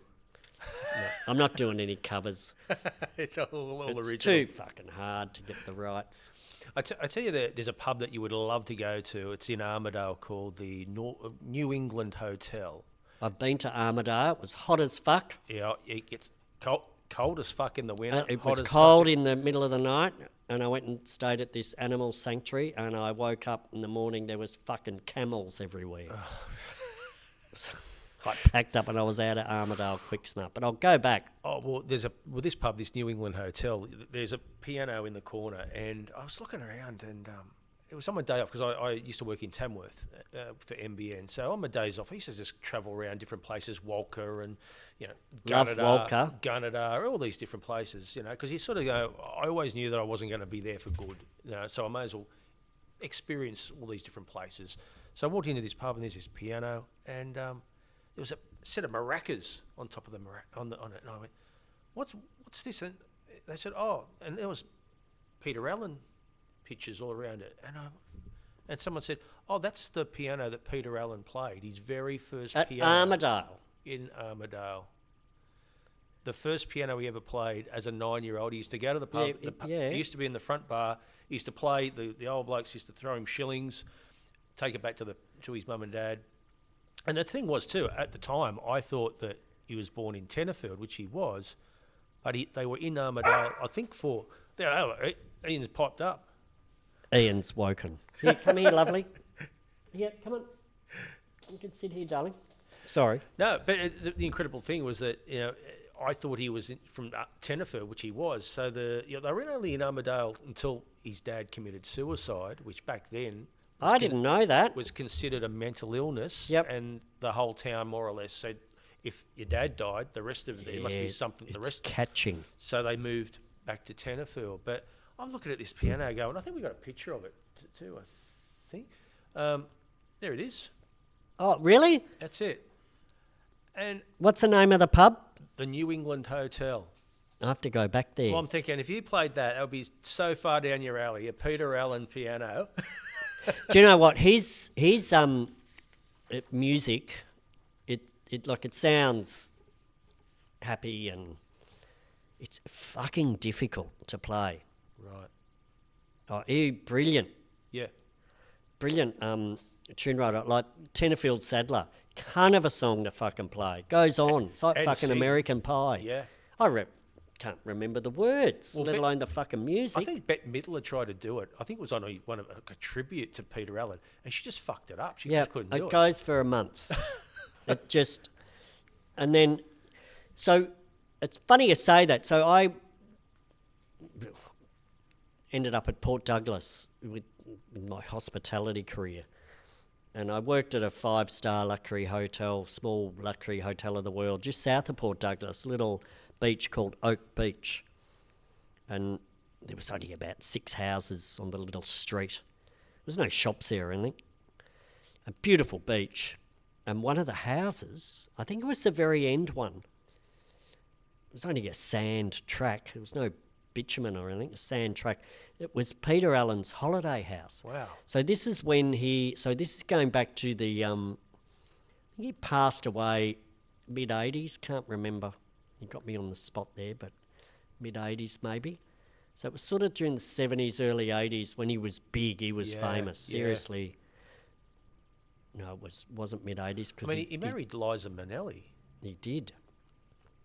[SPEAKER 2] I'm not doing any covers.
[SPEAKER 1] It's all
[SPEAKER 2] It's
[SPEAKER 1] original.
[SPEAKER 2] too fucking hard to get the rights.
[SPEAKER 1] I tell you, there's a pub that you would love to go to. It's in Armidale called the New England Hotel.
[SPEAKER 2] I've been to Armidale. It was hot as fuck.
[SPEAKER 1] Yeah, it gets cold as fuck in the winter.
[SPEAKER 2] It
[SPEAKER 1] hot
[SPEAKER 2] was
[SPEAKER 1] as
[SPEAKER 2] cold
[SPEAKER 1] fuck.
[SPEAKER 2] in the middle of the night, and I went and stayed at this animal sanctuary, and I woke up in the morning, there was fucking camels everywhere. I packed up and I was out at Armidale quick smart, but I'll go back.
[SPEAKER 1] Oh, well, this pub, this New England Hotel, there's a piano in the corner, and I was looking around, and it was on my day off, because I used to work in Tamworth for MBN, so on my days off, I used to just travel around different places, Walker and,
[SPEAKER 2] Love Walker.
[SPEAKER 1] Gunnedah, all these different places, because you sort of go, I always knew that I wasn't going to be there for good, so I may as well experience all these different places. So I walked into this pub, and there's this piano, and there was a set of maracas on top of on it, and I went, "What's this?" And they said, "Oh," and there was Peter Allen pictures all around it, and someone said, "Oh, that's the piano that Peter Allen played. His very first
[SPEAKER 2] At
[SPEAKER 1] piano
[SPEAKER 2] Armidale.
[SPEAKER 1] in Armidale. The first piano he ever played as a 9-year-old. He used to go to the pub.
[SPEAKER 2] Yeah.
[SPEAKER 1] He used to be in the front bar. He used to play. The old blokes used to throw him shillings, take it back to his mum and dad." And the thing was too, at the time, I thought that he was born in Tenterfield, which he was, but they were in Armidale, I think Ian's popped up.
[SPEAKER 2] Ian's woken. Here, come here, lovely. Yeah, come on. You can sit here, darling. Sorry.
[SPEAKER 1] No, but the incredible thing was that, I thought he was from Tenterfield, which he was. So they were only in Armidale until his dad committed suicide, which back then
[SPEAKER 2] I didn't know that.
[SPEAKER 1] was considered a mental illness.
[SPEAKER 2] Yep.
[SPEAKER 1] And the whole town more or less said, if your dad died, the rest of it must be something. The
[SPEAKER 2] It's
[SPEAKER 1] rest.
[SPEAKER 2] catching.
[SPEAKER 1] So they moved back to Tenterfield. But I'm looking at this piano going, I think we got a picture of it too, I think. There it is.
[SPEAKER 2] Oh, really?
[SPEAKER 1] That's it. And
[SPEAKER 2] What's the name of the pub?
[SPEAKER 1] the New England Hotel.
[SPEAKER 2] I have to go back there.
[SPEAKER 1] Well, I'm thinking if you played that would be so far down your alley, a Peter Allen piano.
[SPEAKER 2] Do you know what? His music, it sounds happy, and it's fucking difficult to play.
[SPEAKER 1] Right.
[SPEAKER 2] Oh, brilliant.
[SPEAKER 1] Yeah.
[SPEAKER 2] Brilliant tune writer, like Tenterfield Sadler. Can't have a song to fucking play. Goes on. It's like
[SPEAKER 1] and
[SPEAKER 2] fucking
[SPEAKER 1] sing.
[SPEAKER 2] American Pie.
[SPEAKER 1] Yeah.
[SPEAKER 2] Can't remember the words,
[SPEAKER 1] Well,
[SPEAKER 2] let alone the fucking music.
[SPEAKER 1] I think Bette Midler tried to do it. I think it was on a tribute to Peter Allen, and she just fucked it up. She just couldn't do
[SPEAKER 2] it
[SPEAKER 1] it.
[SPEAKER 2] goes for a month. It just, and then, so it's funny you say that. So ended up at Port Douglas with my hospitality career. And I worked at a 5-star luxury hotel, small luxury hotel of the world, just south of Port Douglas, a little beach called Oak Beach. And there was only about 6 houses on the little street. There was no shops there or anything. A beautiful beach. And one of the houses, I think it was the very end one, it was only a sand track. There was no bitumen or anything, a sand track. It was Peter Allen's holiday house.
[SPEAKER 1] Wow.
[SPEAKER 2] So this is when this is going back to the, I think he passed away mid-80s, can't remember. You got me on the spot there, but mid-80s maybe. So it was sort of during the 70s, early 80s when he was big, he was famous,
[SPEAKER 1] yeah.
[SPEAKER 2] seriously. No, it wasn't mid-80s.
[SPEAKER 1] I mean, he married Liza Minnelli,
[SPEAKER 2] He did.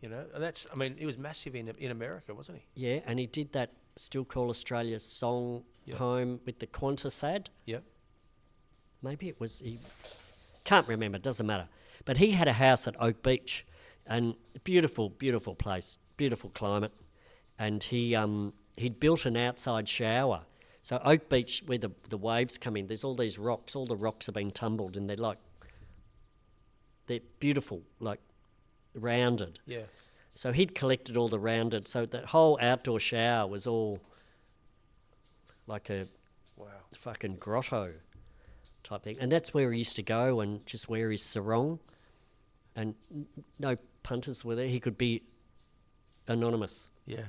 [SPEAKER 1] you know, and that's, I mean, he was massive in America, wasn't he?
[SPEAKER 2] Yeah, and he did that Still Call Australia song poem with the Qantas ad.
[SPEAKER 1] Yep.
[SPEAKER 2] Maybe it was, he can't remember, doesn't matter. But he had a house at Oak Beach, and beautiful, beautiful place, beautiful climate. And he'd built an outside shower. So Oak Beach, where the waves come in, there's all these rocks. All the rocks have been tumbled, and they're beautiful, like rounded.
[SPEAKER 1] Yeah.
[SPEAKER 2] So he'd collected all the rounded. So that whole outdoor shower was all like a fucking grotto type thing. And that's where he used to go and just wear his sarong. And no punters were there. He could be anonymous.
[SPEAKER 1] Yeah.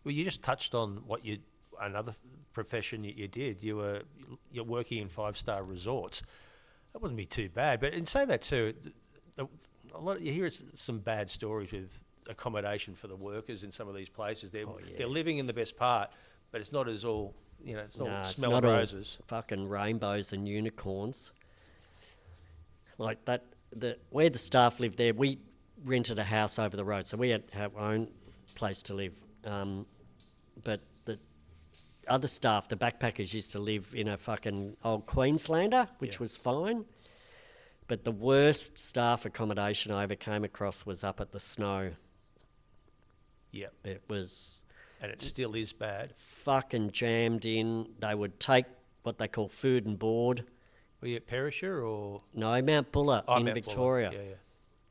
[SPEAKER 1] Well, you just touched on another profession you did. You're working in 5-star resorts. That wouldn't be too bad. But in saying that too, you hear some bad stories with accommodation for the workers in some of these places. They're living in the best part, but it's not as all, you know, it's not smell of roses.
[SPEAKER 2] Fucking rainbows and unicorns. Like that, where the staff lived there, we rented a house over the road, so we had our own place to live. But the other staff, the backpackers, used to live in a fucking old Queenslander, which was fine. But the worst staff accommodation I ever came across was up at the Snow.
[SPEAKER 1] Yep.
[SPEAKER 2] It was...
[SPEAKER 1] And it still is bad.
[SPEAKER 2] Fucking jammed in. They would take what they call food and board.
[SPEAKER 1] Were you at Perisher or...?
[SPEAKER 2] No, Mount Buller in
[SPEAKER 1] Mount
[SPEAKER 2] Victoria.
[SPEAKER 1] Buller. Yeah.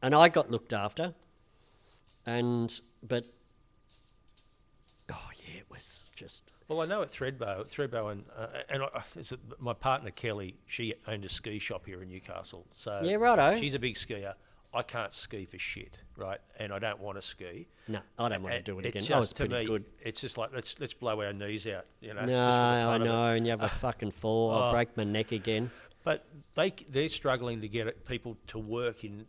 [SPEAKER 2] And I got looked after. But... Oh, yeah, it was just...
[SPEAKER 1] Well, I know at Thredbo and my partner Kelly, she owned a ski shop here in Newcastle. So
[SPEAKER 2] yeah, righto.
[SPEAKER 1] She's a big skier. I can't ski for shit, right? And I don't want to ski.
[SPEAKER 2] No, I don't want to do it again.
[SPEAKER 1] It's
[SPEAKER 2] I was
[SPEAKER 1] just, to
[SPEAKER 2] pretty
[SPEAKER 1] me,
[SPEAKER 2] good.
[SPEAKER 1] It's just like, let's blow our knees out, you know.
[SPEAKER 2] No,
[SPEAKER 1] just for the
[SPEAKER 2] I
[SPEAKER 1] fun of
[SPEAKER 2] know,
[SPEAKER 1] it.
[SPEAKER 2] and you have a fucking fall. I'll break my neck again.
[SPEAKER 1] But they're struggling to get people to work in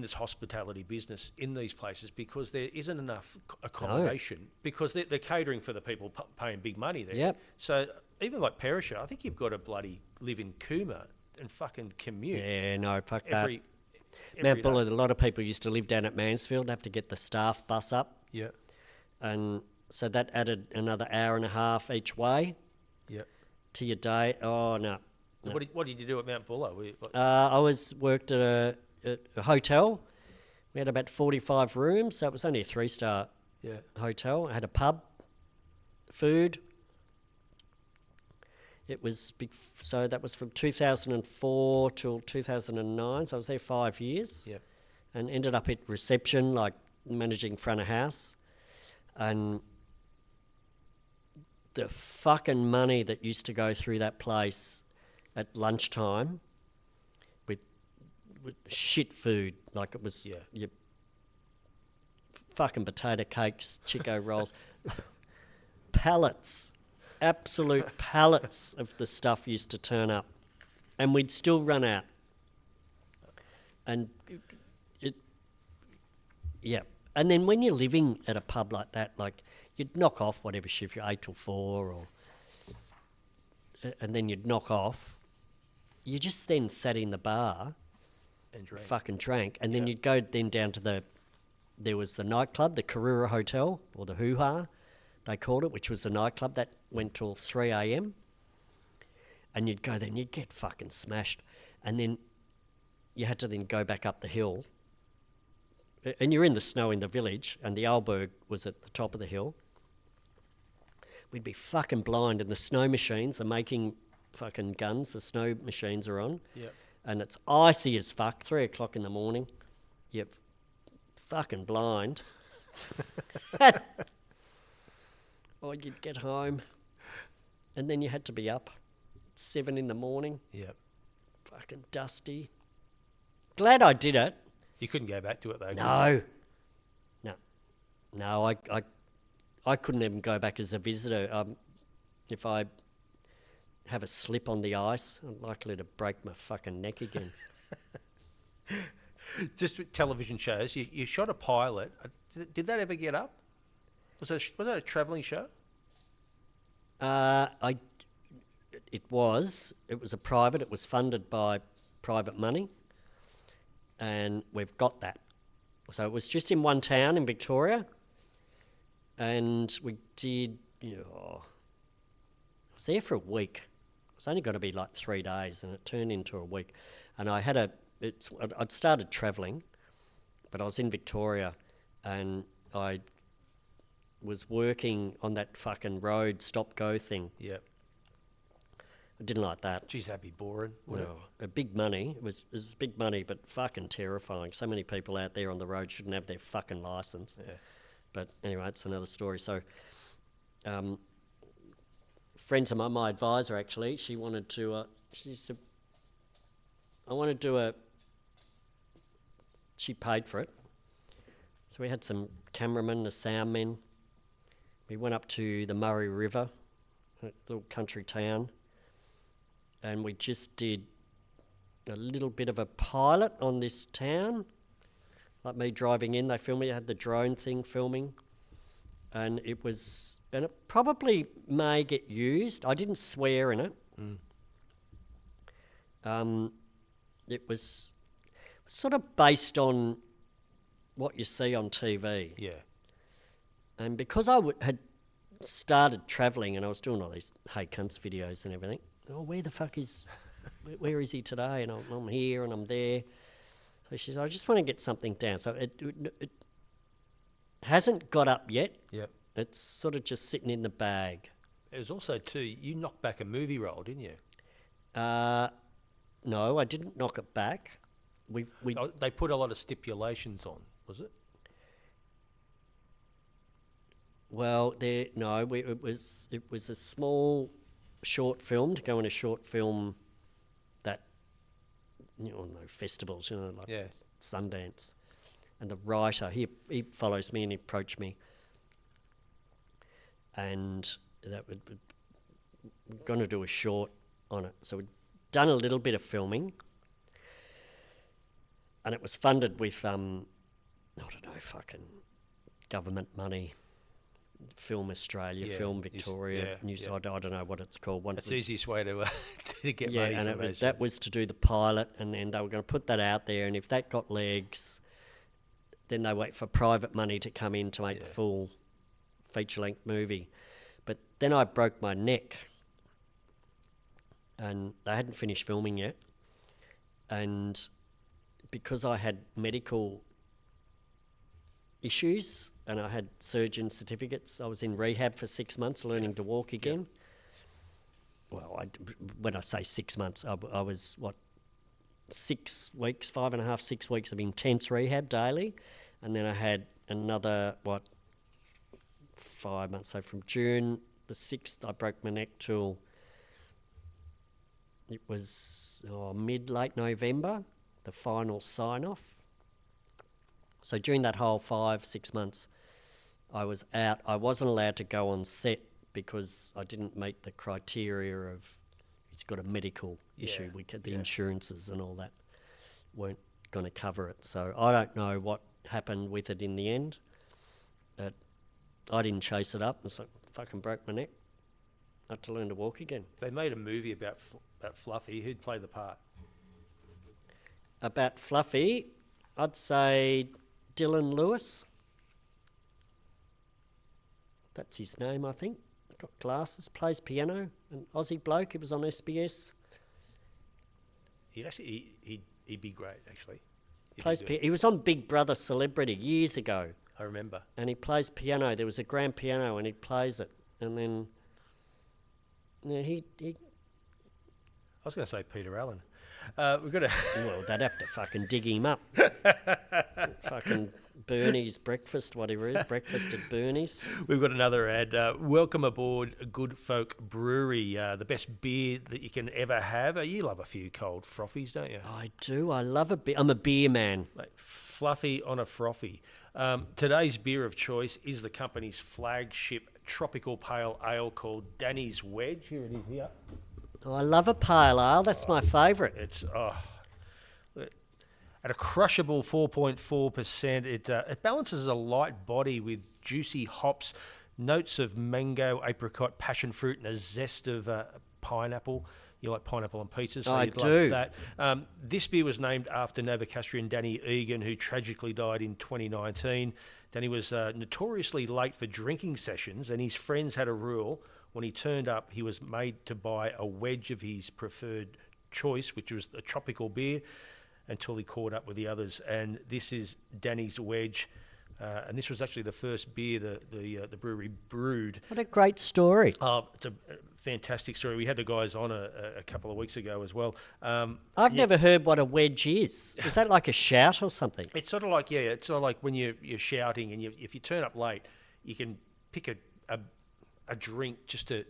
[SPEAKER 1] this hospitality business in these places because there isn't enough accommodation because they're catering for the people paying big money there.
[SPEAKER 2] Yep.
[SPEAKER 1] So even like Perisher, I think you've got to bloody live in Cooma and fucking commute.
[SPEAKER 2] Yeah, no, fuck
[SPEAKER 1] every
[SPEAKER 2] Mount
[SPEAKER 1] day.
[SPEAKER 2] Buller, a lot of people used to live down at Mansfield, have to get the staff bus up.
[SPEAKER 1] Yeah.
[SPEAKER 2] And so that added another hour and a half each way to your day. Oh, no.
[SPEAKER 1] So what did you do at Mount Buller?
[SPEAKER 2] I worked at a hotel. We had about 45 rooms, so it was only a 3-star hotel. I had a pub, food. It was big, so that was from 2004 till 2009, so I was there 5 years.
[SPEAKER 1] Yeah.
[SPEAKER 2] And ended up at reception, like managing front of house. And the fucking money that used to go through that place at lunchtime with shit food, like it was your fucking potato cakes, Chico rolls, pallets, absolute pallets of the stuff used to turn up, and we'd still run out. And and then when you're living at a pub like that, like you'd knock off whatever shift you're 8 till 4, and then you'd knock off. You just then sat in the bar
[SPEAKER 1] and drank.
[SPEAKER 2] Fucking drank, and then you'd go then down to there was the nightclub, the Karura Hotel, or the Hoo Ha, they called it, which was the nightclub that went till 3 a.m. And you'd go there and you'd get fucking smashed. And then you had to then go back up the hill. And you're in the snow in the village, and the Alberg was at the top of the hill we'd be fucking blind, and the snow machines are making fucking guns. The snow machines are on.
[SPEAKER 1] Yep.
[SPEAKER 2] And it's icy as fuck, 3 o'clock in the morning. You're fucking blind. Or you'd get home, and then you had to be up 7 in the morning,
[SPEAKER 1] Yep.
[SPEAKER 2] fucking dusty. Glad I did it.
[SPEAKER 1] You couldn't go back to it though. could
[SPEAKER 2] No. No, I couldn't even go back as a visitor. If I have a slip on the ice, I'm likely to break my fucking neck again.
[SPEAKER 1] you? Just with television shows. You shot a pilot. Did that ever get up? Was that a travelling show?
[SPEAKER 2] It was a private. It was funded by private money, and we've got that. So it was just in one town in Victoria, and we did. I was there for a week. It was only going to be like 3 days, and it turned into a week. And I had I'd started travelling, but I was in Victoria, and I was working on that fucking road stop-go thing.
[SPEAKER 1] Yep.
[SPEAKER 2] I didn't like that.
[SPEAKER 1] Geez, that'd be boring. wouldn't it?
[SPEAKER 2] Big money. It was big money, but fucking terrifying. So many people out there on the road shouldn't have their fucking licence.
[SPEAKER 1] Yeah.
[SPEAKER 2] But anyway, it's another story. So, friends of mine, my advisor actually, she wanted to. She said, "I want to do a." She paid for it. So we had some cameramen, the soundmen. We went up to the Murray River, a little country town, and we just did a little bit of a pilot on this town. Like me driving in, they filmed me. I had the drone thing filming, and it probably may get used. I didn't swear in it. It was sort of based on what you see on TV.
[SPEAKER 1] Yeah.
[SPEAKER 2] And because I had started travelling and I was doing all these hey cunts videos and everything, where the fuck is, where is he today? And I'm here and I'm there. So she said, I just want to get something down. So it hasn't got up yet.
[SPEAKER 1] Yep.
[SPEAKER 2] It's sort of just sitting in the bag.
[SPEAKER 1] It was also too. You knocked back a movie role, didn't you?
[SPEAKER 2] No, I didn't knock it back.
[SPEAKER 1] They put a lot of stipulations on, was it?
[SPEAKER 2] Well, it was a small short film to go in a short film that festivals, like
[SPEAKER 1] Yeah.
[SPEAKER 2] Sundance, and the writer he follows me and he approached me, and that we're going to do a short on it. So we'd done a little bit of filming, and it was funded with fucking government money. Film Australia,
[SPEAKER 1] Yeah,
[SPEAKER 2] Film Victoria, New South. I don't know what it's called.
[SPEAKER 1] That's the easiest way to to get
[SPEAKER 2] yeah,
[SPEAKER 1] money.
[SPEAKER 2] and
[SPEAKER 1] from those
[SPEAKER 2] that
[SPEAKER 1] films.
[SPEAKER 2] was to do the pilot, and then they were going to put that out there, and if that got legs, then they wait for private money to come in to make the full feature-length movie. But then I broke my neck, and they hadn't finished filming yet, and because I had medical issues and I had surgeon certificates, I was in rehab for 6 months learning to walk again. Well, when I say 6 months, I was, 6 weeks, 5.5, 6 weeks of intense rehab daily. And then I had another, 5 months. So from June the 6th, I broke my neck till it was late November, the final sign-off. So during that whole 5-6 months, I was out. I wasn't allowed to go on set because I didn't meet the criteria of it's got a medical issue. The insurances and all that weren't going to cover it. So I don't know what happened with it in the end. But I didn't chase it up. It's like, fucking broke my neck. I had to learn to walk again.
[SPEAKER 1] They made a movie about Fluffy. Who'd play the part?
[SPEAKER 2] About Fluffy, I'd say Dylan Lewis. That's his name, I think. Got glasses, plays piano. An Aussie bloke. He was on SBS.
[SPEAKER 1] He'd be great, actually.
[SPEAKER 2] He was on Big Brother Celebrity years ago.
[SPEAKER 1] I remember.
[SPEAKER 2] And he plays piano. There was a grand piano and he plays it. And then Yeah, he
[SPEAKER 1] I was going to say Peter Allen. We've got a
[SPEAKER 2] well, they'd have to fucking dig him up. Fucking Bernie's breakfast, whatever it is, breakfast at Bernie's.
[SPEAKER 1] We've got another ad. Welcome aboard Good Folk Brewery, the best beer that you can ever have. You love a few cold frothies, don't you?
[SPEAKER 2] I do. I love a beer. I'm a beer man.
[SPEAKER 1] Mate, fluffy on a frothy. Today's beer of choice is the company's flagship tropical pale ale called Danny's Wedge. Here it is here.
[SPEAKER 2] Oh, I love a pale ale. That's my favourite.
[SPEAKER 1] It's at a crushable 4.4%. It balances a light body with juicy hops, notes of mango, apricot, passion fruit, and a zest of pineapple. You like pineapple on pizzas, so
[SPEAKER 2] I
[SPEAKER 1] you'd
[SPEAKER 2] do.
[SPEAKER 1] love that. This beer was named after Novocastrian Danny Egan, who tragically died in 2019. Danny was notoriously late for drinking sessions, and his friends had a rule. When he turned up, he was made to buy a wedge of his preferred choice, which was a tropical beer, until he caught up with the others. And this is Danny's Wedge. And this was actually the first beer the brewery brewed.
[SPEAKER 2] What a great story.
[SPEAKER 1] It's a fantastic story. We had the guys on a couple of weeks ago as well.
[SPEAKER 2] I've never heard what a wedge is. Is that like a shout or something?
[SPEAKER 1] It's sort of like, it's sort of like when you're shouting and if you turn up late, you can pick a drink just to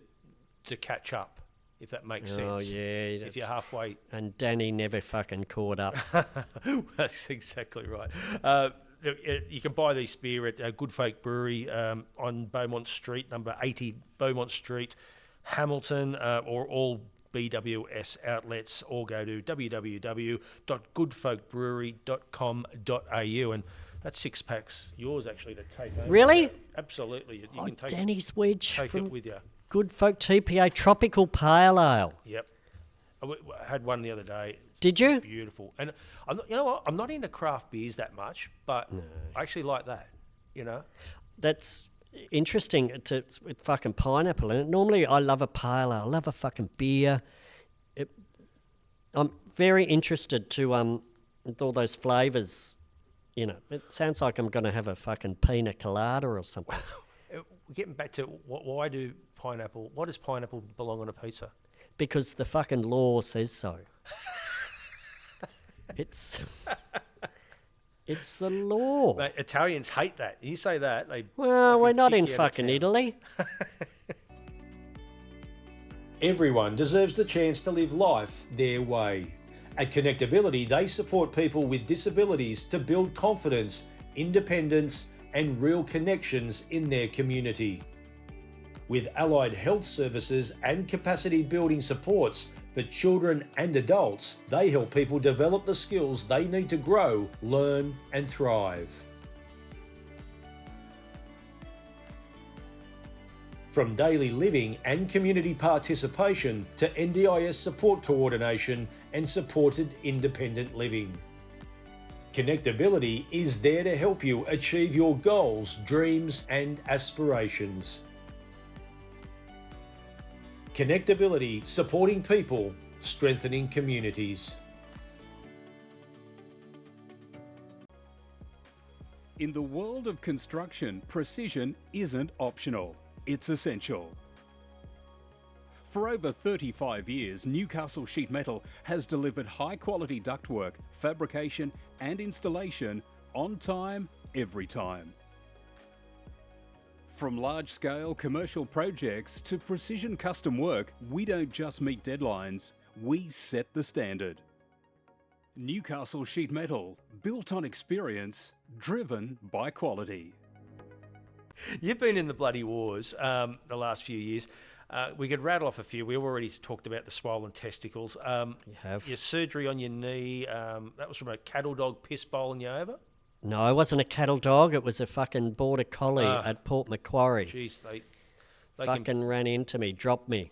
[SPEAKER 1] catch up, if that makes sense.
[SPEAKER 2] Oh, yeah.
[SPEAKER 1] If you're halfway.
[SPEAKER 2] And Danny never fucking caught up.
[SPEAKER 1] That's exactly right. You can buy this beer at Good Folk Brewery on Beaumont Street, number 80 Beaumont Street, Hamilton, or all BWS outlets, or go to www.goodfolkbrewery.com.au. And that's 6 packs yours, actually, to take home.
[SPEAKER 2] Really?
[SPEAKER 1] Absolutely. You
[SPEAKER 2] Oh,
[SPEAKER 1] can take
[SPEAKER 2] Danny's Wedge
[SPEAKER 1] take
[SPEAKER 2] from
[SPEAKER 1] it with you.
[SPEAKER 2] Good Folk TPA Tropical Pale Ale.
[SPEAKER 1] Yep. I had one the other day.
[SPEAKER 2] Did you?
[SPEAKER 1] Beautiful. And you know what? I'm not into craft beers that much, but I actually like that,
[SPEAKER 2] That's interesting. It's with fucking pineapple in it. Normally, I love a pale ale. I love a fucking beer. I'm very interested to with all those flavours. It sounds like I'm going to have a fucking pina colada or something.
[SPEAKER 1] Getting back to why does pineapple belong on a pizza?
[SPEAKER 2] Because the fucking law says so. It's the law.
[SPEAKER 1] Mate, Italians hate that. You say that,
[SPEAKER 2] Well, we're not in
[SPEAKER 1] kick you out of
[SPEAKER 2] fucking
[SPEAKER 1] town.
[SPEAKER 2] Italy.
[SPEAKER 4] Everyone deserves the chance to live life their way. At Connectability, they support people with disabilities to build confidence, independence, and real connections in their community. With allied health services and capacity building supports for children and adults, they help people develop the skills they need to grow, learn, and thrive. From daily living and community participation to NDIS support coordination and supported independent living. Connectability is there to help you achieve your goals, dreams, and aspirations. Connectability, supporting people, strengthening communities.
[SPEAKER 5] In the world of construction, precision isn't optional, it's essential. For over 35 years, Newcastle Sheet Metal has delivered high-quality ductwork, fabrication and installation on time, every time. From large-scale commercial projects to precision custom work, we don't just meet deadlines, we set the standard. Newcastle Sheet Metal, built on experience, driven by quality.
[SPEAKER 1] You've been in the bloody wars the last few years. We could rattle off a few. We've already talked about the swollen testicles.
[SPEAKER 2] You have.
[SPEAKER 1] Your surgery on your knee, that was from a cattle dog piss bowling you over?
[SPEAKER 2] No, it wasn't a cattle dog. It was a fucking border collie at Port Macquarie.
[SPEAKER 1] Jeez, they
[SPEAKER 2] Fucking ran into me, dropped me.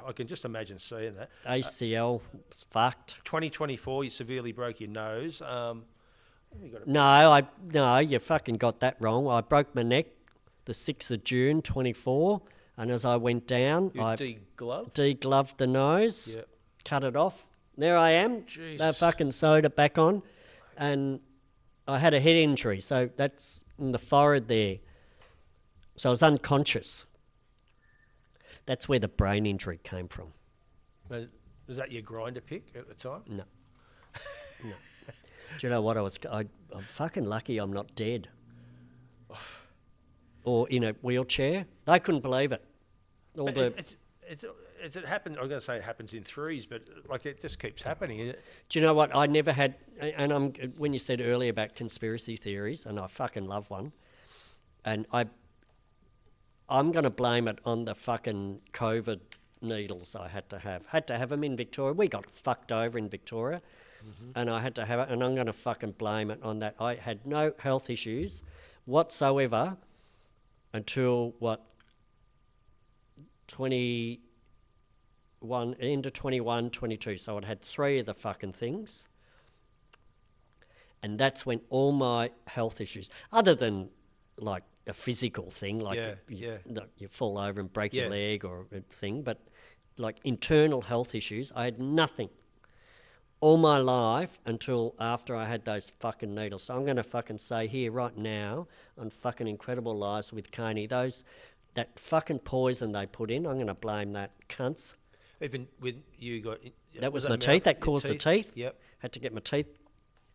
[SPEAKER 1] I can just imagine seeing that.
[SPEAKER 2] ACL was fucked.
[SPEAKER 1] 2024, you severely broke your nose.
[SPEAKER 2] No, you fucking got that wrong. I broke my neck the 6th of June, 24, and as I went down, I degloved the nose, cut it off. There I am.
[SPEAKER 1] Jesus.
[SPEAKER 2] They fucking sewed it back on, and I had a head injury, so that's in the forehead there. So I was unconscious. That's where the brain injury came from.
[SPEAKER 1] Was that your grinder pick at the time?
[SPEAKER 2] No. No. Do you know what? I'm fucking lucky I'm not dead. Or in a wheelchair. They couldn't believe it.
[SPEAKER 1] It happened. I'm going to say it happens in threes, but like it just keeps happening.
[SPEAKER 2] Do you know what? I never had, and when you said earlier about conspiracy theories, and I fucking love one, and I'm going to blame it on the fucking COVID needles I had to have. Had to have them in Victoria. We got fucked over in Victoria, and I had to have it, and I'm going to fucking blame it on that. I had no health issues whatsoever until, 21, 22. So I'd had 3 of the fucking things. And that's when all my health issues, other than like a physical thing, like you fall over and break your leg or a thing, but like internal health issues, I had nothing all my life until after I had those fucking needles. So I'm going to fucking say here right now on fucking Incredible Lives with Cainey, that fucking poison they put in, I'm going to blame that cunts.
[SPEAKER 1] Even with you got...
[SPEAKER 2] That was my teeth. That caused the teeth.
[SPEAKER 1] Yep.
[SPEAKER 2] Had to get my teeth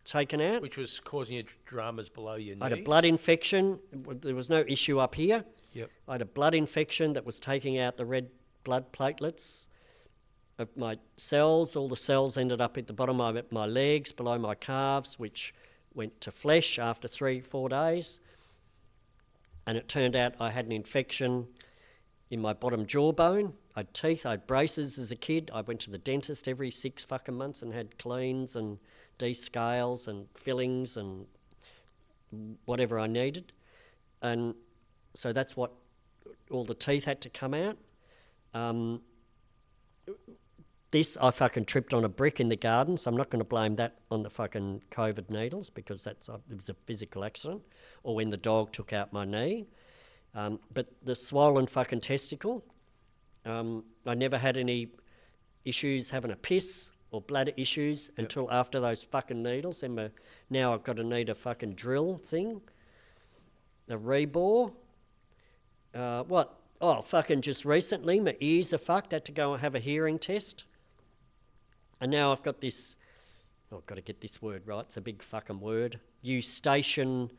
[SPEAKER 2] taken out.
[SPEAKER 1] Which was causing you dramas below your knees.
[SPEAKER 2] I had a blood infection. There was no issue up here.
[SPEAKER 1] Yep.
[SPEAKER 2] I had a blood infection that was taking out the red blood platelets of my cells. All the cells ended up at the bottom of my legs, below my calves, which went to flesh after 3-4 days. And it turned out I had an infection in my bottom jawbone. I had teeth, I had braces as a kid. I went to the dentist every 6 fucking months and had cleans and descales and fillings and whatever I needed. And so that's what all the teeth had to come out. I fucking tripped on a brick in the garden, so I'm not going to blame that on the fucking COVID needles because it was a physical accident, or when the dog took out my knee. But the swollen fucking testicle, I never had any issues having a piss or bladder issues until after those fucking needles. And now I've got to need a fucking drill thing, a rebore. Fucking just recently, my ears are fucked. Had to go and have a hearing test. And now I've got this, I've got to get this word right, it's a big fucking word, eustachian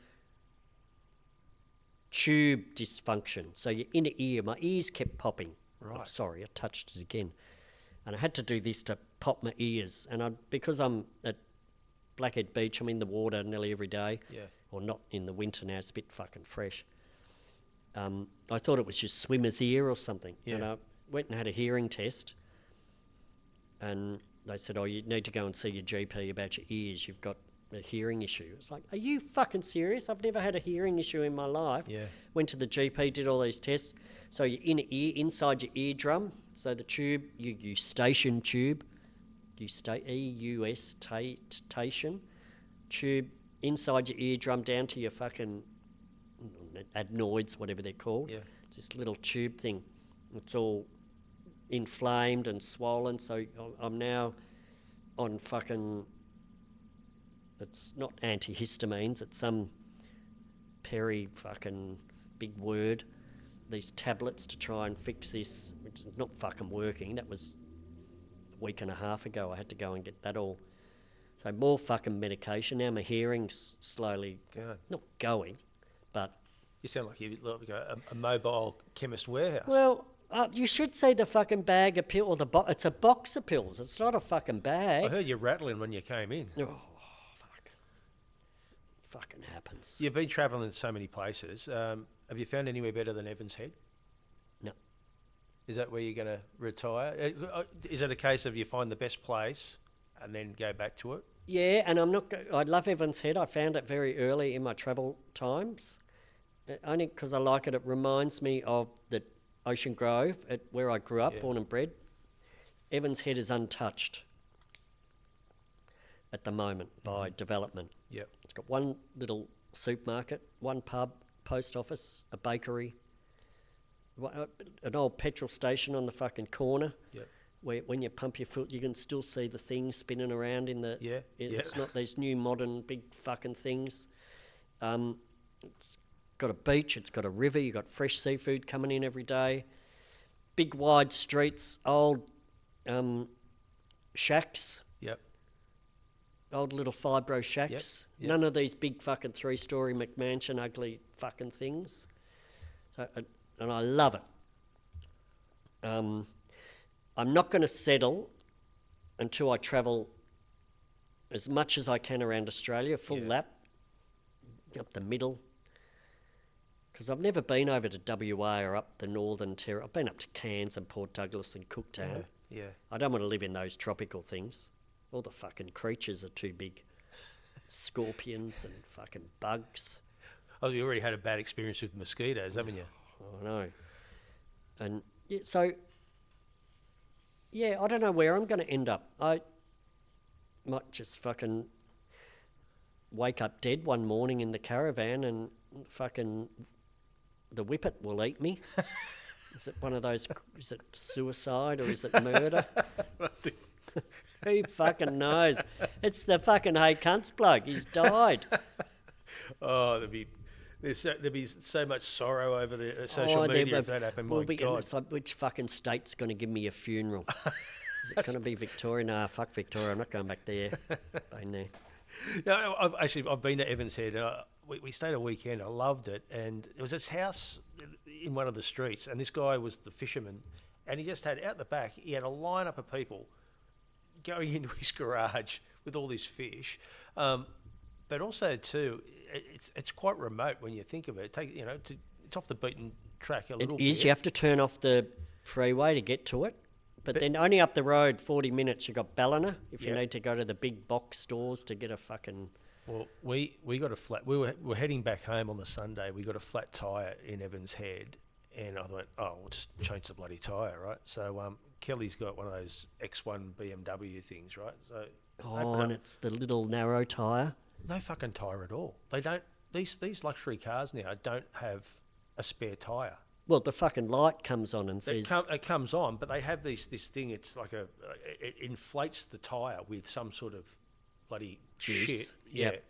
[SPEAKER 2] tube dysfunction. So your inner ear, my ears kept popping. Right. Oh, sorry, I touched it again. And I had to do this to pop my ears. And because I'm at Blackhead Beach, I'm in the water nearly every day. Yeah. Or not in the winter now, it's a bit fucking fresh. I thought it was just swimmer's ear or something. Yeah. And I went and had a hearing test. And they said, you need to go and see your GP about your ears. You've got a hearing issue. It's like, are you fucking serious? I've never had a hearing issue in my life. Yeah. Went to the GP, did all these tests. So your inner ear, inside your eardrum, so the tube, your eustachian tube, eustachian tube, inside your eardrum down to your fucking adenoids, whatever they're called. Yeah. It's this little tube thing. It's all inflamed and swollen, so I'm now on fucking, it's not antihistamines, it's some fucking big word, these tablets to try and fix this, which is not fucking working. That was a week and a half ago. I had to go and get that all. So more fucking medication. Now my hearing's slowly not going, but...
[SPEAKER 1] You sound like you're like a mobile chemist warehouse.
[SPEAKER 2] Well, you should see the fucking bag of pills, it's a box of pills, it's not a fucking bag.
[SPEAKER 1] I heard you rattling when you came in.
[SPEAKER 2] Oh, fuck. Fucking happens.
[SPEAKER 1] You've been travelling to so many places. Have you found anywhere better than Evans Head?
[SPEAKER 2] No.
[SPEAKER 1] Is that where you're going to retire? Is it a case of you find the best place and then go back to it?
[SPEAKER 2] Yeah, and I love Evans Head. I found it very early in my travel times. Only because I like it. It reminds me of the Ocean Grove, where I grew up, born and bred. Evans Head is untouched at the moment by development.
[SPEAKER 1] Yep.
[SPEAKER 2] It's got one little supermarket, one pub, post office, a bakery, an old petrol station on the fucking corner. Yep. Where when you pump your foot, you can still see the things spinning around in the... Yeah. It's not these new modern big fucking things. It's got a beach, it's got a river, you've got fresh seafood coming in every day. big wide streets, old shacks,
[SPEAKER 1] Yep.
[SPEAKER 2] old little fibro shacks.
[SPEAKER 1] Yep.
[SPEAKER 2] None of these big fucking 3-story McMansion ugly fucking things. So, and I love it. I'm not going to settle until I travel as much as I can around Australia, full lap, up the middle. Because I've never been over to WA or up the Northern Territory. I've been up to Cairns and Port Douglas and Cooktown.
[SPEAKER 1] Yeah.
[SPEAKER 2] I don't want to live in those tropical things. All the fucking creatures are too big. Scorpions and fucking bugs.
[SPEAKER 1] Oh, you already had a bad experience with mosquitoes, haven't you?
[SPEAKER 2] I know. And so, yeah, I don't know where I'm going to end up. I might just fucking wake up dead one morning in the caravan and fucking the whippet will eat me. Is it one of those, is it suicide or is it murder? Who fucking knows? It's the fucking hey cunts bloke. He's died.
[SPEAKER 1] Oh, there'd be so much sorrow over the social media if that happened. My God.
[SPEAKER 2] It's like, which fucking state's going to give me a funeral? Is it going to be Victoria? Nah, fuck Victoria. I'm not going back there. Been there.
[SPEAKER 1] No, I've been to Evans Head. And we stayed a weekend. I loved it, and it was this house in one of the streets, and this guy was the fisherman, and he just had out the back. He had a lineup of people going into his garage with all this fish, but also too, it's quite remote when you think of it. It's off the beaten track a little bit.
[SPEAKER 2] It is. You have to turn off the freeway to get to it. But then only up the road 40 minutes you got Ballina if you need to go to the big box stores to get a fucking...
[SPEAKER 1] Well, we got a flat... We're heading back home on the Sunday. We got a flat tyre in Evans Head, and I thought, we'll just change the bloody tyre, right? So Kelly's got one of those X1 BMW things, right? So
[SPEAKER 2] and it's the little narrow tyre.
[SPEAKER 1] No fucking tyre at all. They don't... These luxury cars now don't have a spare tyre.
[SPEAKER 2] Well, the fucking light comes on and says...
[SPEAKER 1] It comes on, but they have this thing, it's like it inflates the tyre with some sort of bloody
[SPEAKER 2] juice.
[SPEAKER 1] Shit.
[SPEAKER 2] Yep.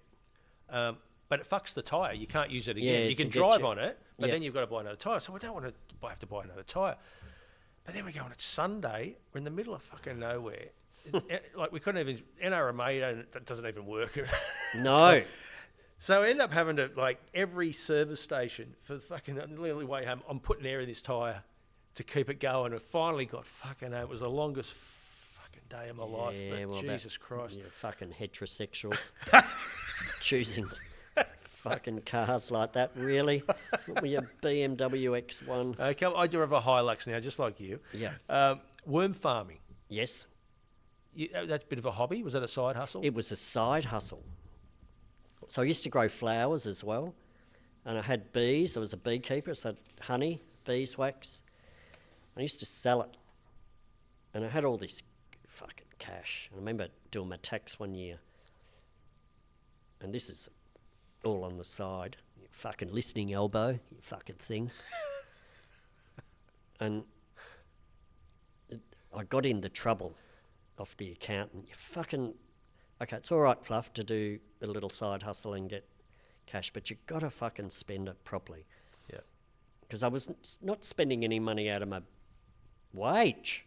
[SPEAKER 1] Yeah. But it fucks the tyre. You can't use it again.
[SPEAKER 2] Yeah,
[SPEAKER 1] you can drive on it, but then you've got to buy another tyre. So we don't want to have to buy another tyre. But then we go on, it's Sunday, we're in the middle of fucking nowhere. Like we couldn't even... NRMA doesn't even work.
[SPEAKER 2] No.
[SPEAKER 1] So I end up having to, like, every service station for the fucking nearly way home, I'm putting air in this tyre to keep it going. And finally got fucking home. It was the longest fucking day of my life. But Jesus Christ.
[SPEAKER 2] Yeah, fucking heterosexuals. Choosing fucking cars like that, really? With your BMW X1.
[SPEAKER 1] Okay, I do have a Hilux now, just like you.
[SPEAKER 2] Yeah.
[SPEAKER 1] Worm farming.
[SPEAKER 2] Yes.
[SPEAKER 1] That's a bit of a hobby. Was that a side hustle?
[SPEAKER 2] It was a side hustle. So I used to grow flowers as well, and I had bees. I was a beekeeper, so I had honey, beeswax. I used to sell it, and I had all this fucking cash. I remember doing my tax one year, and this is all on the side. You fucking listening elbow, you fucking thing. And I got in the trouble off the accountant. You fucking... Okay, it's all right, Fluff, to do a little side hustle and get cash, but you got to fucking spend it properly.
[SPEAKER 1] Yeah.
[SPEAKER 2] Because I was not spending any money out of my wage.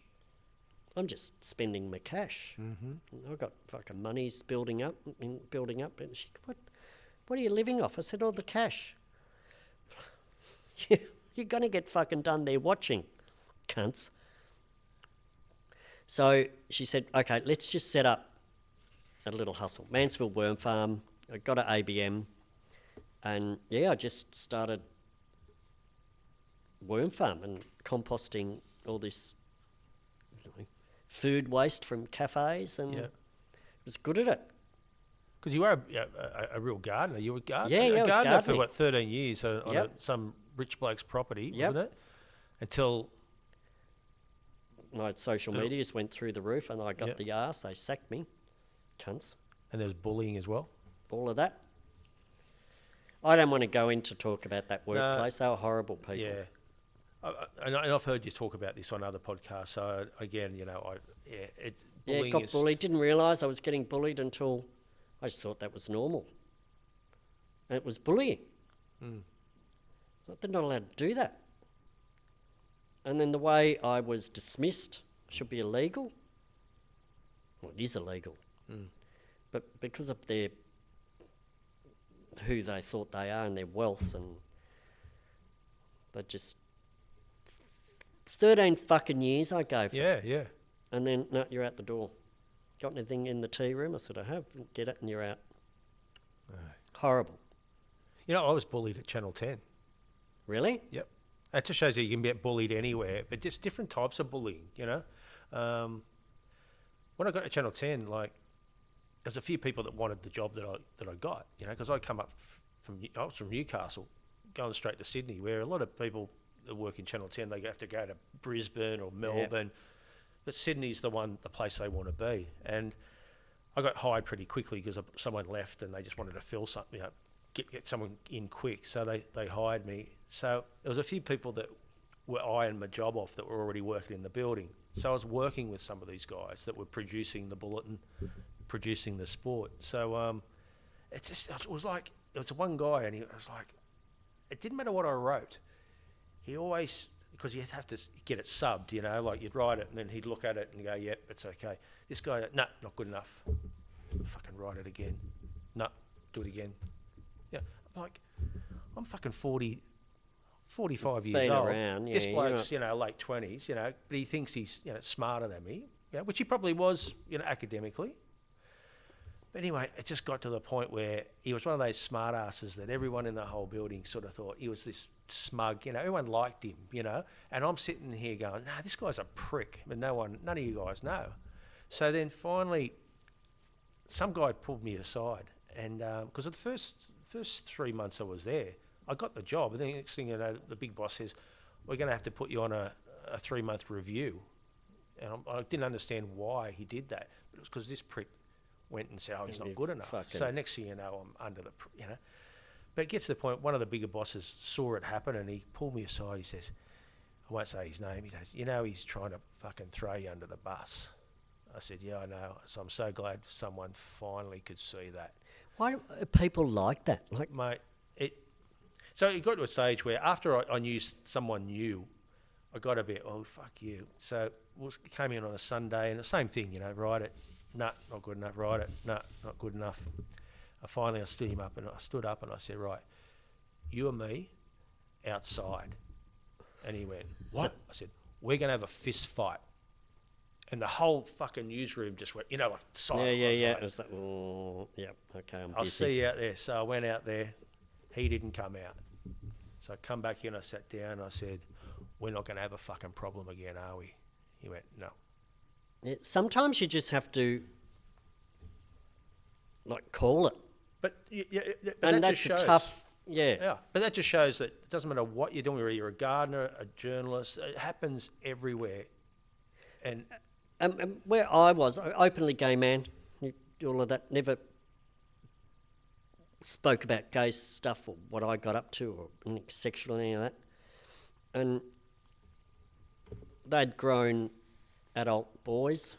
[SPEAKER 2] I'm just spending my cash. Mm-hmm. I got fucking monies building up. And she, what are you living off? I said, all the cash. You're going to get fucking done there watching, cunts. So she said, okay, let's just set up a little hustle. Mansfield Worm Farm. I got an ABM, and I just started worm farm and composting all this food waste from cafes, and was good at it.
[SPEAKER 1] Because you were a real gardener. You were a gardener.
[SPEAKER 2] Yeah, I was
[SPEAKER 1] gardener for
[SPEAKER 2] gardening.
[SPEAKER 1] 13 years on some rich bloke's property, wasn't it? Until
[SPEAKER 2] my social medias went through the roof, and I got the arse. They sacked me. Cunts.
[SPEAKER 1] And there was bullying as well?
[SPEAKER 2] All of that. I don't want to go into talk about that workplace. They were horrible people.
[SPEAKER 1] Yeah. And I've heard you talk about this on other podcasts. So, again, it's bullying.
[SPEAKER 2] Got bullied. Didn't realise I was getting bullied until I just thought that was normal. And it was bullying. So they're not allowed to do that. And then the way I was dismissed should be illegal. Well, it is illegal. But because of who they thought they are and their wealth, and they just 13 fucking years I gave them.
[SPEAKER 1] Yeah, yeah.
[SPEAKER 2] And then, no, you're out the door. Got anything in the tea room? I said, I have. Get it and you're out. Horrible.
[SPEAKER 1] You know, I was bullied at Channel 10.
[SPEAKER 2] Really?
[SPEAKER 1] Yep. That just shows you can get bullied anywhere, but just different types of bullying, you know. When I got to Channel 10, like, there's a few people that wanted the job that I got, you know, because I was from Newcastle, going straight to Sydney, where a lot of people that work in Channel 10, they have to go to Brisbane or Melbourne, but Sydney's the place they want to be. And I got hired pretty quickly because someone left and they just wanted to fill something, you know, get someone in quick, so they hired me. So there was a few people that were eyeing my job off that were already working in the building. So I was working with some of these guys that were producing the bulletin, producing the sport. So it was one guy, and he was like, it didn't matter what I wrote. He always, because you'd have to get it subbed, you know, like you'd write it and then he'd look at it and go, yep, it's okay. This guy, no, not good enough. Fucking write it again. No, do it again. Yeah, I'm fucking 45 years
[SPEAKER 2] Been
[SPEAKER 1] old.
[SPEAKER 2] around, yeah,
[SPEAKER 1] this
[SPEAKER 2] you're
[SPEAKER 1] bloke's, you know, late 20s, you know, but he thinks he's, you know, smarter than me, you know, which he probably was, you know, academically. But anyway, it just got to the point where he was one of those smart asses that everyone in the whole building sort of thought he was this smug, you know, everyone liked him, you know, and I'm sitting here going, nah, this guy's a prick, but none of you guys know. So then finally, some guy pulled me aside, and because of the first 3 months I was there, I got the job, and then the next thing you know, the big boss says, we're going to have to put you on a 3-month review. And I didn't understand why he did that, but it was because this prick went and said, oh, he's not good enough. So next thing you know, I'm under the, you know. But it gets to the point, one of the bigger bosses saw it happen, and he pulled me aside. He says, I won't say his name, he says, you know, he's trying to fucking throw you under the bus. I said, yeah, I know. So I'm so glad someone finally could see that.
[SPEAKER 2] Why are people like that? Like,
[SPEAKER 1] mate, so it got to a stage where after I knew someone new, I got a bit, oh, fuck you. So came in on a Sunday, and the same thing, you know, write it. No, not good enough. Write it. No, not good enough. I stood up and I said, right, you and me outside. And he went, what? I said, we're going to have a fist fight. And the whole fucking newsroom just went, you know, like silent.
[SPEAKER 2] Yeah. It was like, oh, yeah, okay, I'm busy.
[SPEAKER 1] I'll see you out there. So I went out there. He didn't come out. So I come back here and I sat down and I said, we're not going to have a fucking problem again, are we? He went, no.
[SPEAKER 2] Yeah, sometimes you just have to, like, call it.
[SPEAKER 1] But
[SPEAKER 2] and
[SPEAKER 1] that
[SPEAKER 2] that's
[SPEAKER 1] just shows,
[SPEAKER 2] a tough, yeah.
[SPEAKER 1] Yeah, but that just shows that it doesn't matter what you're doing, whether you're a gardener, a journalist, it happens everywhere. And
[SPEAKER 2] where I was, openly gay man, all of that, never spoke about gay stuff or what I got up to or anything sexual or any of that. And they'd grown adult boys.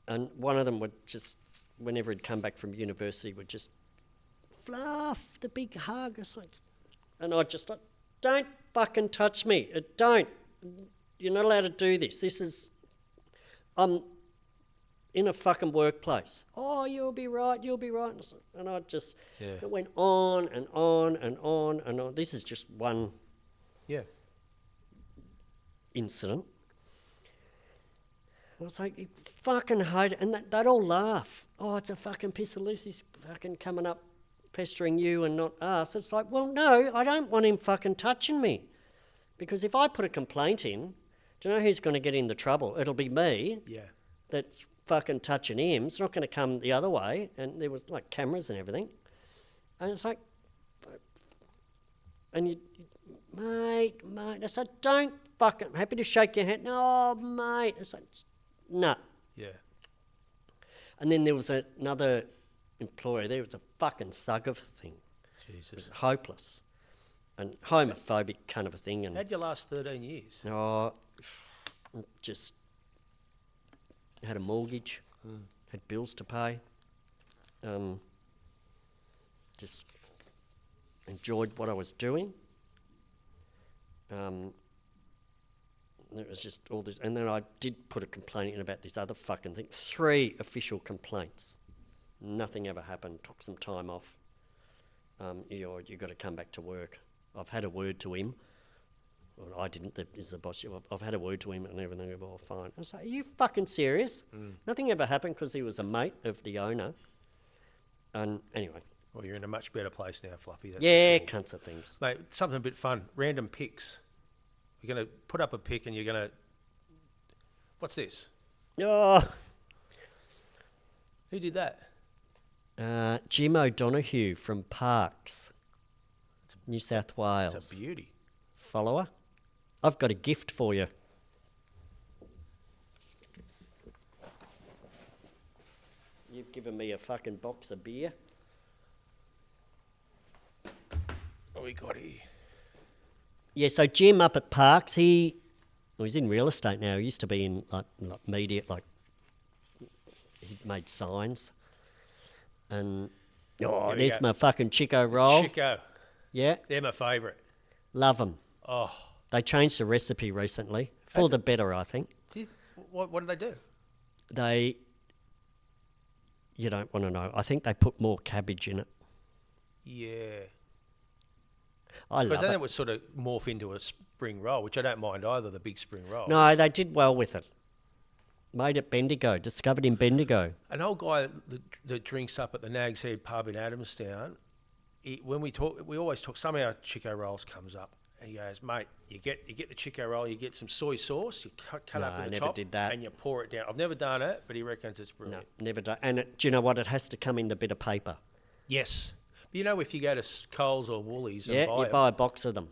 [SPEAKER 2] And one of them would just, whenever he'd come back from university, would just fluff the big hug. And I'd just like, don't fucking touch me. Don't. You're not allowed to do this. I'm in a fucking workplace. Oh, you'll be right. And I just, it went on and on and on and on. This is just one incident. I was like, you fucking hate it. And they'd all laugh. Oh, it's a fucking piss of Lucy's fucking coming up pestering you and not us. It's like, well, no, I don't want him fucking touching me. Because if I put a complaint in, do you know who's going to get in the trouble? It'll be me.
[SPEAKER 1] Yeah.
[SPEAKER 2] That's fucking touching him. It's not going to come the other way. And there was like cameras and everything. And it's like, and mate. I said, don't fucking, I'm happy to shake your hand. No, mate. It's like, no.
[SPEAKER 1] Yeah.
[SPEAKER 2] And then there was another employee. There was a fucking thug of a thing.
[SPEAKER 1] Jesus.
[SPEAKER 2] It was hopeless. And homophobic kind of a thing. And
[SPEAKER 1] how'd you last 13 years?
[SPEAKER 2] Oh, just had a mortgage, had bills to pay, just enjoyed what I was doing. It was just all this. And then I did put a complaint in about this other fucking thing. 3 official complaints. Nothing ever happened. Took some time off. You got to come back to work. I've had a word to him. Well, I didn't. Is the boss? I've had a word to him and everything. All fine. I was like, "Are you fucking serious?" Nothing ever happened because he was a mate of the owner. And anyway.
[SPEAKER 1] Well, you're in a much better place now, Fluffy. That's
[SPEAKER 2] Yeah,
[SPEAKER 1] for sure.
[SPEAKER 2] cunts of things.
[SPEAKER 1] Mate, something a bit fun. Random picks. You're going to put up a pick and you're going to... What's this?
[SPEAKER 2] Oh,
[SPEAKER 1] Who did that?
[SPEAKER 2] Jim O'Donoghue from Parks, New South Wales.
[SPEAKER 1] It's a beauty.
[SPEAKER 2] Follower. I've got a gift for you. You've given me a fucking box of beer.
[SPEAKER 1] What we got here?
[SPEAKER 2] Yeah, so Jim up at Parks, he's in real estate now. He used to be in like media, he made signs. And
[SPEAKER 1] Here we
[SPEAKER 2] there's
[SPEAKER 1] go.
[SPEAKER 2] my fucking Chico roll.
[SPEAKER 1] Chico.
[SPEAKER 2] Yeah,
[SPEAKER 1] They're my favourite.
[SPEAKER 2] love them.
[SPEAKER 1] Oh.
[SPEAKER 2] They changed the recipe recently for the better, I think.
[SPEAKER 1] What did they do?
[SPEAKER 2] You don't want to know. I think they put more cabbage in it.
[SPEAKER 1] Yeah.
[SPEAKER 2] I
[SPEAKER 1] Because
[SPEAKER 2] love
[SPEAKER 1] then
[SPEAKER 2] it.
[SPEAKER 1] it would sort of morph into a spring roll, which I don't mind either, the big spring roll.
[SPEAKER 2] No, they did well with it. Made at Bendigo, discovered in Bendigo.
[SPEAKER 1] An old guy that drinks up at the Nag's Head pub in Adamstown, when we talk, we always talk, some of our Chico rolls comes up, and he goes, mate, you get the Chico roll, you get some soy sauce, you cut
[SPEAKER 2] No,
[SPEAKER 1] up
[SPEAKER 2] I
[SPEAKER 1] at the
[SPEAKER 2] never
[SPEAKER 1] top,
[SPEAKER 2] did that.
[SPEAKER 1] and you pour it down. I've never done it, but he reckons it's
[SPEAKER 2] No,
[SPEAKER 1] brilliant.
[SPEAKER 2] never done. And do you know what? It has to come in the bit of paper.
[SPEAKER 1] Yes. But you know, if you go to Coles or Woolies
[SPEAKER 2] Yeah,
[SPEAKER 1] and buy
[SPEAKER 2] you
[SPEAKER 1] it,
[SPEAKER 2] buy a box of them.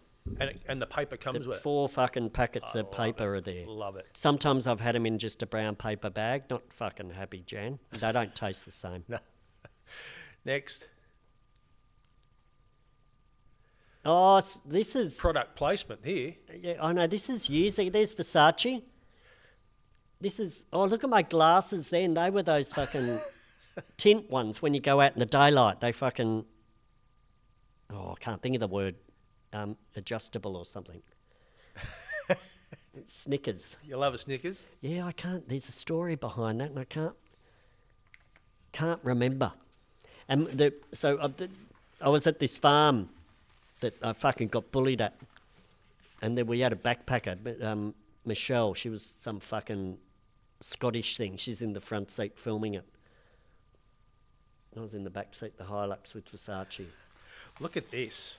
[SPEAKER 1] and the paper comes
[SPEAKER 2] The
[SPEAKER 1] with it.
[SPEAKER 2] 4 fucking packets
[SPEAKER 1] I
[SPEAKER 2] of
[SPEAKER 1] love
[SPEAKER 2] paper
[SPEAKER 1] it.
[SPEAKER 2] are there.
[SPEAKER 1] Love it.
[SPEAKER 2] Sometimes I've had them in just a brown paper bag. Not fucking happy, Jan. They don't taste the same.
[SPEAKER 1] No. Next.
[SPEAKER 2] Oh, this is...
[SPEAKER 1] Product placement here.
[SPEAKER 2] Yeah, I know. This is years ago. There's Versace. This is... Oh, look at my glasses then. They were those fucking tint ones when you go out in the daylight. They fucking... Oh, I can't think of the word. Adjustable or something. Snickers.
[SPEAKER 1] You love a Snickers?
[SPEAKER 2] Yeah, I can't... There's a story behind that and I can't remember. And I was at this farm that I fucking got bullied at. And then we had a backpacker, Michelle, she was some fucking Scottish thing. She's in the front seat filming it. I was in the back seat, the Hilux with Versace.
[SPEAKER 1] Look at this.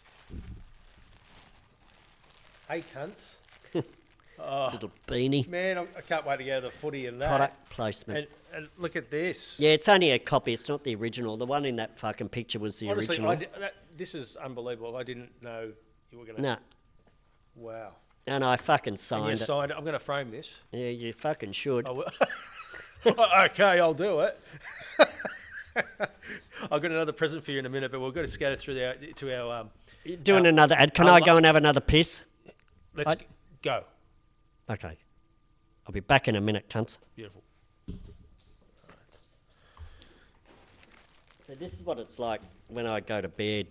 [SPEAKER 1] Hey, cunts.
[SPEAKER 2] Little beanie.
[SPEAKER 1] Man, I can't wait to go to the footy and that.
[SPEAKER 2] Product placement.
[SPEAKER 1] And look at this.
[SPEAKER 2] Yeah, it's only a copy, it's not the original. The one in that fucking picture was the
[SPEAKER 1] Honestly,
[SPEAKER 2] original.
[SPEAKER 1] this is unbelievable. I didn't know you were going to...
[SPEAKER 2] No,
[SPEAKER 1] Wow.
[SPEAKER 2] and I fucking
[SPEAKER 1] And you
[SPEAKER 2] signed it.
[SPEAKER 1] signed it. I'm going to frame this.
[SPEAKER 2] Yeah, you fucking should.
[SPEAKER 1] I will. Okay, I'll do it. I've got another present for you in a minute, but we've got to scatter through to our...
[SPEAKER 2] Doing another ad. Can I go and have another piss?
[SPEAKER 1] Let's go.
[SPEAKER 2] Okay. I'll be back in a minute, cunts.
[SPEAKER 1] Beautiful.
[SPEAKER 2] So this is what it's like when I go to bed,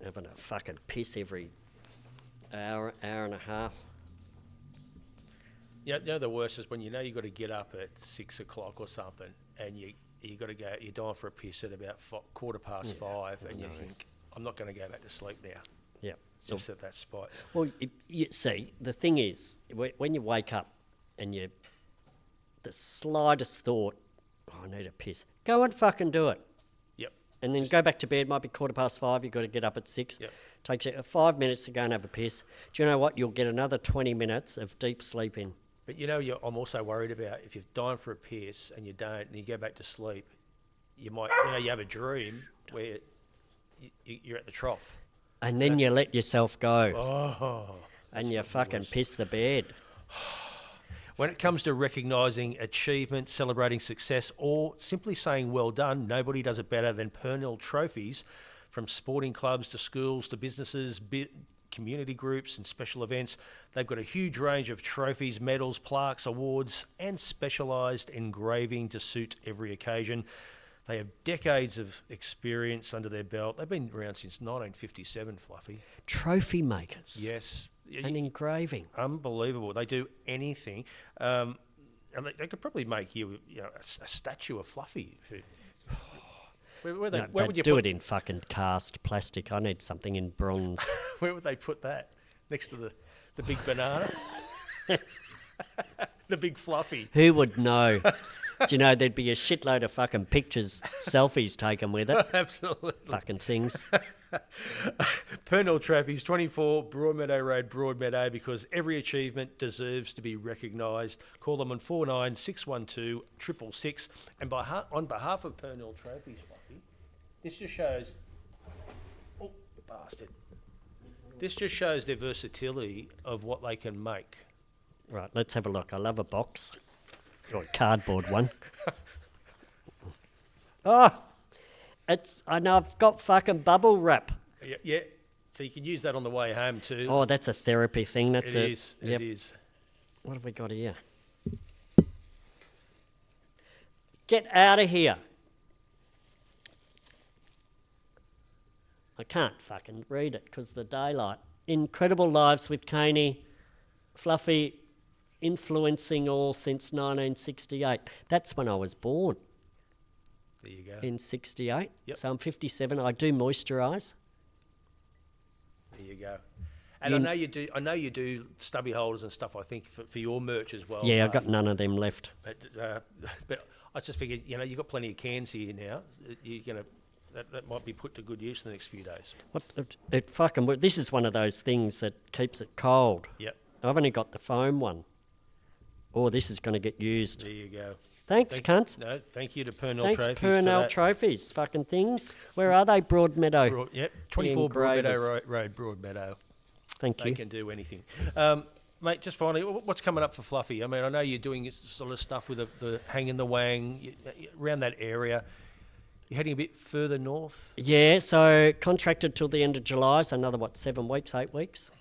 [SPEAKER 2] having a fucking piss every hour and a half.
[SPEAKER 1] You know the worst is when you know you've got to get up at 6 o'clock or something, and you got to go. You're dying for a piss at about 5:15, and you think, "I'm not going to go back to sleep now."
[SPEAKER 2] Yeah.
[SPEAKER 1] It's just at that spot.
[SPEAKER 2] Well, you see, the thing is, when you wake up and the slightest thought, oh, I need a piss, go and fucking do it.
[SPEAKER 1] Yep.
[SPEAKER 2] And then go back to bed, might be 5:15, you've got to get up at 6.
[SPEAKER 1] Yep.
[SPEAKER 2] Takes you 5 minutes to go and have a piss. Do you know what? You'll get another 20 minutes of deep sleep in.
[SPEAKER 1] But you know, I'm also worried about if you're dying for a piss and you don't, and you go back to sleep, you might, you have a dream where you're at the trough.
[SPEAKER 2] And then you let yourself go.
[SPEAKER 1] Oh.
[SPEAKER 2] And you fucking piss the bed.
[SPEAKER 1] When it comes to recognising achievement, celebrating success, or simply saying well done, nobody does it better than Purnell Trophies. From sporting clubs to schools to businesses, community groups and special events, they've got a huge range of trophies, medals, plaques, awards and specialised engraving to suit every occasion. They have decades of experience under their belt. They've been around since 1957, Fluffy.
[SPEAKER 2] Trophy makers.
[SPEAKER 1] Yes,
[SPEAKER 2] and engraving.
[SPEAKER 1] Unbelievable. They do anything. And they could probably make you know, a statue of Fluffy. Where
[SPEAKER 2] No,
[SPEAKER 1] would
[SPEAKER 2] they'd
[SPEAKER 1] you
[SPEAKER 2] do
[SPEAKER 1] put
[SPEAKER 2] it in fucking cast plastic. I need something in bronze.
[SPEAKER 1] Where would they put that? Next to the big banana? The big Fluffy.
[SPEAKER 2] Who would know? Do you know there'd be a shitload of fucking pictures, selfies taken with it?
[SPEAKER 1] Absolutely.
[SPEAKER 2] Fucking things.
[SPEAKER 1] Purnell Trophies, 24 Broadmeadow Road, Broadmeadow, because every achievement deserves to be recognised. Call them on 49612 666. And on behalf of Purnell Trophies, Fluffy, this just shows... Oh, bastard. This just shows their versatility of what they can make.
[SPEAKER 2] Right, let's have a look. I love a box. Or a cardboard one. Oh, I know I've got fucking bubble wrap.
[SPEAKER 1] Yeah. So you can use that on the way home too.
[SPEAKER 2] Oh, that's a therapy thing.
[SPEAKER 1] It is.
[SPEAKER 2] What have we got here? Get out of here. I can't fucking read it because of the daylight. Incredible Lives with Cainey. Fluffy, influencing all since 1968. That's when I was born.
[SPEAKER 1] There you go.
[SPEAKER 2] In 68.
[SPEAKER 1] Yep.
[SPEAKER 2] So I'm 57. I do moisturise.
[SPEAKER 1] There you go. And I know you do stubby holders and stuff, I think, for your merch as well.
[SPEAKER 2] Yeah, I've got none of them left.
[SPEAKER 1] But I just figured, you know, you've got plenty of cans here now. You're gonna that might be put to good use in the next few days.
[SPEAKER 2] This is one of those things that keeps it cold.
[SPEAKER 1] Yep.
[SPEAKER 2] I've only got the foam one. Oh, this is going to get used.
[SPEAKER 1] There you go.
[SPEAKER 2] Thanks, cunt.
[SPEAKER 1] No, thank you to Purnell
[SPEAKER 2] Thanks,
[SPEAKER 1] Trophies.
[SPEAKER 2] Purnell Trophies. Fucking things. Where are they? Broadmeadow.
[SPEAKER 1] Yep, 24 Broadmeadow Road, Broadmeadow.
[SPEAKER 2] Thank
[SPEAKER 1] They
[SPEAKER 2] you.
[SPEAKER 1] can do anything. Mate, just finally, what's coming up for Fluffy? I mean, I know you're doing this sort of stuff with the hang in the wang, around that area. You're heading a bit further north?
[SPEAKER 2] Yeah, so contracted till the end of July, so another, 7 weeks, 8 weeks.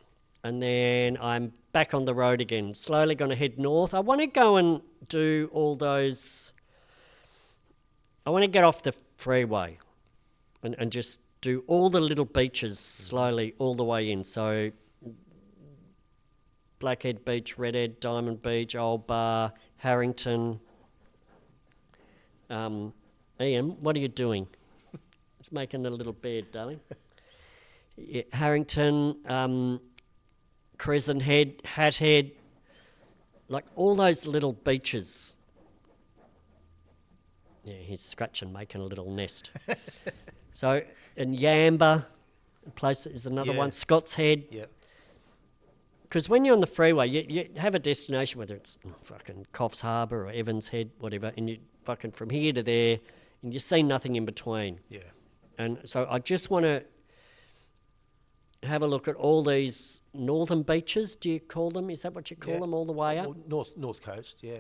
[SPEAKER 2] And then I'm back on the road again, slowly going to head north. I want to go and do all those... I want to get off the freeway and just do all the little beaches slowly all the way in. So Blackhead Beach, Redhead, Diamond Beach, Old Bar, Harrington. Ian, what are you doing? It's making a little bed, darling. Yeah, Harrington, Crescent Head, Hat Head, like all those little beaches. Yeah, he's scratching, making a little nest. So, and Yamba, a place is another one, Scott's Head.
[SPEAKER 1] Yep.
[SPEAKER 2] Because when you're on the freeway, you have a destination, whether it's fucking Coffs Harbour or Evans Head, whatever, and you fucking from here to there, and you see nothing in between.
[SPEAKER 1] Yeah.
[SPEAKER 2] And so I just want to have a look at all these northern beaches, do you call them? Is that what you call them, all the way up?
[SPEAKER 1] North Coast, yeah.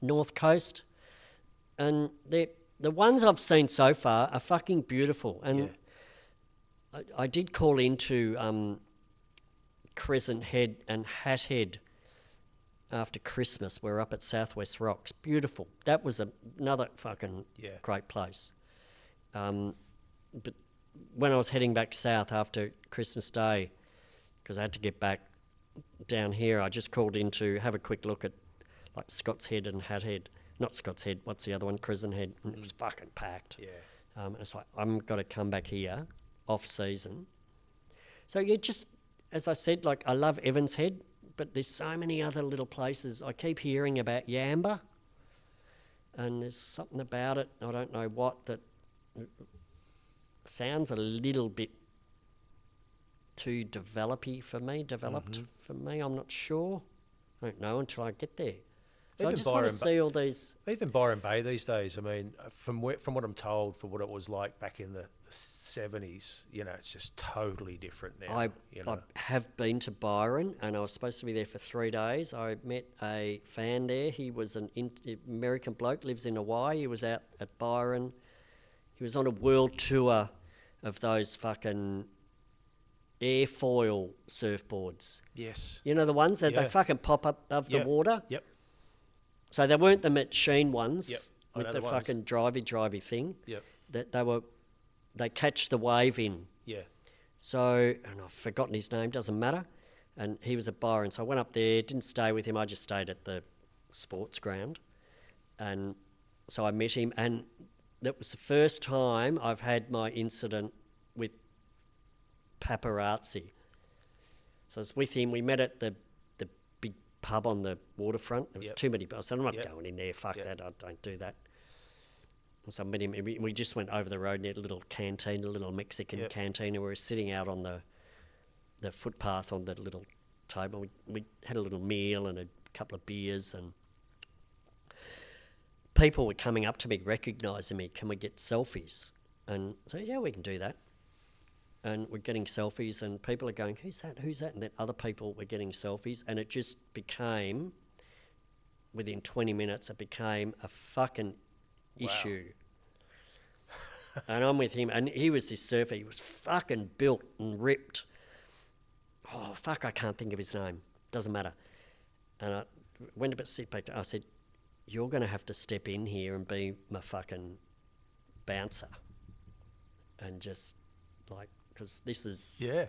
[SPEAKER 2] North Coast. And the ones I've seen so far are fucking beautiful. And I did call into Crescent Head and Hat Head after Christmas. We're up at Southwest Rocks. Beautiful. That was another fucking great place. But when I was heading back south after Christmas Day, because I had to get back down here, I just called in to have a quick look at like Scott's Head and Hat Head. Not Scott's Head, what's the other one? Crescent Head. And it was fucking packed.
[SPEAKER 1] Yeah.
[SPEAKER 2] It's like, I'm got to come back here, off season. So you just, as I said, like I love Evans Head, but there's so many other little places. I keep hearing about Yamba, and there's something about it, I don't know what, that sounds a little bit too developed for me, I'm not sure. I don't know until I get there. So I just want to see all these...
[SPEAKER 1] Even Byron Bay these days, I mean, from what I'm told, for what it was like back in the 70s, you know, it's just totally different now.
[SPEAKER 2] I have been to Byron, and I was supposed to be there for 3 days. I met a fan there. He was an American bloke, lives in Hawaii. He was out at Byron. He was on a world tour of those fucking airfoil surfboards.
[SPEAKER 1] Yes.
[SPEAKER 2] You know the ones that they fucking pop up above the water?
[SPEAKER 1] Yep.
[SPEAKER 2] So they weren't the machine ones
[SPEAKER 1] Yep.
[SPEAKER 2] with the fucking drivey thing.
[SPEAKER 1] Yep.
[SPEAKER 2] That they catch the wave in.
[SPEAKER 1] Yeah.
[SPEAKER 2] So, and I've forgotten his name, doesn't matter. And he was at Byron, so I went up there, didn't stay with him, I just stayed at the sports ground. And so I met him, and that was the first time I've had my incident with paparazzi. So I was with him, we met at the big pub on the waterfront. There was too many, I said, I'm not going in there, fuck that, I don't do that. And so I met him, and we just went over the road near a little canteen, a little Mexican canteen, and we were sitting out on the footpath on that little table. We had a little meal and a couple of beers, and people were coming up to me, recognising me. Can we get selfies? And so, yeah, we can do that. And we're getting selfies, and people are going, who's that? Who's that? And then other people were getting selfies, and it just became, within 20 minutes, it became a fucking issue. And I'm with him, and he was this surfer. He was fucking built and ripped. Oh, fuck, I can't think of his name. Doesn't matter. And I went to sit back. I said, you're going to have to step in here and be my fucking bouncer. And just, like, because this is...
[SPEAKER 1] Yeah.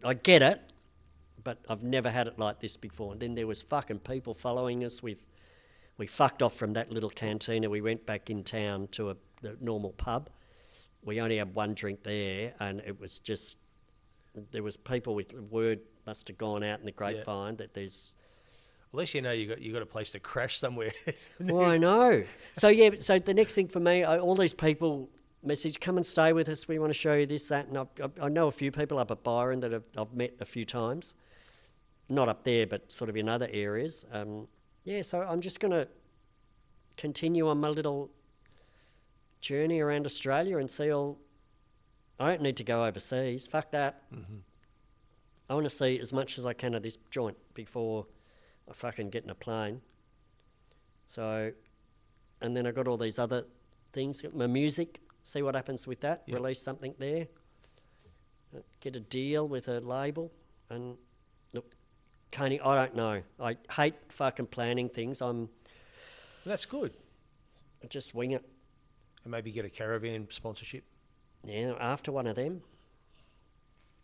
[SPEAKER 2] I get it, but I've never had it like this before. And then there was fucking people following us with... We fucked off from that little canteen and we went back in town to the normal pub. We only had one drink there, and it was just... There was people with word must have gone out in the grapevine that there's...
[SPEAKER 1] At least you know you got a place to crash somewhere.
[SPEAKER 2] Well, I know. So yeah, so the next thing for me, all these people message, come and stay with us. We want to show you this, that, and I know a few people up at Byron that I've met a few times, not up there, but sort of in other areas. So I'm just going to continue on my little journey around Australia and see all. I don't need to go overseas. Fuck that. Mm-hmm. I want to see as much as I can of this joint before I fucking get in a plane. So, and then I got all these other things. Got my music. See what happens with that. Yep. Release something there. Get a deal with a label. And look, Cainey, I don't know. I hate fucking planning things.
[SPEAKER 1] That's good.
[SPEAKER 2] I just wing it.
[SPEAKER 1] And maybe get a caravan sponsorship.
[SPEAKER 2] Yeah, after one of them,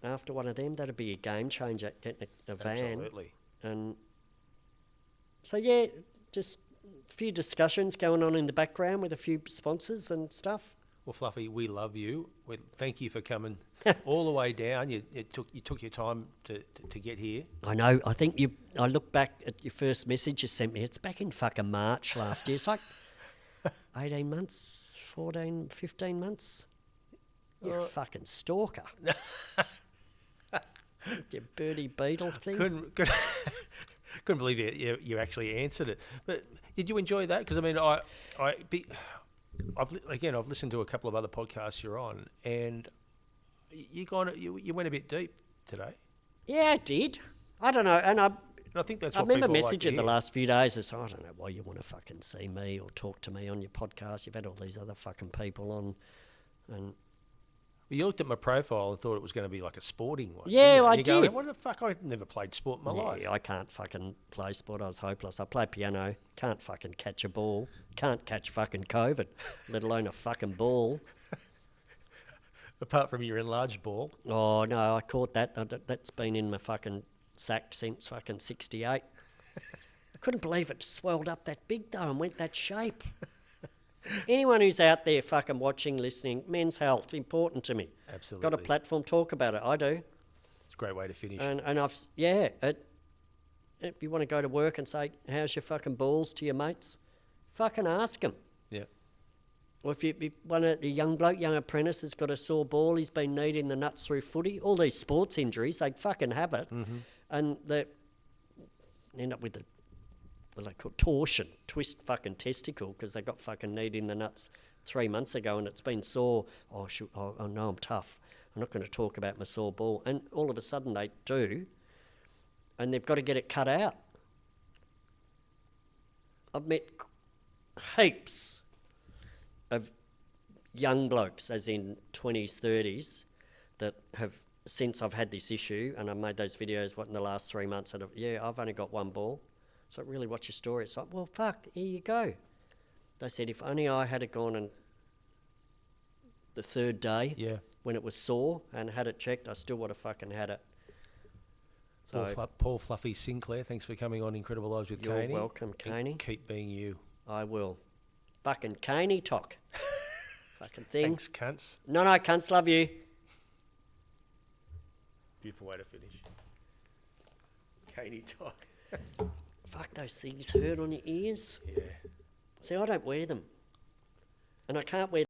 [SPEAKER 2] that'd be a game changer, getting a van.
[SPEAKER 1] Absolutely.
[SPEAKER 2] And so, yeah, just a few discussions going on in the background with a few sponsors and stuff.
[SPEAKER 1] Well, Fluffy, we love you. Thank you for coming all the way down. You took your time to get here.
[SPEAKER 2] I know. I think I look back at your first message you sent me. It's back in fucking March last year. It's like 18 months, 14, 15 months. You're a fucking stalker. Your birdie beetle thing.
[SPEAKER 1] Couldn't believe you actually answered it. But did you enjoy that? Because I mean, I've listened to a couple of other podcasts you're on, and you went a bit deep today.
[SPEAKER 2] Yeah, I did. I don't know, and
[SPEAKER 1] I think that's
[SPEAKER 2] I
[SPEAKER 1] what
[SPEAKER 2] remember
[SPEAKER 1] people like to
[SPEAKER 2] messaging the
[SPEAKER 1] hear.
[SPEAKER 2] last few days. I said, I don't know why you want to fucking see me or talk to me on your podcast. You've had all these other fucking people on, and.
[SPEAKER 1] You looked at my profile and thought it was going to be like a sporting one.
[SPEAKER 2] Yeah, I
[SPEAKER 1] did.
[SPEAKER 2] did.
[SPEAKER 1] What the fuck? I never played sport in my life.
[SPEAKER 2] Yeah, I can't fucking play sport. I was hopeless. I play piano. Can't fucking catch a ball. Can't catch fucking COVID, let alone a fucking ball.
[SPEAKER 1] Apart from your enlarged ball.
[SPEAKER 2] Oh, no, I caught that. That's been in my fucking sack since fucking 68. I couldn't believe it swelled up that big though and went that shape. Anyone who's out there fucking watching, listening, men's health, important to me.
[SPEAKER 1] Absolutely.
[SPEAKER 2] Got a platform, talk about it. I do.
[SPEAKER 1] It's a great way to finish.
[SPEAKER 2] And if you want to go to work and say, how's your fucking balls to your mates, fucking ask them.
[SPEAKER 1] Yeah.
[SPEAKER 2] Or if one of the young apprentice has got a sore ball, he's been kneading the nuts through footy, all these sports injuries, they fucking have it. Mm-hmm. And they end up with what they call torsion, twist fucking testicle, because they got fucking kneed in the nuts 3 months ago and it's been sore. Oh, no, I'm tough. I'm not going to talk about my sore ball. And all of a sudden they do, and they've got to get it cut out. I've met heaps of young blokes, as in 20s, 30s, that have, since I've had this issue, and I've made those videos, in the last 3 months, that I've only got one ball. So really, what's your story? It's like, well, fuck, here you go. They said, if only I had gone and the third day when it was sore and had it checked, I still would have fucking had it. So
[SPEAKER 1] Paul Fluffy Sinclair, thanks for coming on Incredible Lives with
[SPEAKER 2] you're
[SPEAKER 1] Cainey.
[SPEAKER 2] welcome, Cainey.
[SPEAKER 1] Keep being you.
[SPEAKER 2] I will. Fucking Cainey talk. Fucking thing.
[SPEAKER 1] Thanks, cunts.
[SPEAKER 2] No, cunts, love you.
[SPEAKER 1] Beautiful way to finish. Cainey talk.
[SPEAKER 2] Fuck, those things hurt on your ears.
[SPEAKER 1] Yeah.
[SPEAKER 2] See, I don't wear them. And I can't wear